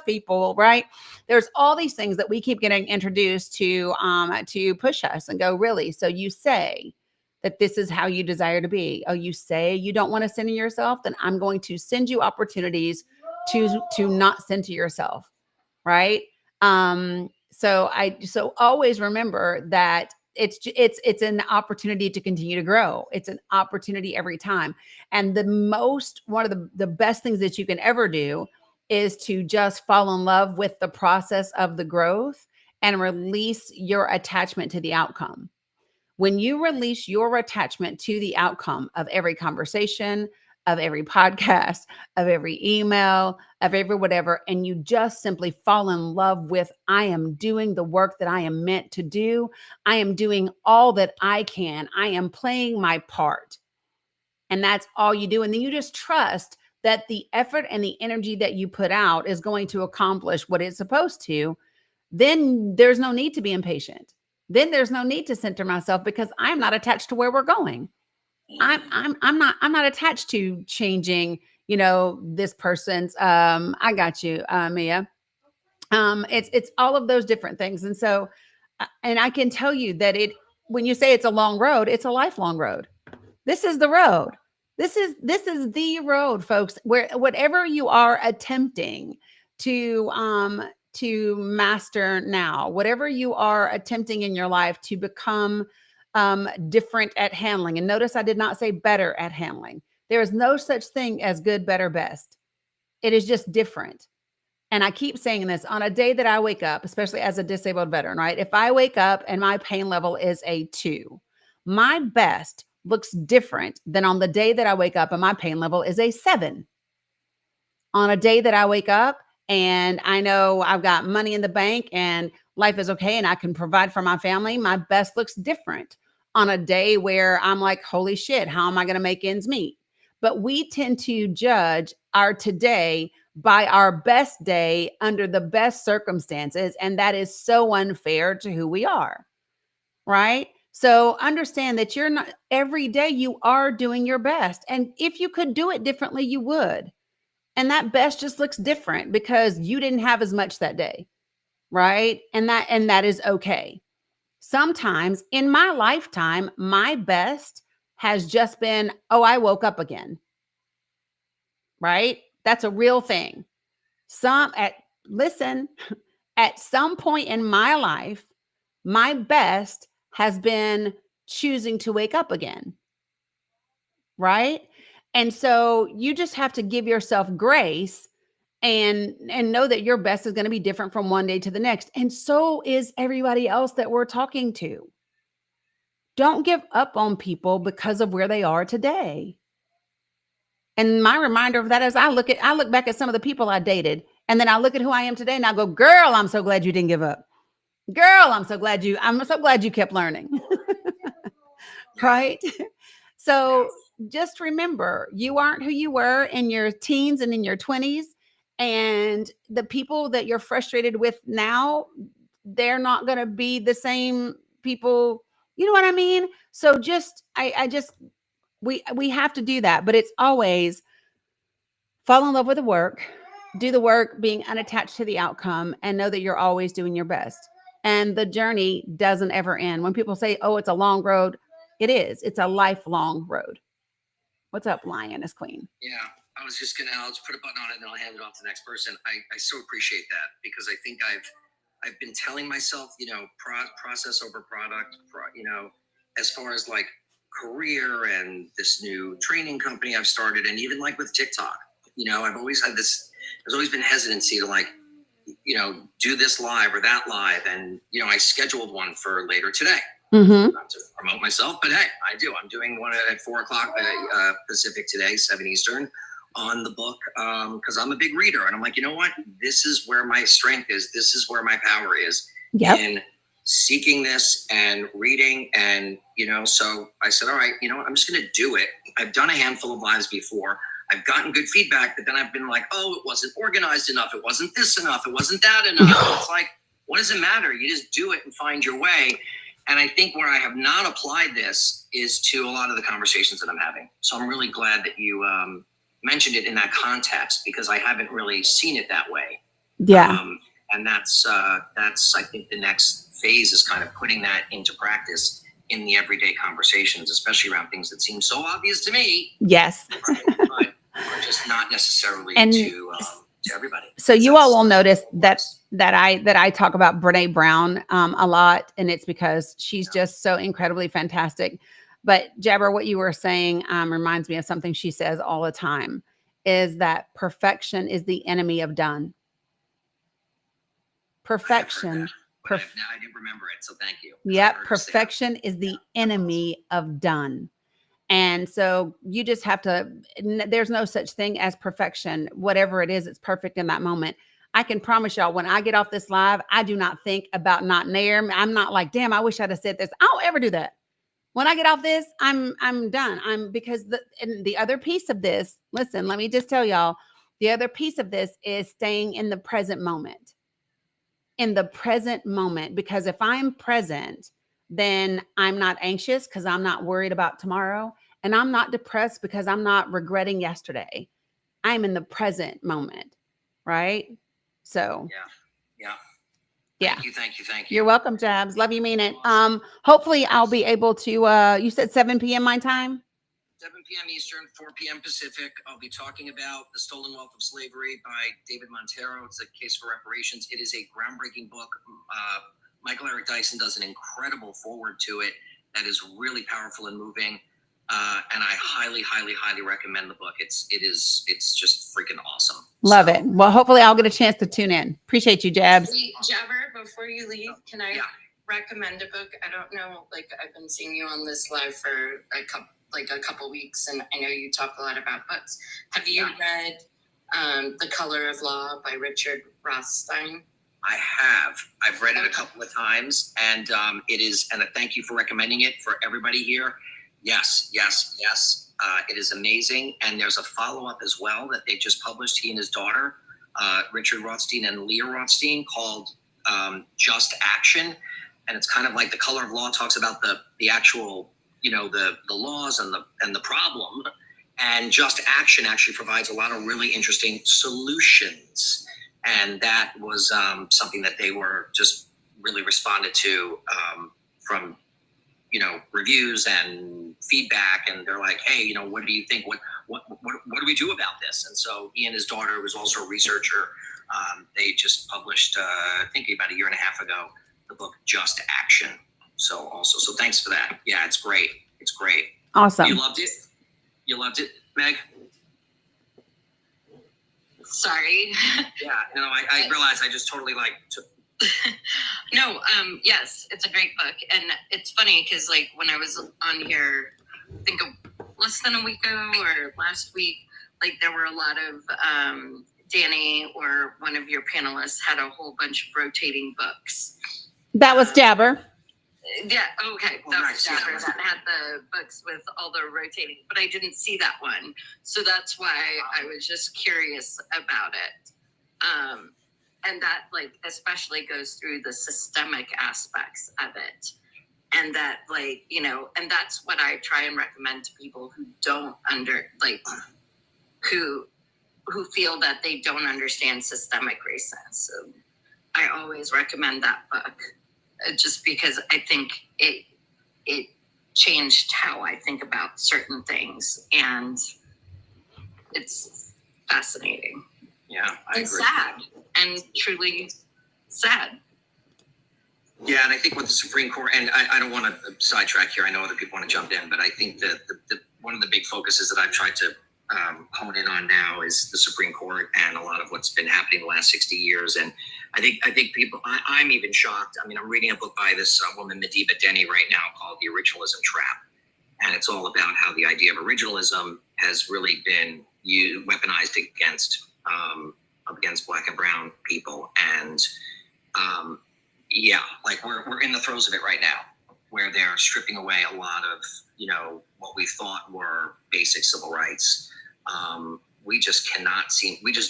people, right? There's all these things that we keep getting introduced to push us and go, really? So you say that this is how you desire to be. Oh, you say you don't want to center yourself? Then I'm going to send you opportunities to not center yourself, right? So always remember that it's an opportunity to continue to grow. It's an opportunity every time. And one of the best things that you can ever do is to just fall in love with the process of the growth and release your attachment to the outcome. When you release your attachment to the outcome of every conversation, of every podcast, of every email, of every whatever, and you just simply fall in love with, I am doing the work that I am meant to do. I am doing all that I can. I am playing my part. And that's all you do. And then you just trust that the effort and the energy that you put out is going to accomplish what it's supposed to. Then there's no need to be impatient. Then there's no need to center myself, because I'm not attached to where we're going. I'm not attached to changing, this person's, I got you, Mia. It's all of those different things. And so, and I can tell you that when you say it's a long road, it's a lifelong road. This is the road. This is the road, folks, where whatever you are attempting to master now, whatever you are attempting in your life to become different at handling. And notice I did not say better at handling. There is no such thing as good, better, best. It is just different. And I keep saying this, on a day that I wake up, especially as a disabled veteran, right? If I wake up and my pain level is a 2, my best looks different than on the day that I wake up and my pain level is a 7. On a day that I wake up and I know I've got money in the bank and life is okay and I can provide for my family, my best looks different on a day where I'm like, holy shit, how am I going to make ends meet? But we tend to judge our today by our best day under the best circumstances. And that is so unfair to who we are, right? So understand that you're not every day, you are doing your best. And if you could do it differently, you would. And that best just looks different because you didn't have as much that day, right? And that is okay. Sometimes in my lifetime, my best has just been, oh, I woke up again, right? That's a real thing. Listen, at some point in my life, my best has been choosing to wake up again, right? And so you just have to give yourself grace and know that your best is going to be different from one day to the next. And so is everybody else that we're talking to. Don't give up on people because of where they are today. And my reminder of that is I look back at some of the people I dated, and then I look at who I am today and I go, girl, I'm so glad you didn't give up. Girl, I'm so glad you kept learning. Right? So just remember, you aren't who you were in your teens and in your 20s. And the people that you're frustrated with now, they're not going to be the same people. You know what I mean? So we have to do that, but it's always fall in love with the work, do the work, being unattached to the outcome, and know that you're always doing your best. And the journey doesn't ever end. When people say, oh, it's a long road, it is. It's a lifelong road. What's up, Lioness Queen? Yeah, I'll just put a button on it and then I'll hand it off to the next person. I so appreciate that because I think I've been telling myself, process over product, as far as like career and this new training company I've started, and even like with TikTok, I've always had there's always been hesitancy to like, do this live or that live. And, I scheduled one for later today. Mm-hmm. Not to promote myself, but hey, I do. I'm doing one at 4:00 Pacific today, 7 Eastern, on the book because I'm a big reader, and I'm like, you know what? This is where my strength is. This is where my power is in seeking this and reading, and So I said, all right, I'm just going to do it. I've done a handful of lives before. I've gotten good feedback, but then I've been like, oh, it wasn't organized enough. It wasn't this enough. It wasn't that enough. It's like, what does it matter? You just do it and find your way. And I think where I have not applied this is to a lot of the conversations that I'm having. So I'm really glad that you mentioned it in that context because I haven't really seen it that way. Yeah. And that's I think the next phase is kind of putting that into practice in the everyday conversations, especially around things that seem so obvious to me. Yes. Right? But are just not necessarily to everybody. So you all will notice that I talk about Brene Brown a lot, and it's because she's just so incredibly fantastic. But Jabber, what you were saying reminds me of something she says all the time, is that perfection is the enemy of done. Perfection. I didn't remember it, so thank you. Yep. Perfection is the enemy of done. And so you just have to, there's no such thing as perfection. Whatever it is, it's perfect in that moment. I can promise y'all, when I get off this live, I do not think about not there. I'm not like, damn, I wish I'd have said this. I don't ever do that. When I get off this, I'm done. Because the other piece of this, listen, let me just tell y'all, the other piece of this is staying in the present moment. In the present moment, because if I'm present, then I'm not anxious because I'm not worried about tomorrow. And I'm not depressed because I'm not regretting yesterday. I'm in the present moment. Right? So. Yeah. Thank you. You're welcome, Jabs. Love you, mean it. Hopefully I'll be able to, you said 7 p.m. my time? 7 p.m. Eastern, 4 p.m. Pacific. I'll be talking about The Stolen Wealth of Slavery by David Montero. It's a case for reparations. It is a groundbreaking book. Michael Eric Dyson does an incredible forward to it that is really powerful and moving. And I highly, highly, highly recommend the book. It's just freaking awesome. Love it. Well, hopefully I'll get a chance to tune in. Appreciate you, Jabs. Jabber, before you leave, can I recommend a book? I don't know, I've been seeing you on this live for a couple weeks, and I know you talk a lot about books. Have you read The Color of Law by Richard Rothstein? I have. I've read it a couple of times, and it is. And thank you for recommending it for everybody here. Yes, yes, yes. It is amazing, and there's a follow-up as well that they just published. He and his daughter, Richard Rothstein and Leah Rothstein, called "Just Action," and it's kind of like The Color of Law talks about the actual, the laws and the problem, and Just Action actually provides a lot of really interesting solutions. And that was something that they were just really responded to from, reviews and feedback. And they're like, hey, what do you think? What do we do about this? And so he and his daughter, who was also a researcher, they just published, I think about a year and a half ago, the book Just Action. So thanks for that. Yeah, it's great. It's great. Awesome. You loved it? You loved it, Meg? Sorry. Yeah, I realized I just totally took. No, yes, it's a great book. And it's funny because when I was on here, I think less than a week ago or last week, there were a lot of Dani or one of your panelists had a whole bunch of rotating books. That was Jabber. Yeah, okay. That nice. was Jabber that had the books with all the rotating, but I didn't see that one. So that's why I was just curious about it. And that especially goes through the systemic aspects of it. And that and that's what I try and recommend to people who don't who feel that they don't understand systemic racism. So I always recommend that book. Just because I think it changed how I think about certain things, and it's fascinating. Yeah, I and agree. Sad, and truly sad. Yeah, and I think with the Supreme Court, and I don't want to sidetrack here. I know other people want to jump in, but I think that the one of the big focuses that I've tried to hone in on now is the Supreme Court and a lot of what's been happening the last 60 years. And I think people, I'm even shocked. I mean, I'm reading a book by this woman, Dani, right now called The Originalism Trap. And it's all about how the idea of originalism has really been weaponized against Black and brown people. And we're in the throes of it right now, where they're stripping away a lot of, what we thought were basic civil rights. We just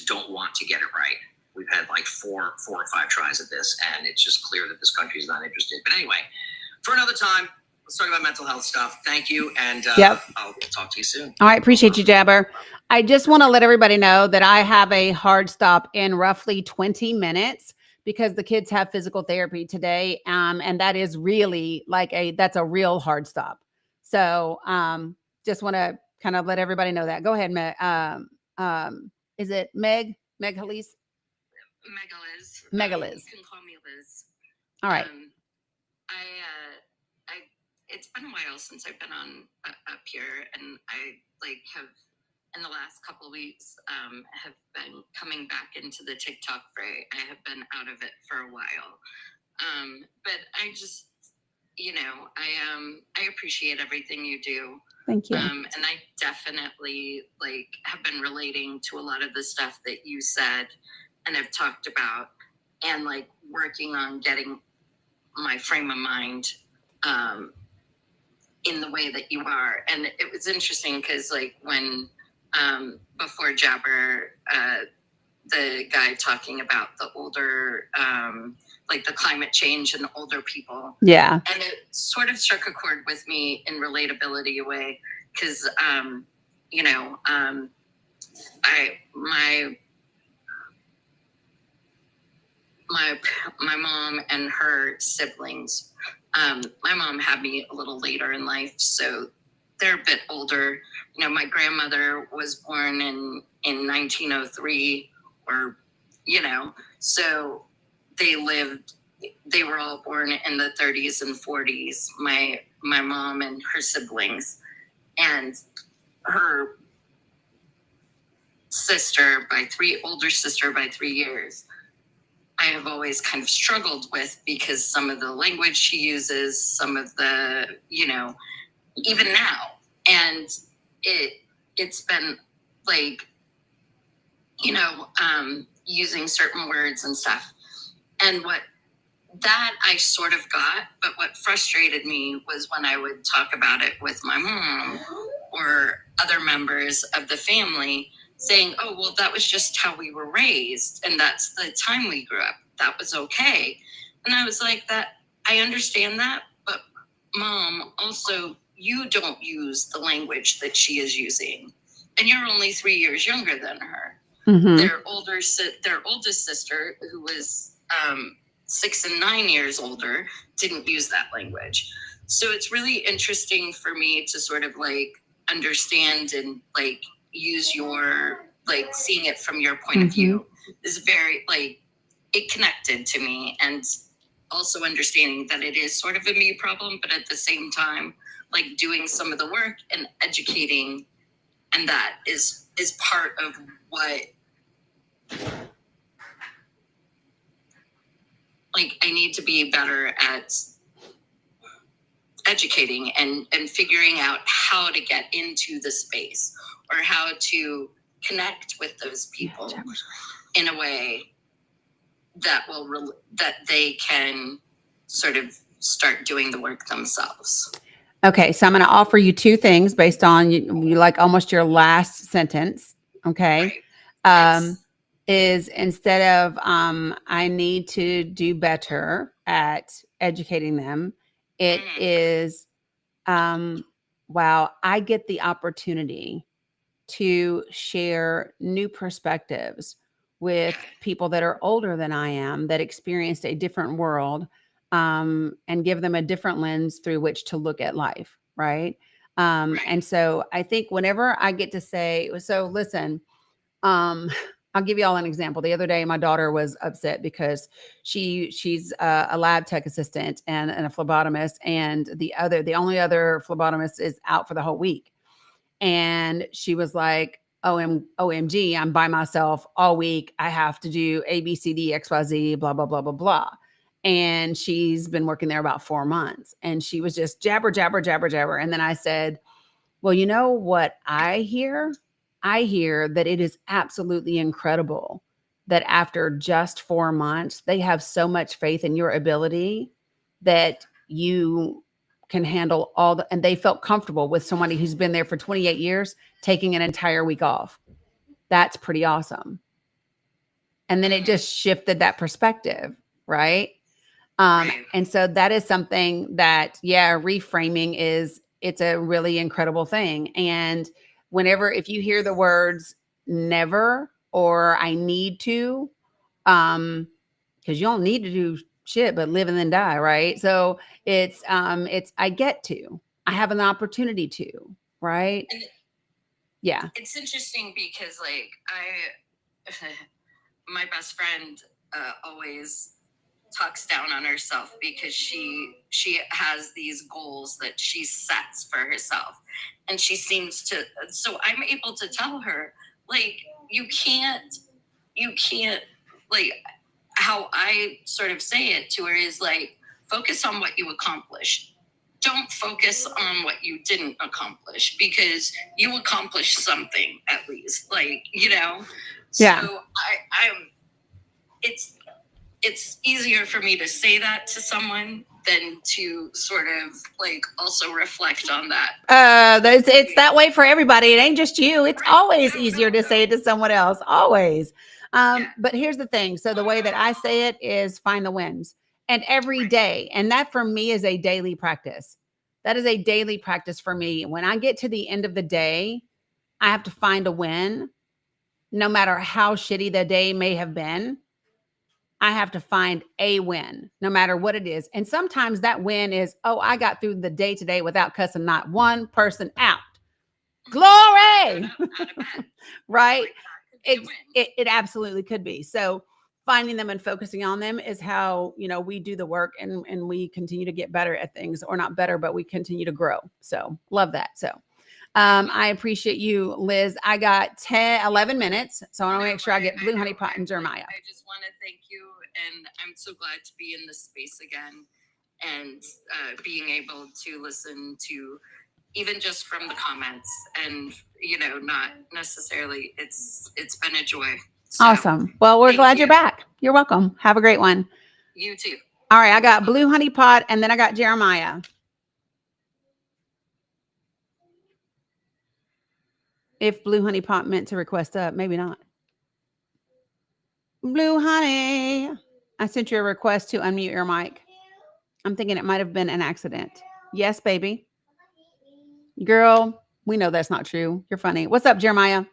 don't want to get it right. We've had 4 or 5 tries at this, and it's just clear that this country is not interested. But anyway, for another time, let's talk about mental health stuff. Thank you, and I'll talk to you soon. All right, appreciate you, Jabber. I just want to let everybody know that I have a hard stop in roughly 20 minutes because the kids have physical therapy today, and that is really that's a real hard stop. So just want to kind of let everybody know that. Go ahead, Meg. Is it Meg? Meg Halise? Megaliz. Megaliz. You can call me Liz. All right. It's been a while since I've been on up here, and I have in the last couple of weeks have been coming back into the TikTok fray. I have been out of it for a while, but I just I appreciate everything you do. Thank you. And I definitely have been relating to a lot of the stuff that you said and have talked about, and working on getting my frame of mind in the way that you are. And it was interesting because when before Jabber, the guy talking about the older the climate change and older people. Yeah. And it sort of struck a chord with me in relatability way, because my mom and her siblings, my mom had me a little later in life, so they're a bit older. My grandmother was born in 1903, or so they were all born in the 30s and 40s, my mom and her siblings, and her older sister by 3 years. I have always kind of struggled with, because some of the language she uses, some of the, even now, and it's been using certain words and stuff. And what that I sort of got, but what frustrated me was when I would talk about it with my mom or other members of the family saying, oh, well, that was just how we were raised. And that's the time we grew up. That was okay. And I was like, that I understand that, but Mom, also, you don't use the language that she is using. And you're only 3 years younger than her. Mhm. Their oldest sister, who was 6 and 9 years older, didn't use that language. So it's really interesting for me to sort of like understand and like use your, like seeing it from your point of view is very like, it connected to me. And also understanding that it is sort of a me problem, but at the same time, like doing some of the work and educating, and that is part of what like I need to be better at educating and figuring out how to get into the space or how to connect with those people in a way that will that they can sort of start doing the work themselves. Okay, so I'm going to offer you two things based on you like almost your last sentence. Okay. Right. Is instead of I need to do better at educating them, it is wow, I get the opportunity to share new perspectives with people that are older than I am, that experienced a different world, and give them a different lens through which to look at life. Right. And so I think whenever I get to say, so listen, I'll give you all an example. The other day, my daughter was upset because she's a lab tech assistant and a phlebotomist, and the only other phlebotomist is out for the whole week. And she was like, OMG, I'm by myself all week. I have to do A, B, C, D, X, Y, Z, blah, blah, blah, blah, blah. And she's been working there about 4 months. And she was just jabber, jabber, jabber, jabber. And then I said, well, you know what I hear? I hear that it is absolutely incredible that after just 4 months, they have so much faith in your ability that you can handle and they felt comfortable with somebody who's been there for 28 years, taking an entire week off. That's pretty awesome. And then it just shifted that perspective, right? And so that is something that, reframing it's a really incredible thing. And if you hear the words never or I need to, because you don't need to do shit but live and then die, right? So it's I have an opportunity to, right? Yeah. It's interesting because like my best friend always talks down on herself because she has these goals that she sets for herself, and she seems to, so I'm able to tell her like you can't like, how I sort of say it to her is like, focus on what you accomplished. Don't focus on what you didn't accomplish, because you accomplished something at least, like, you know. Yeah. So it's easier for me to say that to someone than to sort of like also reflect on that. It's that way for everybody. It ain't just you. It's always easier to say it to someone else. Always. But here's the thing. So the way that I say it is find the wins, and every day. And that for me is a daily practice. That is a daily practice for me. When I get to the end of the day, I have to find a win, no matter how shitty the day may have been. I have to find a win, no matter what it is. And sometimes that win is, I got through the day today without cussing not one person out. Glory! Right? It absolutely could be. So finding them and focusing on them is how, we do the work, and we continue to get better at things, or not better, but we continue to grow. So love that. So I appreciate you, Liz. I got 11 minutes. So I want to make sure I get Blue Honey Pot and Jeremiah. I just want to thank you. And I'm so glad to be in this space again, and being able to listen to even just from the comments, and, not necessarily, it's been a joy. So, awesome. Well, we're glad you're back. You're welcome. Have a great one. You too. All right, I got Blue Honey Pot, and then I got Jeremiah. If Blue Honey Pot meant to request up, maybe not. Blue Honey, I sent you a request to unmute your mic. I'm thinking it might have been an accident. Yes, baby. Girl, we know that's not true. You're funny. What's up, Jeremiah?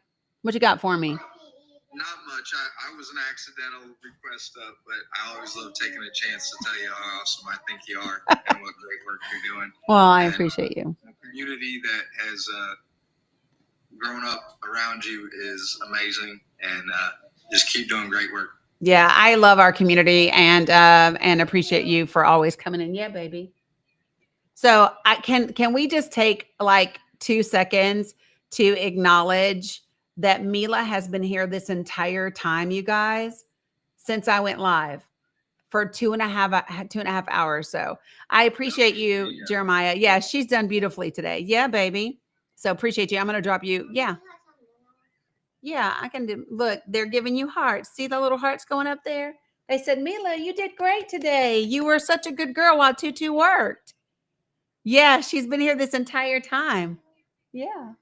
What you got for me? Not much. I was an accidental request up, but I always love taking a chance to tell you how awesome I think you are and what great work you're doing. Well, I And appreciate you. the community that has grown up around you is amazing, and just keep doing great work. Yeah, I love our community and appreciate you for always coming in. Yeah, baby. So can we just take like 2 seconds to acknowledge that Mila has been here this entire time, you guys, since I went live for 2.5 hours. So I appreciate you, Jeremiah. Yeah, she's done beautifully today. Yeah, baby. So appreciate you. I'm going to drop you. Yeah. Yeah, I can do. Look, they're giving you hearts. See the little hearts going up there? They said, Mila, you did great today. You were such a good girl while Tutu worked. Yeah, she's been here this entire time. Yeah.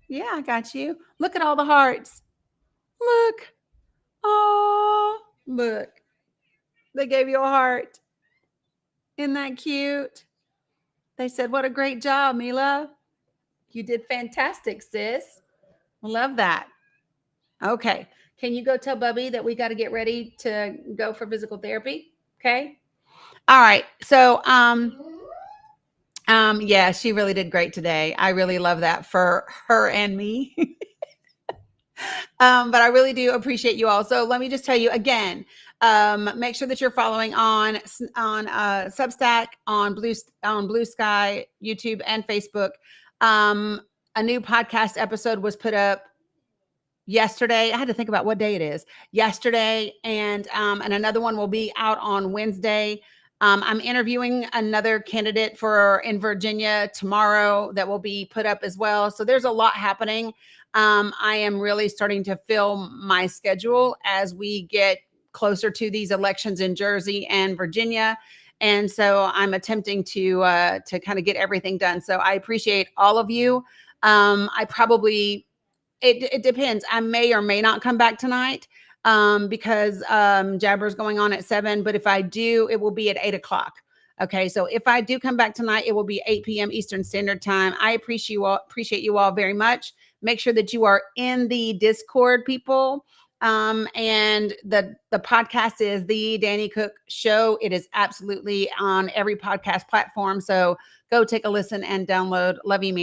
Yeah, I got you. Look at all the hearts. Look. Oh, look. They gave you a heart. Isn't that cute? They said, what a great job, Mila. You did fantastic, sis. Love that. Okay. Can you go tell Bubby that we got to get ready to go for physical therapy? Okay. All right. So, yeah, she really did great today. I really love that for her and me. But I really do appreciate you all. So let me just tell you again, make sure that you're following on Substack, on Blue Sky, YouTube, and Facebook. A new podcast episode was put up yesterday. I had to think about what day it is. Yesterday, and another one will be out on Wednesday. I'm interviewing another candidate in Virginia tomorrow that will be put up as well. So there's a lot happening. I am really starting to fill my schedule as we get closer to these elections in Jersey and Virginia. And so I'm attempting to kind of get everything done. So I appreciate all of you. It depends. I may or may not come back tonight because Jabber's going on at 7. But if I do, it will be at 8 o'clock. Okay. So if I do come back tonight, it will be 8 p.m. Eastern Standard Time. I appreciate you all very much. Make sure that you are in the Discord, people. And the podcast is the Dani Cook Show. It is absolutely on every podcast platform. So go take a listen and download. Love you, man.